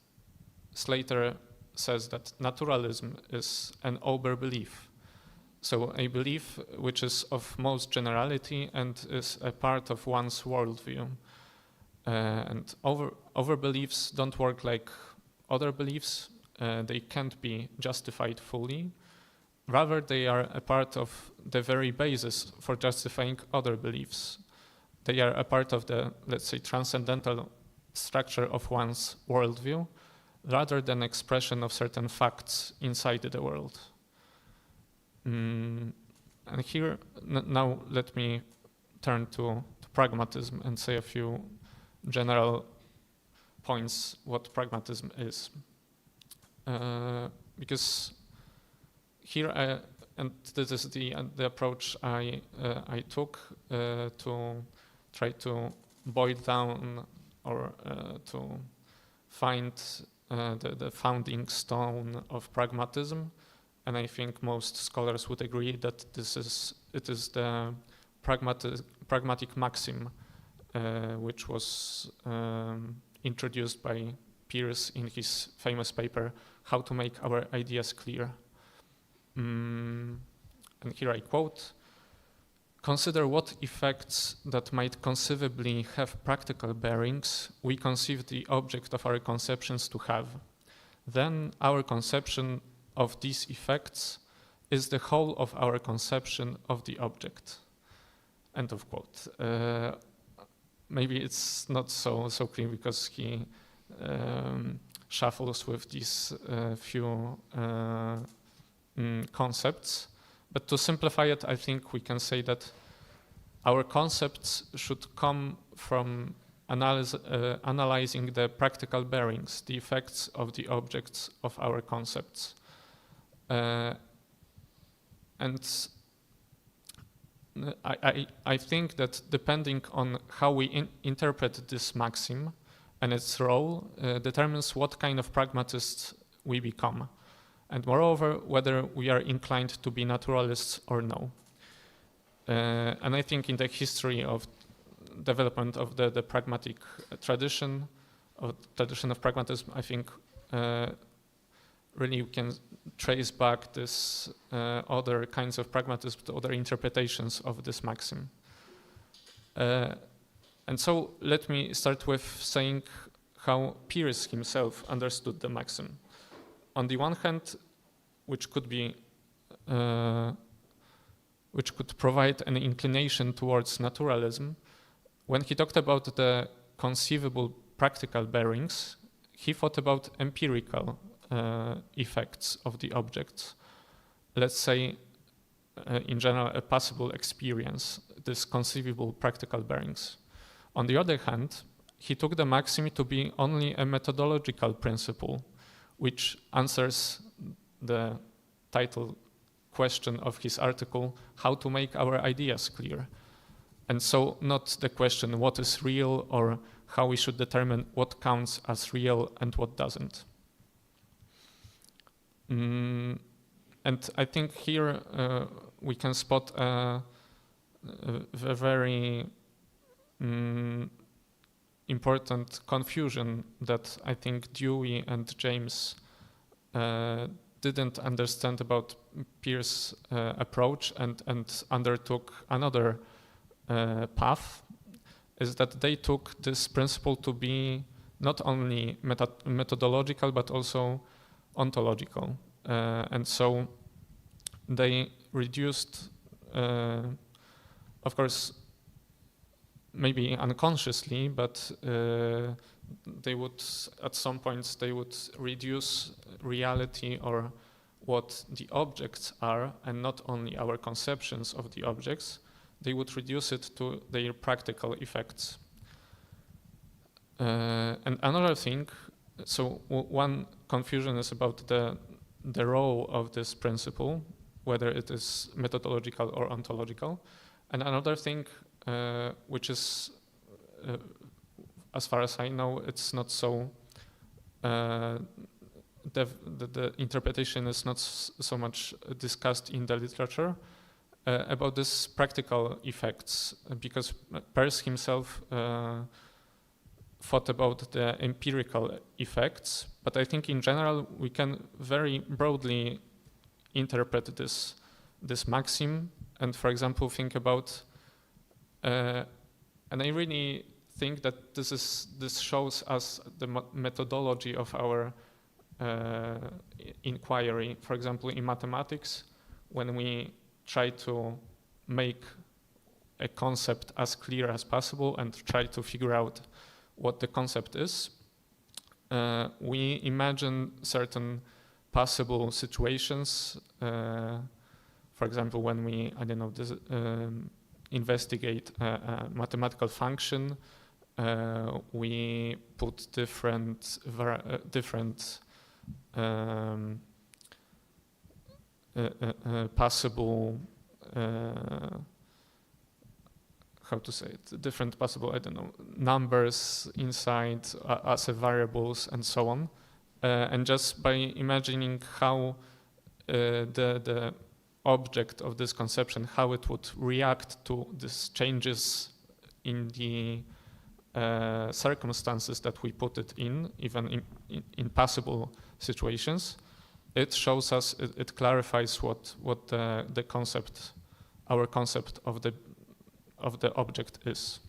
Slater says that naturalism is an overbelief. So a belief which is of most generality and is a part of one's worldview. And overbeliefs don't work like other beliefs. They can't be justified fully. Rather, they are a part of the very basis for justifying other beliefs. They are a part of the, let's say, transcendental structure of one's worldview, rather than expression of certain facts inside the world. And here, now let me turn to pragmatism and say a few general points what pragmatism is. Because here, and this is the approach I took to try to boil down or to find the founding stone of pragmatism, and I think most scholars would agree that it is the pragmatic maxim, which was introduced by Peirce in his famous paper, "How to Make Our Ideas Clear." And here I quote, "Consider what effects that might conceivably have practical bearings we conceive the object of our conceptions to have. Then our conception of these effects is the whole of our conception of the object." End of quote. Maybe it's not so clear because he shuffles with these few concepts. But to simplify it, I think we can say that our concepts should come from analyzing the practical bearings, the effects of the objects of our concepts. And I think that depending on how we interpret this maxim and its role determines what kind of pragmatists we become, and moreover, whether we are inclined to be naturalists or no. And I think in the history of development of the pragmatic tradition of pragmatism, I think really you can trace back this other kinds of pragmatism to other interpretations of this maxim. And so let me start with saying how Peirce himself understood the maxim. On the one hand, which could provide an inclination towards naturalism, when he talked about the conceivable practical bearings, he thought about empirical effects of the objects. Let's say, in general, a possible experience, this conceivable practical bearings. On the other hand, he took the maxim to be only a methodological principle, which answers the title question of his article, "How to Make Our Ideas Clear." And so not the question what is real or how we should determine what counts as real and what doesn't. And I think here we can spot a very important confusion that I think Dewey and James didn't understand about Peirce's approach and undertook another path, is that they took this principle to be not only methodological but also ontological. And so they reduced, of course, maybe unconsciously, but they would, at some points, they would reduce reality or what the objects are, and not only our conceptions of the objects, they would reduce it to their practical effects. And another thing, so one confusion is about the role of this principle, whether it is methodological or ontological. And another thing, which is, as far as I know, it's not so, the interpretation is not so much discussed in the literature, about this practical effects, because Peirce himself thought about the empirical effects, but I think in general we can very broadly interpret this maxim, and for example think about, and I really think that this shows us the methodology of our inquiry. For example, in mathematics, when we try to make a concept as clear as possible and try to figure out what the concept is, we imagine certain possible situations. For example, when we, I don't know, investigate a mathematical function, we put different possible, how to say it, different possible, I don't know, numbers inside as variables and so on. And just by imagining how the object of this conception, how it would react to these changes in the circumstances that we put it in, even in possible situations, it shows us, it clarifies what the concept, our concept of the object is.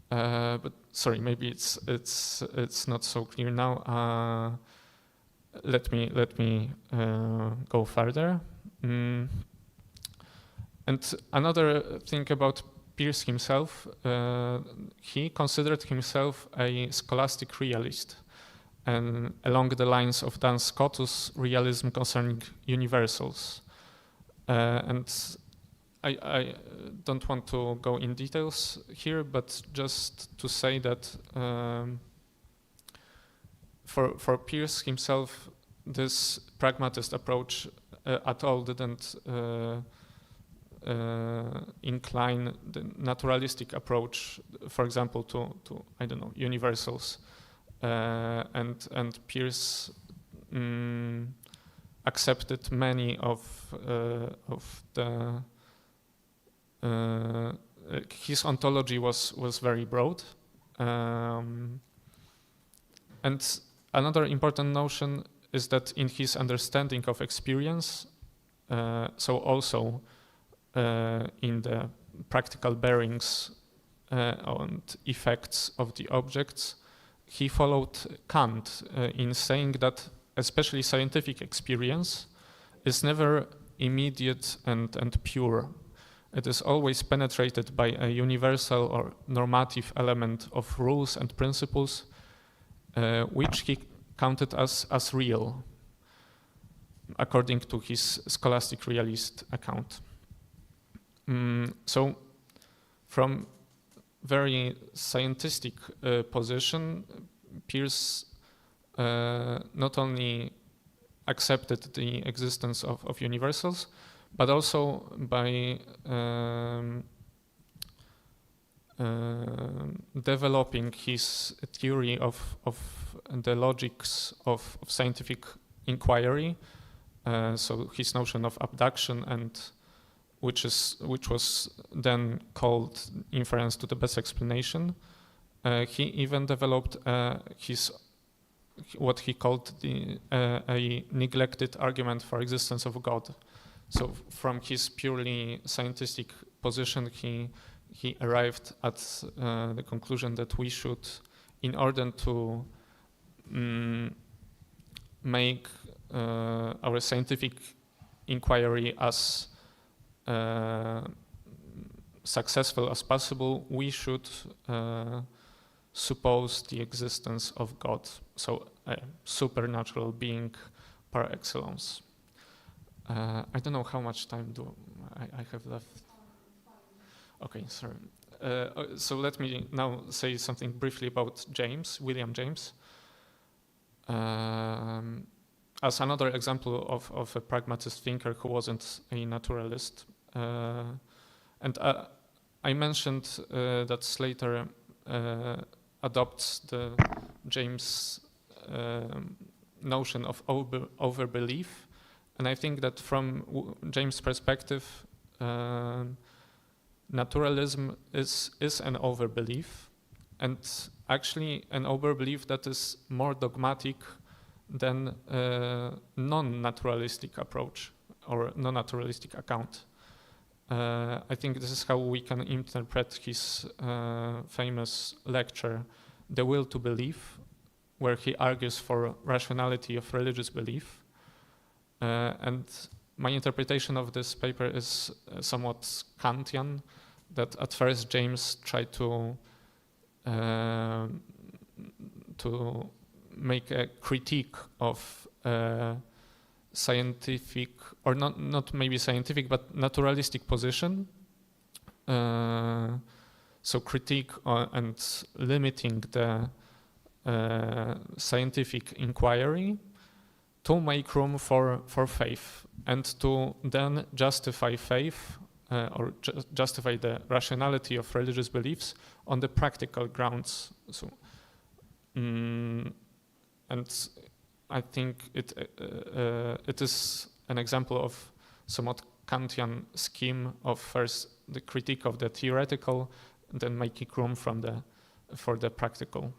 But sorry, maybe it's not so clear now. Let me go further. And another thing about Peirce himself, he considered himself a scholastic realist, and along the lines of Duns Scotus realism concerning universals. And I don't want to go in details here, but just to say that for Peirce himself, this pragmatist approach at all didn't incline the naturalistic approach, for example, to I don't know, universals, and Peirce accepted many of the his ontology was very broad, and another important notion is that in his understanding of experience, so also in the practical bearings and effects of the objects, he followed Kant in saying that especially scientific experience is never immediate and pure. It is always penetrated by a universal or normative element of rules and principles, which he counted as real, according to his scholastic realist account. So, from very scientific position, Peirce not only accepted the existence of universals, but also by developing his theory of the logics of scientific inquiry, so his notion of abduction, and which was then called inference to the best explanation. He even developed what he called a neglected argument for existence of God. So from his purely scientific position, he arrived at the conclusion that we should, in order to make our scientific inquiry as successful as possible, we should suppose the existence of God, so a supernatural being par excellence. I don't know how much time do I have left. Okay, sorry. So let me now say something briefly about William James. As another example of a pragmatist thinker who wasn't a naturalist. And I mentioned that Slater adopts the James notion of overbelief. And I think that from James' perspective, naturalism is an overbelief, and actually an overbelief that is more dogmatic than non-naturalistic approach or non-naturalistic account. I think this is how we can interpret his famous lecture, The Will to Believe, where he argues for rationality of religious belief. And my interpretation of this paper is somewhat Kantian, that at first James tried to make a critique of scientific, or not maybe scientific, but naturalistic position. So critique and limiting the scientific inquiry to make room for faith, and to then justify faith or justify the rationality of religious beliefs on the practical grounds. So, and I think it is an example of somewhat Kantian scheme of first the critique of the theoretical, then making room for the practical.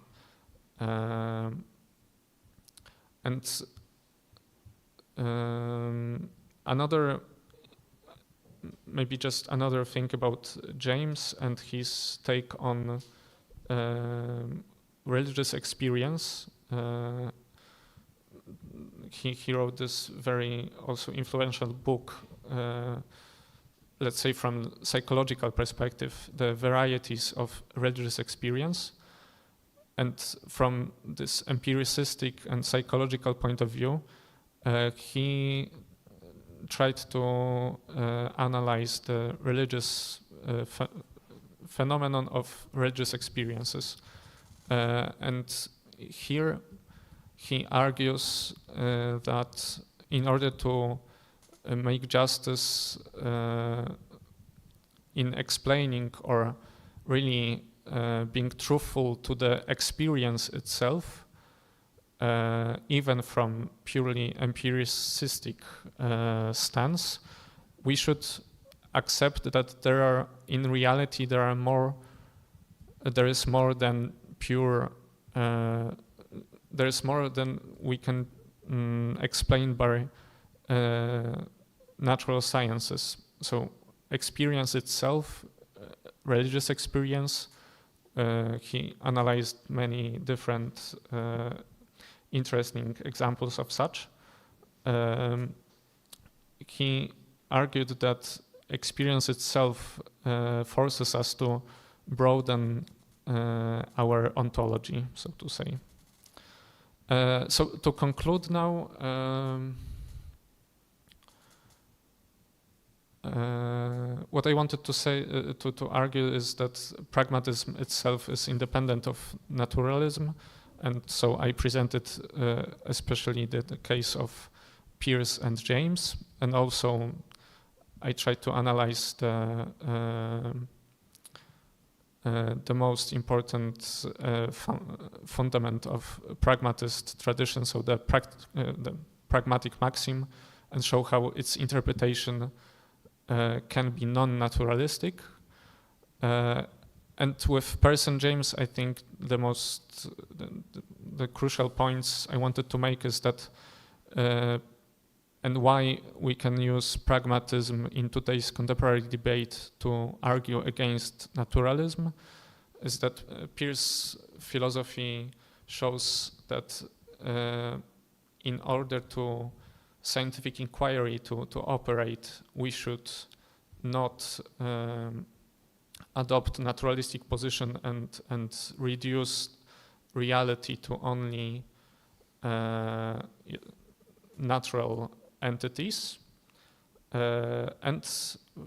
Maybe just another thing about James and his take on religious experience. He wrote this very also influential book, let's say from psychological perspective, The Varieties of Religious Experience. And from this empiricistic and psychological point of view, he tried to analyze the religious phenomenon of religious experiences. And here he argues that in order to make justice in explaining or really being truthful to the experience itself, even from purely empiricistic stance, we should accept that there is more than pure. There is more than we can explain by natural sciences. So experience itself, religious experience. He analyzed many different interesting examples of such. He argued that experience itself forces us to broaden our ontology, so to say. So to conclude now, what I wanted to say, to argue is that pragmatism itself is independent of naturalism. And so I presented especially the case of Peirce and James, and also I tried to analyze the most important fundament of pragmatist tradition, so the pragmatic maxim, and show how its interpretation can be non-naturalistic. And with Pearson James, I think the crucial points I wanted to make is that and why we can use pragmatism in today's contemporary debate to argue against naturalism is that Peirce's philosophy shows that in order to scientific inquiry to operate, we should not adopt naturalistic position and reduce reality to only natural entities. And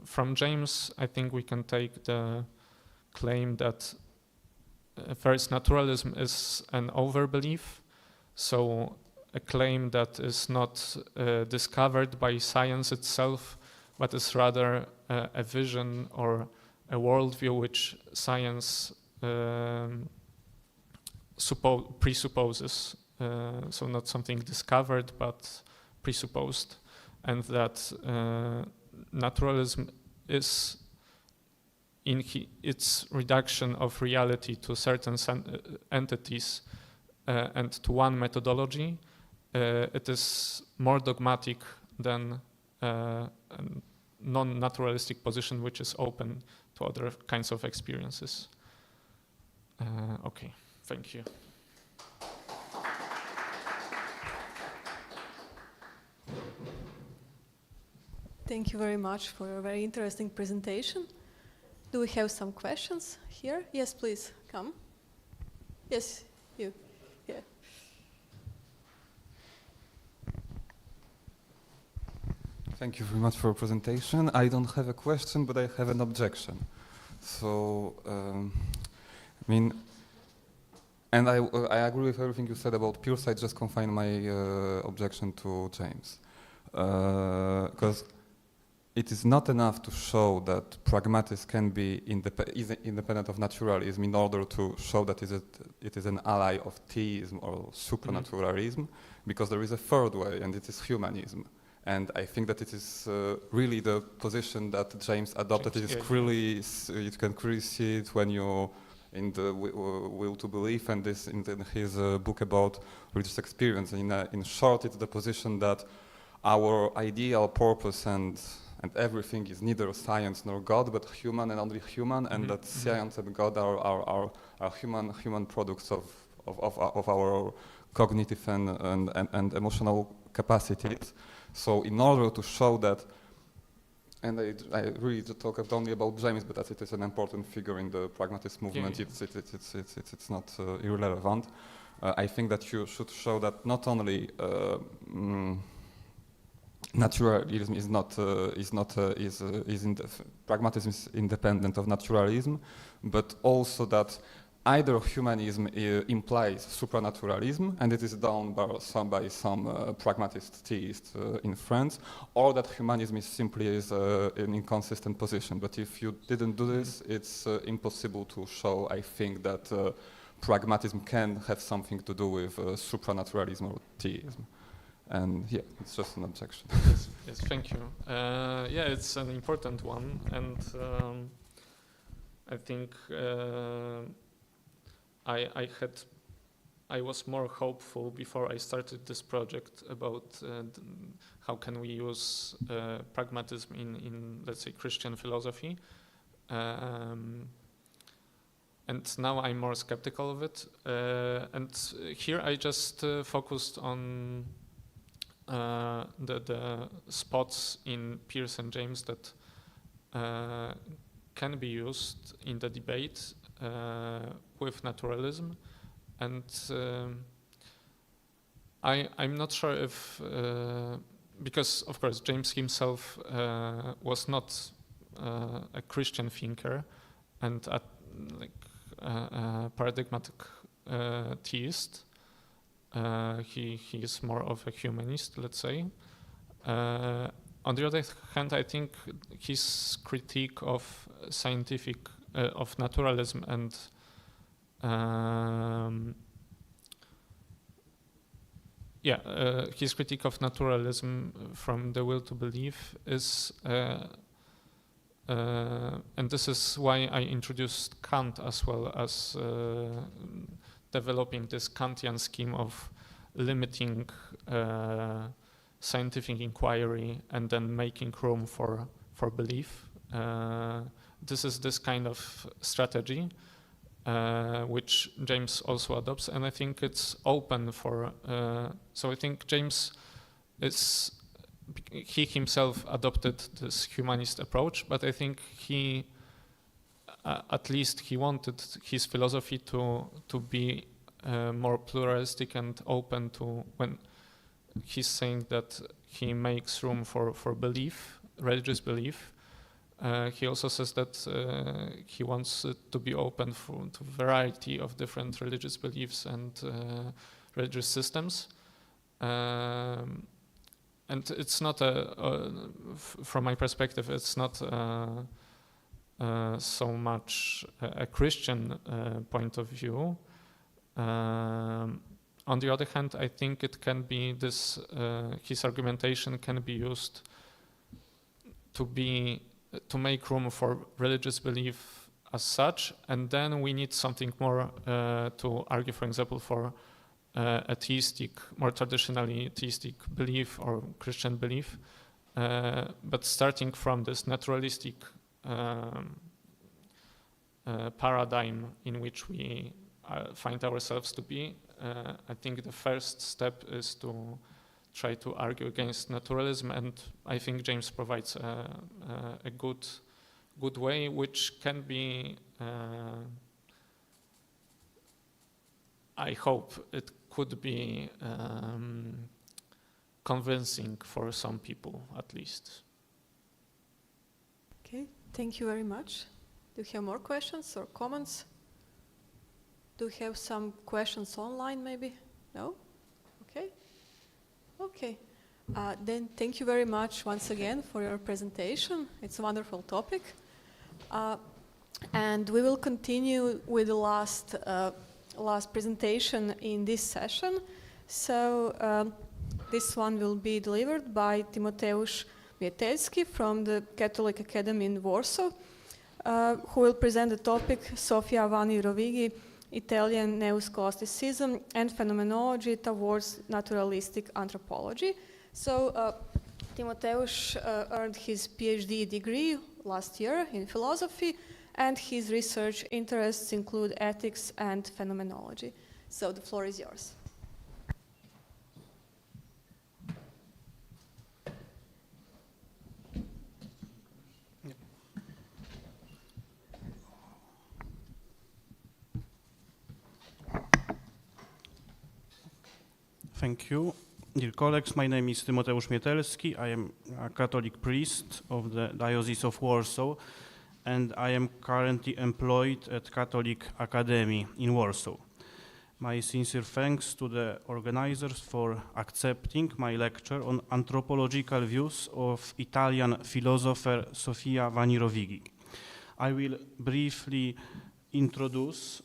from James, I think we can take the claim that first, naturalism is an overbelief, so a claim that is not discovered by science itself, but is rather a vision or a worldview which science presupposes. So not something discovered, but presupposed, and that naturalism is in its reduction of reality to certain entities and to one methodology, it is more dogmatic than a non-naturalistic position which is open to other kinds of experiences. Okay, thank you. Thank you very much for a very interesting presentation. Do we have some questions here? Yes, please, come. Yes, you. Yeah. Thank you very much for your presentation. I don't have a question, but I have an objection. So, I mean, and I agree with everything you said about Peirce. I just confine my objection to James. Because it is not enough to show that pragmatism can be independent of naturalism in order to show that it is an ally of theism or supranaturalism, because there is a third way, and it is humanism. And I think that it is really the position that James adopted. It is clearly, you can clearly see it when you in the Will to Believe, and this in his book about religious experience. In short, it's the position that our ideal purpose and everything is neither science nor God, but human and only human, and that science and God are human products of our cognitive and emotional capacities. So in order to show that, and I really talk only about James, but as it is an important figure in the pragmatist movement, it's not irrelevant. I think that you should show that not only naturalism pragmatism is independent of naturalism, but also that either humanism implies supranaturalism, and it is done by some pragmatist theists in France, or that humanism is simply an inconsistent position. But if you didn't do this, it's impossible to show, I think, that pragmatism can have something to do with supranaturalism or theism. And yeah, it's just an objection. Yes, thank you. Yeah, it's an important one, and I think I was more hopeful before I started this project about how can we use pragmatism in let's say Christian philosophy, and now I'm more skeptical of it. And here I just focused on the spots in Peirce and James that can be used in the debate with naturalism, and I'm not sure if because of course James himself was not a Christian thinker and a paradigmatic theist. He is more of a humanist, let's say. On the other hand, I think his critique of scientific of naturalism and his critique of naturalism from the will to believe is, and this is why I introduced Kant as well as developing this Kantian scheme of limiting scientific inquiry and then making room for belief. This is this kind of strategy which James also adopts, and I think it's open for. So I think James he himself adopted this humanist approach, but I think he, at least he wanted his philosophy to be more pluralistic and open to, when he's saying that he makes room for belief, religious belief. He also says that he wants it to be open to a variety of different religious beliefs and religious systems. And it's not from my perspective, it's not so much a Christian point of view. On the other hand, I think it can be this, his argumentation can be used to make room for religious belief as such, and then we need something more to argue, for example, for atheistic, more traditionally atheistic belief or Christian belief, but starting from this naturalistic paradigm in which we find ourselves to be, I think the first step is to try to argue against naturalism, and I think James provides a good way, which can be, I hope it could be convincing for some people, at least. Okay, thank you very much. Do you have more questions or comments? Do you have some questions online, maybe? No? Okay. Okay. Then thank you very much once again for your presentation. It's a wonderful topic. And we will continue with the last presentation in this session. So this one will be delivered by Tymoteusz Mietelski from the Catholic Academy in Warsaw, who will present the topic Sofia Vanni Rovighi, Italian neo-scholasticism and phenomenology towards naturalistic anthropology. So Tymoteusz earned his PhD degree last year in philosophy, and his research interests include ethics and phenomenology. So the floor is yours. Thank you. Dear colleagues, my name is Tymoteusz Mietelski. I am a Catholic priest of the Diocese of Warsaw, and I am currently employed at Catholic Academy in Warsaw. My sincere thanks to the organizers for accepting my lecture on anthropological views of Italian philosopher Sofia Vanni Rovighi. I will briefly introduce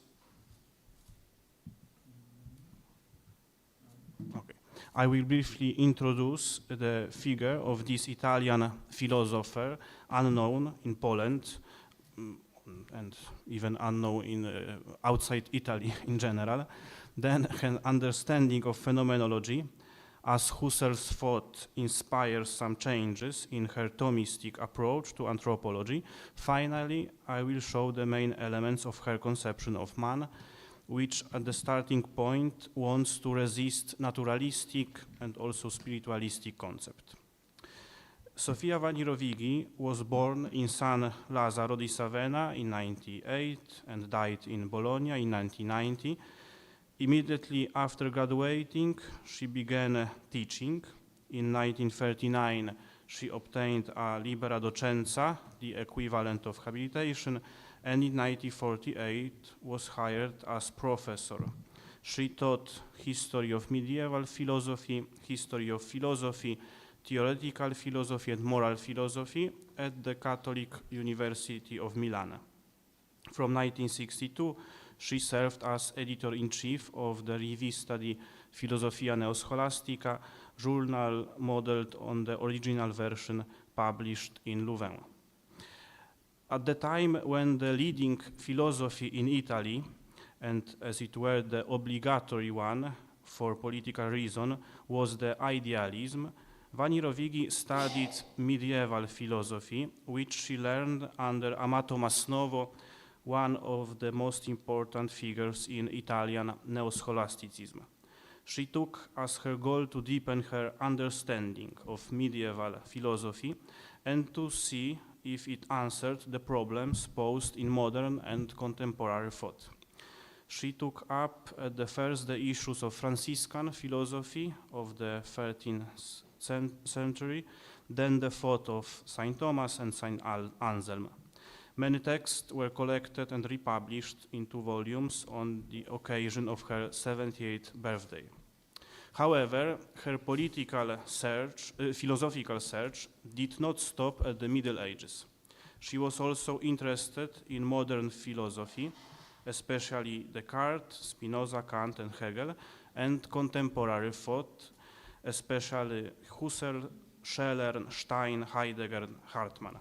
the figure of this Italian philosopher, unknown in Poland, and even unknown outside Italy in general. Then an understanding of phenomenology, as Husserl's thought inspires some changes in her Thomistic approach to anthropology. Finally, I will show the main elements of her conception of man, which at the starting point wants to resist naturalistic and also spiritualistic concept. Sofia Vanni Rovighi was born in San Lazzaro di Savena in 1998 and died in Bologna in 1990. Immediately after graduating, she began teaching. In 1939, she obtained a libera docenza, the equivalent of habilitation, and in 1948 was hired as professor. She taught history of medieval philosophy, history of philosophy, theoretical philosophy and moral philosophy at the Catholic University of Milan. From 1962, she served as editor-in-chief of the Rivista di Filosofia Neo-Scholastica, journal modeled on the original version published in Louvain. At the time when the leading philosophy in Italy, and as it were the obligatory one for political reason, was the idealism, Vanni Rovighi studied medieval philosophy, which she learned under Amato Masnovo, one of the most important figures in Italian neo-scholasticism. She took as her goal to deepen her understanding of medieval philosophy and to see if it answered the problems posed in modern and contemporary thought. She took up at the first the issues of Franciscan philosophy of the 13th century, then the thought of Saint Thomas and Saint Anselm. Many texts were collected and republished in 2 volumes on the occasion of her 78th birthday. However, her philosophical search did not stop at the Middle Ages. She was also interested in modern philosophy, especially Descartes, Spinoza, Kant, and Hegel, and contemporary thought, especially Husserl, Scheler, Stein, Heidegger, and Hartmann.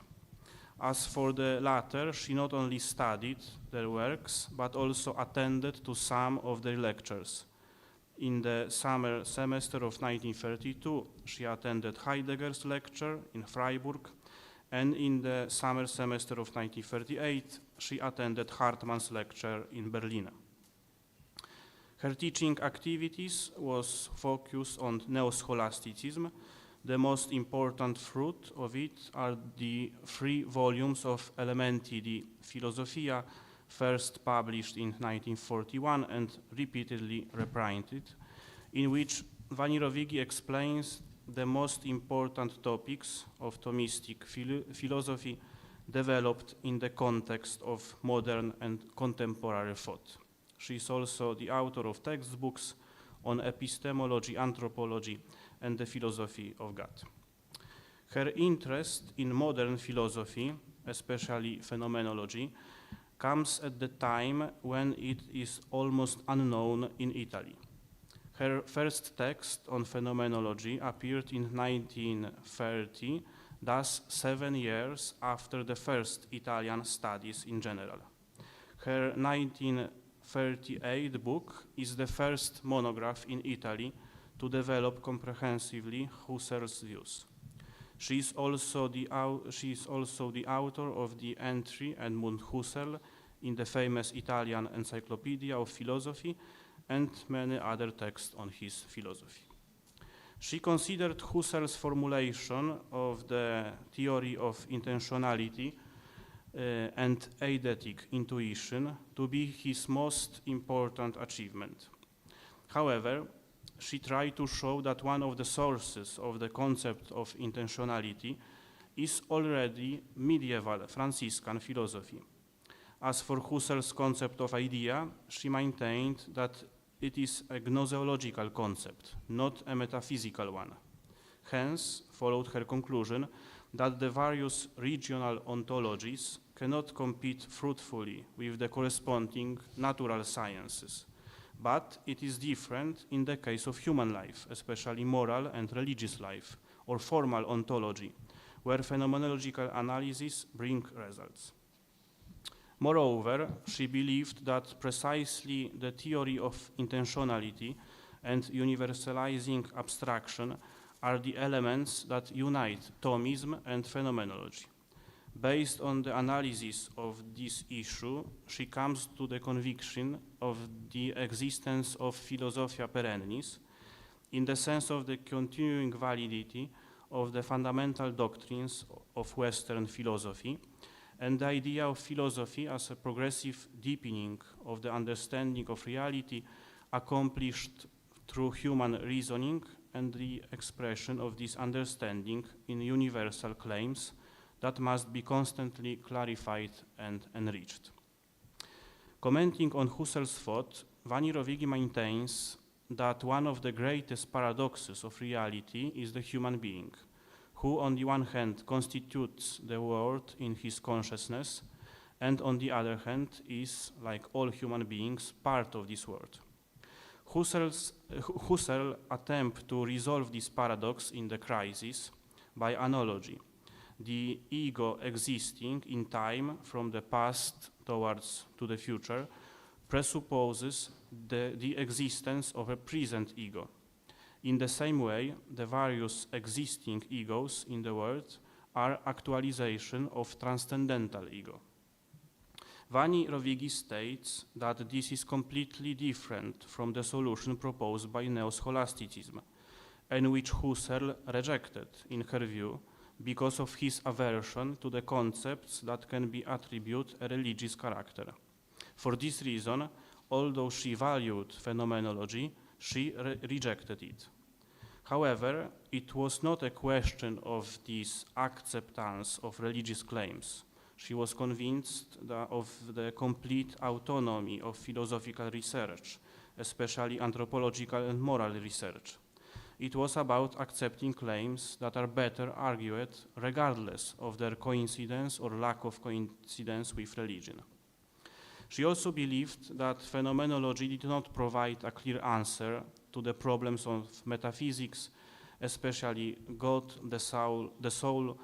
As for the latter, she not only studied their works, but also attended to some of their lectures. In the summer semester of 1932, she attended Heidegger's lecture in Freiburg, and in the summer semester of 1938, she attended Hartmann's lecture in Berlin. Her teaching activities was focused on neo-scholasticism. The most important fruit of it are the 3 volumes of Elementi di Filosofia, first published in 1941 and repeatedly reprinted, in which Vanni Rovighi explains the most important topics of Thomistic philosophy developed in the context of modern and contemporary thought. She is also the author of textbooks on epistemology, anthropology, and the philosophy of God. Her interest in modern philosophy, especially phenomenology, comes at the time when it is almost unknown in Italy. Her first text on phenomenology appeared in 1930, thus 7 years after the first Italian studies in general. Her 1938 book is the first monograph in Italy to develop comprehensively Husserl's views. She is also the author of the entry Edmund Husserl in the famous Italian Encyclopedia of Philosophy and many other texts on his philosophy. She considered Husserl's formulation of the theory of intentionality and eidetic intuition to be his most important achievement. However, she tried to show that one of the sources of the concept of intentionality is already medieval Franciscan philosophy. As for Husserl's concept of idea, she maintained that it is a gnoseological concept, not a metaphysical one. Hence, followed her conclusion that the various regional ontologies cannot compete fruitfully with the corresponding natural sciences. But it is different in the case of human life, especially moral and religious life, or formal ontology, where phenomenological analysis bring results. Moreover, she believed that precisely the theory of intentionality and universalizing abstraction are the elements that unite Thomism and phenomenology. Based on the analysis of this issue, she comes to the conviction of the existence of philosophia perennis, in the sense of the continuing validity of the fundamental doctrines of Western philosophy, and the idea of philosophy as a progressive deepening of the understanding of reality accomplished through human reasoning and the expression of this understanding in universal claims that must be constantly clarified and enriched. Commenting on Husserl's thought, Vanni Rovighi maintains that one of the greatest paradoxes of reality is the human being, who on the one hand constitutes the world in his consciousness, and on the other hand is, like all human beings, part of this world. Husserl attempts to resolve this paradox in the crisis by analogy. The ego existing in time from the past towards to the future presupposes the existence of a present ego. In the same way, the various existing egos in the world are actualization of transcendental ego. Vanni Rovighi states that this is completely different from the solution proposed by neo-scholasticism, and which Husserl rejected, in her view, because of his aversion to the concepts that can be attributed a religious character. For this reason, although she valued phenomenology, she rejected it. However, it was not a question of this acceptance of religious claims. She was convinced of the complete autonomy of philosophical research, especially anthropological and moral research. It was about accepting claims that are better argued regardless of their coincidence or lack of coincidence with religion. She also believed that phenomenology did not provide a clear answer to the problems of metaphysics, especially God, the soul,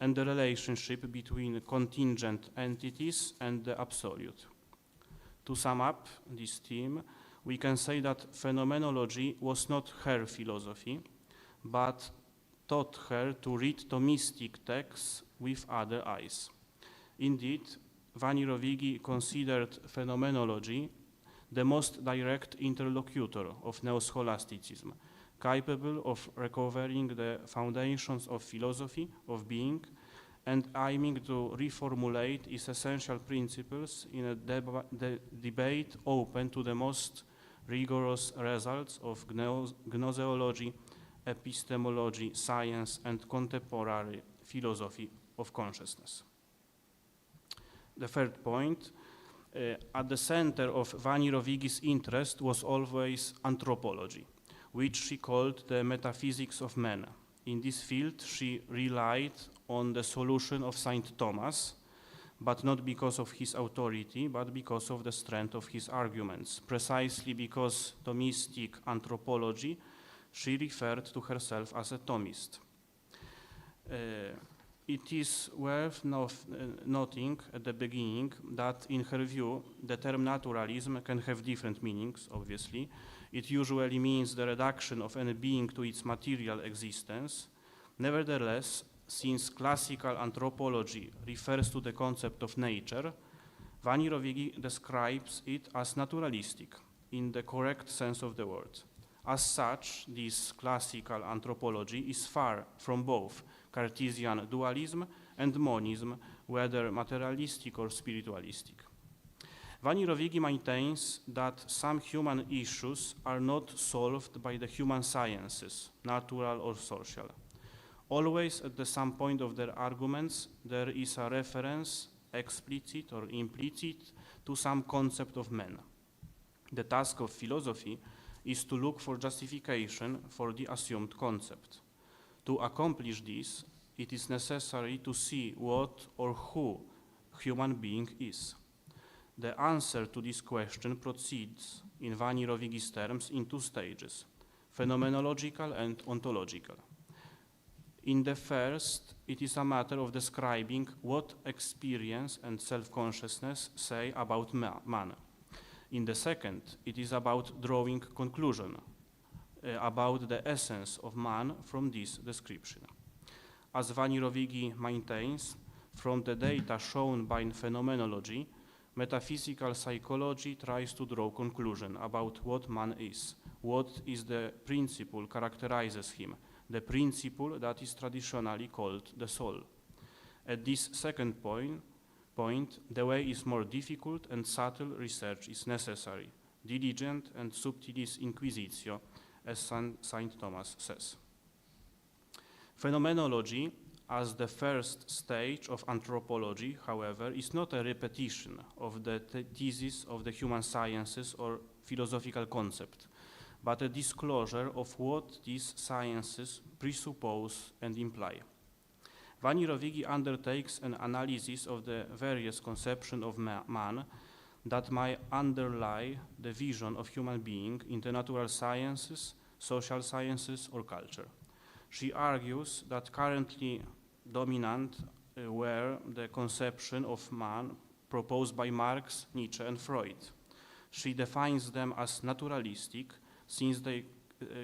and the relationship between contingent entities and the absolute. To sum up this theme, we can say that phenomenology was not her philosophy, but taught her to read Thomistic texts with other eyes. Indeed, Vanni Rovighi considered phenomenology the most direct interlocutor of neo-scholasticism, capable of recovering the foundations of philosophy of being and aiming to reformulate its essential principles in a debate open to the most rigorous results of gnoseology, epistemology, science, and contemporary philosophy of consciousness. The third point, at the center of Vanni Rovighi's interest was always anthropology, which she called the metaphysics of man. In this field, she relied on the solution of Saint Thomas, but not because of his authority, but because of the strength of his arguments. Precisely because Thomistic anthropology, she referred to herself as a Thomist. It is worth noting at the beginning that in her view, the term naturalism can have different meanings, obviously. It usually means the reduction of any being to its material existence. Nevertheless, since classical anthropology refers to the concept of nature, Vanni Rovighi describes it as naturalistic, in the correct sense of the word. As such, this classical anthropology is far from both Cartesian dualism and monism, whether materialistic or spiritualistic. Vanni Rovighi maintains that some human issues are not solved by the human sciences, natural or social. Always at some point of their arguments, there is a reference, explicit or implicit, to some concept of man. The task of philosophy is to look for justification for the assumed concept. To accomplish this, it is necessary to see what or who human being is. The answer to this question proceeds, in Vanni Rovighi's terms, in two stages, phenomenological and ontological. In the first, it is a matter of describing what experience and self-consciousness say about man. In the second, it is about drawing conclusion about the essence of man from this description. As Vanni Rovighi maintains, from the data shown by phenomenology, metaphysical psychology tries to draw conclusion about what man is, what is the principle characterizes him, the principle that is traditionally called the soul. At this second point, the way is more difficult and subtle research is necessary, diligent and subtilis inquisitio, as Saint Thomas says. Phenomenology, as the first stage of anthropology, however, is not a repetition of the thesis of the human sciences or philosophical concept, but a disclosure of what these sciences presuppose and imply. Vanni Rovighi undertakes an analysis of the various conceptions of man that might underlie the vision of human being in the natural sciences, social sciences, or culture. She argues that currently dominant were the conception of man proposed by Marx, Nietzsche, and Freud. She defines them as naturalistic, since they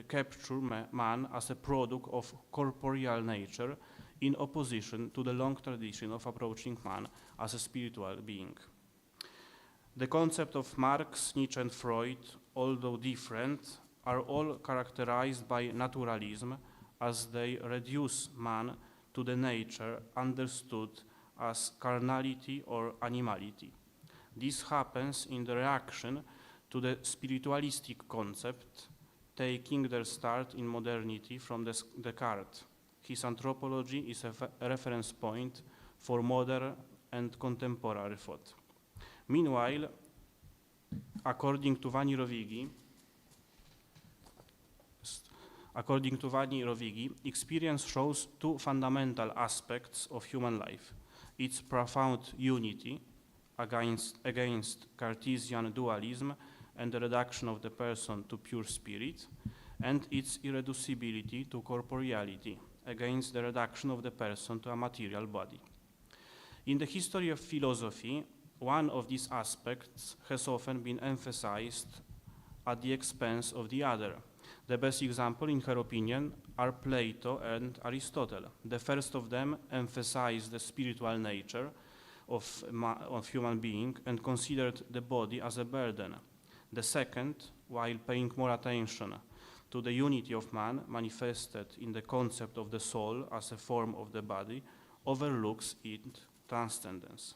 capture man as a product of corporeal nature, in opposition to the long tradition of approaching man as a spiritual being. The concept of Marx, Nietzsche, and Freud, although different, are all characterized by naturalism, as they reduce man to the nature understood as carnality or animality. This happens in the reaction to the spiritualistic concept, taking their start in modernity from Descartes. His anthropology is a reference point for modern and contemporary thought. Meanwhile, according to Vanni Rovighi, experience shows two fundamental aspects of human life: its profound unity against Cartesian dualism and the reduction of the person to pure spirit, and its irreducibility to corporeality, against the reduction of the person to a material body. In the history of philosophy, one of these aspects has often been emphasized at the expense of the other. The best example, in her opinion, are Plato and Aristotle. The first of them emphasized the spiritual nature of human being and considered the body as a burden. The second, while paying more attention to the unity of man manifested in the concept of the soul as a form of the body, overlooks its transcendence.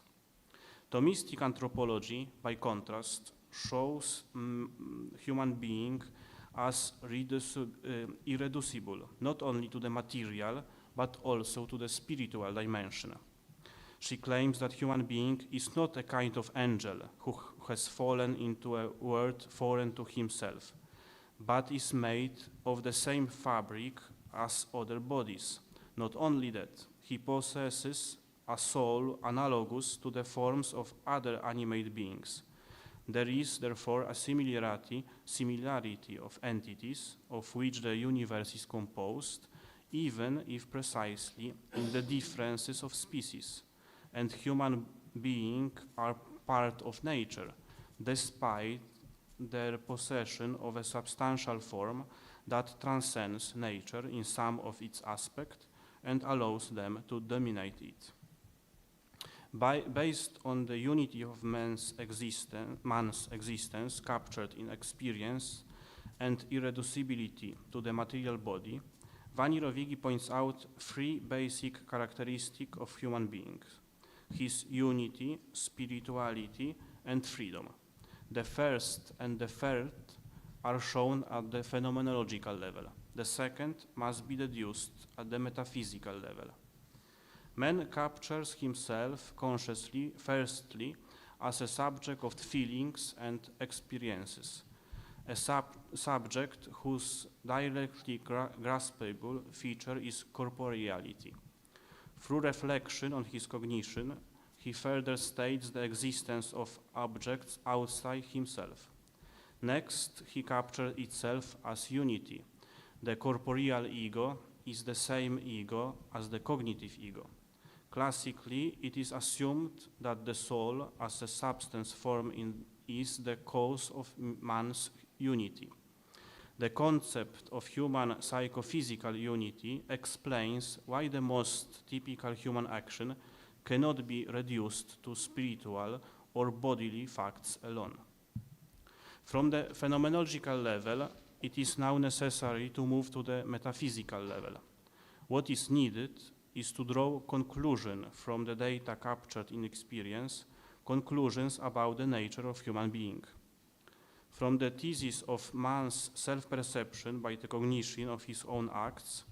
Thomistic anthropology, by contrast, shows human being as irreducible, not only to the material, but also to the spiritual dimension. She claims that human being is not a kind of angel who has fallen into a world foreign to himself, but is made of the same fabric as other bodies. Not only that, he possesses a soul analogous to the forms of other animate beings. There is therefore a similarity of entities of which the universe is composed, even if precisely in the differences of species, and human beings are part of nature, despite their possession of a substantial form that transcends nature in some of its aspects and allows them to dominate it. Based on the unity of man's existence captured in experience and irreducibility to the material body, Vanni Rovighi points out three basic characteristics of human beings: his unity, spirituality, and freedom. The first and the third are shown at the phenomenological level. The second must be deduced at the metaphysical level. Man captures himself consciously, firstly, as a subject of feelings and experiences, a subject whose directly graspable feature is corporeality. Through reflection on his cognition, he further states the existence of objects outside himself. Next, he captures itself as unity. The corporeal ego is the same ego as the cognitive ego. Classically, it is assumed that the soul as a substance form is the cause of man's unity. The concept of human psychophysical unity explains why the most typical human action cannot be reduced to spiritual or bodily facts alone. From the phenomenological level, it is now necessary to move to the metaphysical level. What is needed is to draw conclusions from the data captured in experience, conclusions about the nature of human being. From the thesis of man's self-perception by the cognition of his own acts,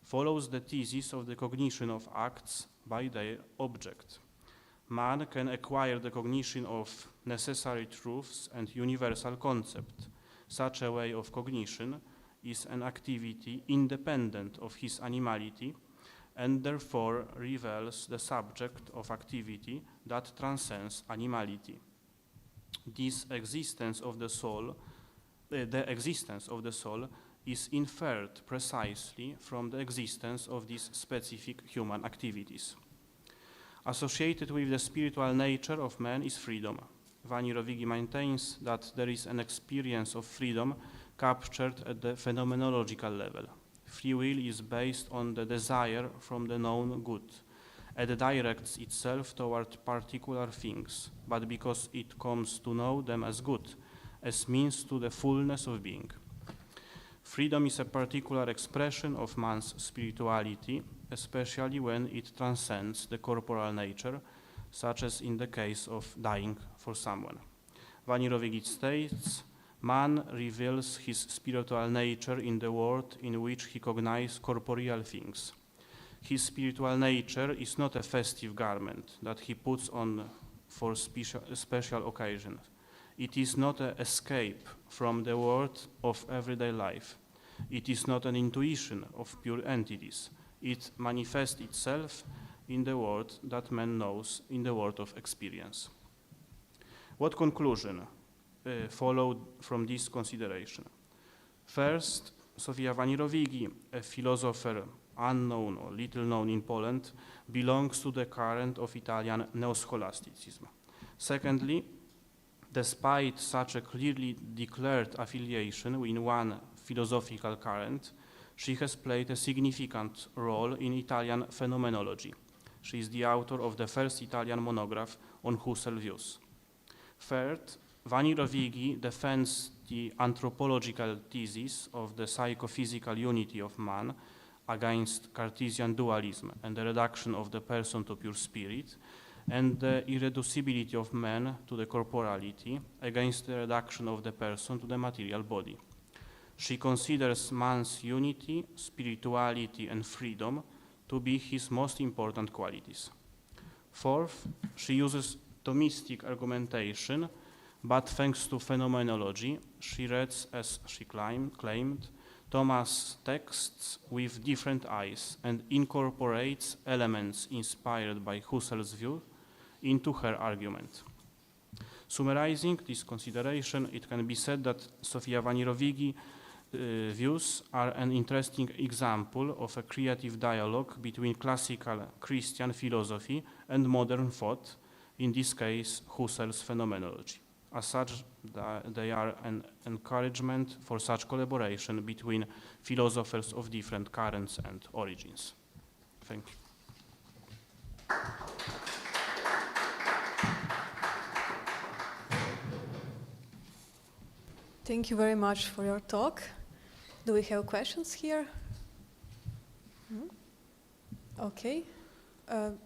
follows the thesis of the cognition of acts by their object. Man can acquire the cognition of necessary truths and universal concepts. Such a way of cognition is an activity independent of his animality and therefore reveals the subject of activity that transcends animality. This existence of the soul, the existence of the soul is inferred precisely from the existence of these specific human activities. Associated with the spiritual nature of man is freedom. Vanni Rovighi maintains that there is an experience of freedom captured at the phenomenological level. Free will is based on the desire from the known good. It directs itself toward particular things, but because it comes to know them as good, as means to the fullness of being. Freedom is a particular expression of man's spirituality, especially when it transcends the corporal nature, such as in the case of dying for someone. Vanni Rovighi states, man reveals his spiritual nature in the world in which he cognizes corporeal things. His spiritual nature is not a festive garment that he puts on for special occasions. It is not an escape from the world of everyday life. It is not an intuition of pure entities. It manifests itself in the world that man knows, in the world of experience. What conclusion followed from this consideration? First, Sofia Vanni Rovighi, a philosopher unknown or little known in Poland, belongs to the current of Italian neo-scholasticism. Secondly, despite such a clearly declared affiliation with one philosophical current, she has played a significant role in Italian phenomenology. She is the author of the first Italian monograph on Husserl views. Third, Vanni Rovighi defends the anthropological thesis of the psychophysical unity of man against Cartesian dualism and the reduction of the person to pure spirit, and the irreducibility of man to the corporality against the reduction of the person to the material body. She considers man's unity, spirituality, and freedom to be his most important qualities. Fourth, she uses Thomistic argumentation, but thanks to phenomenology, she reads, as she claimed, Thomas' texts with different eyes and incorporates elements inspired by Husserl's view into her argument. Summarizing this consideration, it can be said that Sofia Vanni Rovighi views are an interesting example of a creative dialogue between classical Christian philosophy and modern thought, in this case, Husserl's phenomenology. As such, they are an encouragement for such collaboration between philosophers of different currents and origins. Thank you. Thank you very much for your talk. Do we have questions here? Okay. You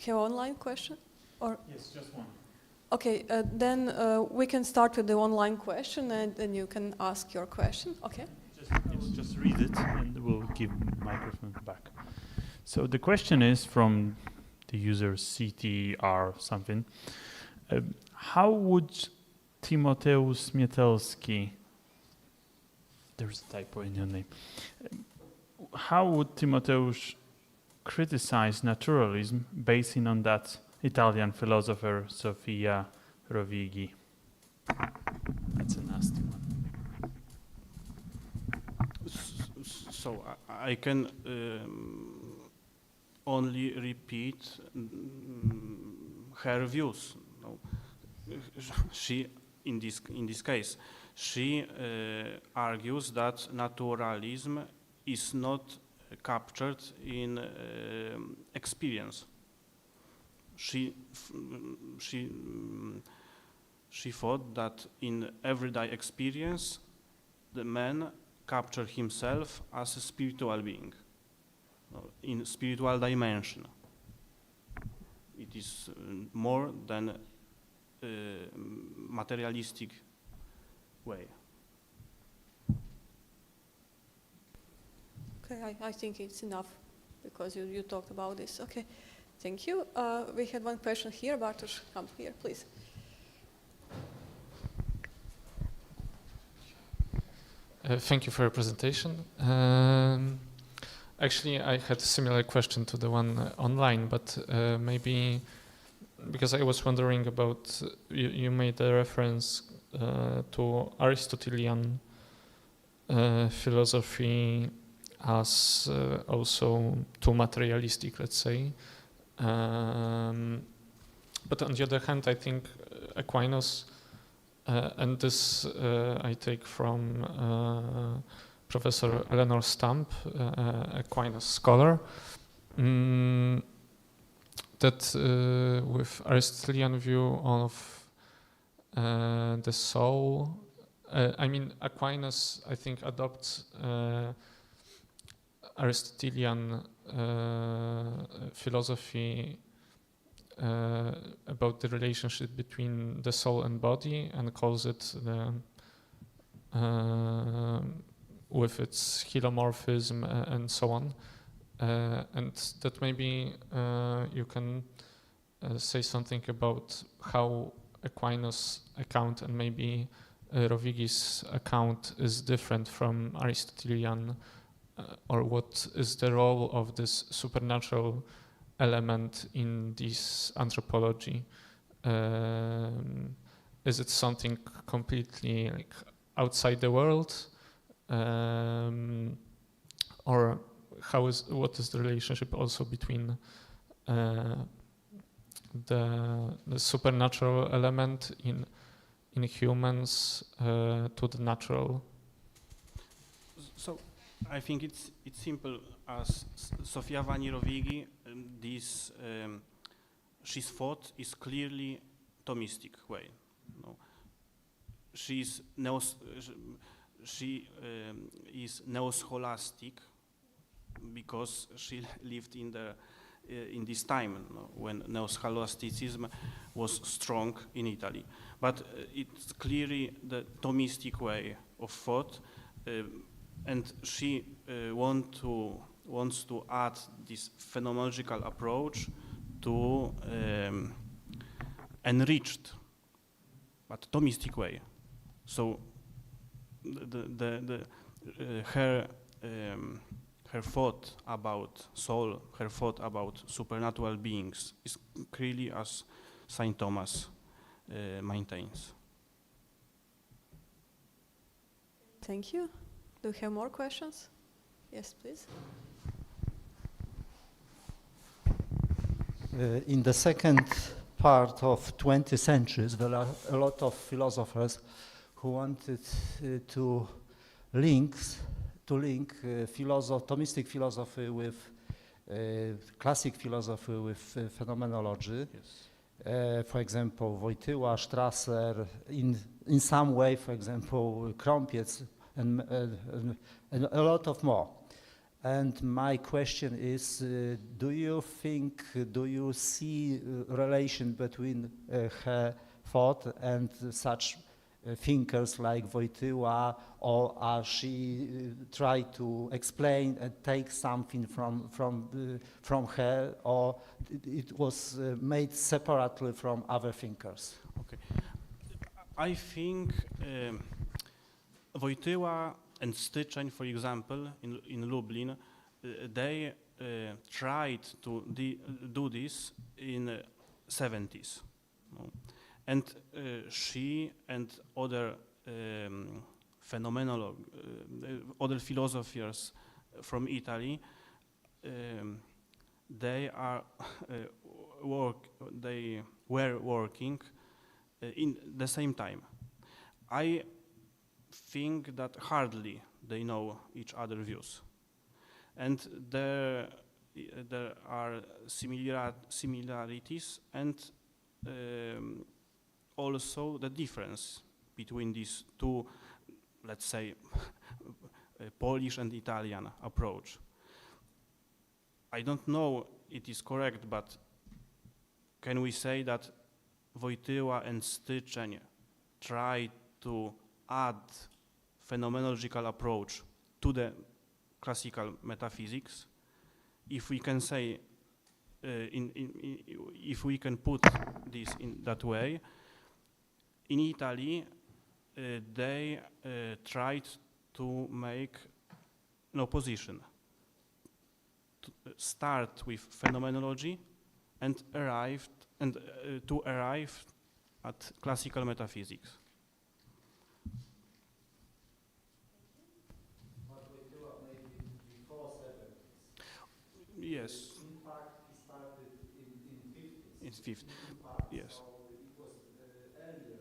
have online question? Or? Yes, just one. Okay, then we can start with the online question, and then you can ask your question. Okay. Just read it, and we'll give microphone back. So the question is from the user CTR something. How would Tymoteusz Mietelski, there's a typo in your name, how would Tymoteusz criticize naturalism basing on that Italian philosopher Sofia Rovighi? That's a nasty one. So I can only repeat her views. No. She, in this case, she argues that naturalism is not captured in experience. She thought that in everyday experience, the man captured himself as a spiritual being, in spiritual dimension. It is more than materialistic way. Okay, I think it's enough because you talked about this. Okay, thank you. We had one question here. Bartosz, come here, please. Thank you for your presentation. Actually, I had a similar question to the one online, but maybe because I was wondering about, you made a reference to Aristotelian philosophy as also too materialistic, let's say. But on the other hand, I think Aquinas, and this I take from Professor Eleanor Stamp, Aquinas scholar, that with Aristotelian view of the soul, I mean Aquinas, I think, adopts Aristotelian philosophy about the relationship between the soul and body, and calls it the with its helomorphism and so on, and that maybe you can say something about how Aquinas' account and maybe Rovighi's account is different from Aristotelian, or what is the role of this supernatural element in this anthropology? Is it something completely like outside the world? Or what is the relationship also between the supernatural element in humans to the natural? So I think it's simple. As Sofia Vanni Rovighi, she's thought is clearly Thomistic way. No? She is neo-scholastic because she lived in this time, no, when neo-scholasticism was strong in Italy. But it's clearly the Thomistic way of thought, and she wants to add this phenomenological approach to enriched but Thomistic way. So her thought about soul, her thought about supernatural beings is clearly as Saint Thomas maintains. Thank you. Do we have more questions? Yes, please. In the second part of 20th centuries, there are a lot of philosophers who wanted to link Thomistic philosophy with classic philosophy with phenomenology. Yes. For example, Wojtyła, Strasser, in some way, for example, Krompiec, and a lot of more. And my question is, do you see relation between her thought and such thinkers like Wojtyła, or she tried to explain and take something from her, or it was made separately from other thinkers? Okay, I think Wojtyła and Styczeń, for example, in Lublin, they tried to do this in 70s. No? And she and other other philosophers from Italy, they were working in the same time. I think that hardly they know each other's views, and there are similarities and also the difference between these two, let's say, Polish and Italian approach. I don't know it is correct, but can we say that Wojtyła and Styczeń tried to add phenomenological approach to the classical metaphysics? If we can say, if we can put this in that way, in Italy, they tried to make an opposition start with phenomenology and to arrive at classical metaphysics. But we do it maybe before 70s. Yes. In fact, he started in 50s. In 50s. Yes. So it was earlier.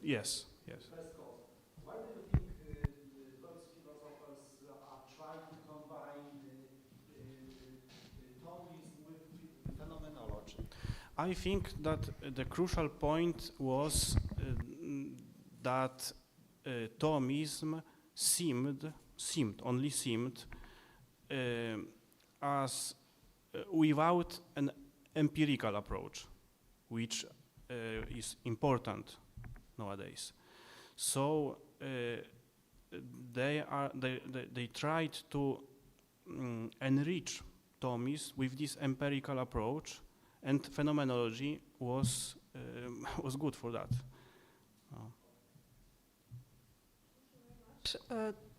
Yes. Yes. First cause. Why do you think those philosophers are trying to combine Thomism with phenomenology? I think that the crucial point was that Thomism only seemed as without an empirical approach, which is important nowadays. So they tried to enrich Thomism with this empirical approach, and phenomenology was good for that.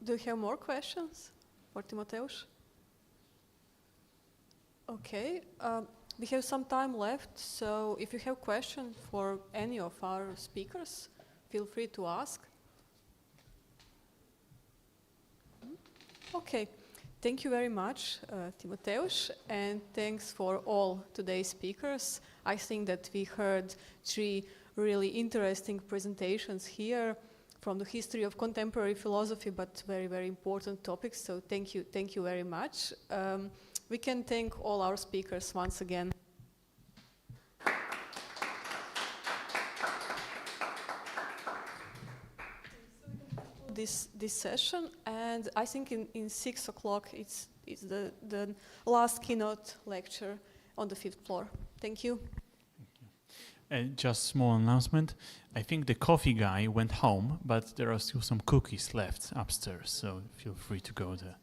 Do you have more questions for Tymoteusz? Okay, we have some time left, so if you have questions for any of our speakers, feel free to ask. Okay, thank you very much, Tymoteusz, and thanks for all today's speakers. I think that we heard 3 really interesting presentations here from the history of contemporary philosophy, but very, very important topics, so thank you very much. We can thank all our speakers once again. This session, and I think in 6 o'clock it's the last keynote lecture on the 5th floor. Thank you. Just small announcement. I think the coffee guy went home, but there are still some cookies left upstairs, so feel free to go there.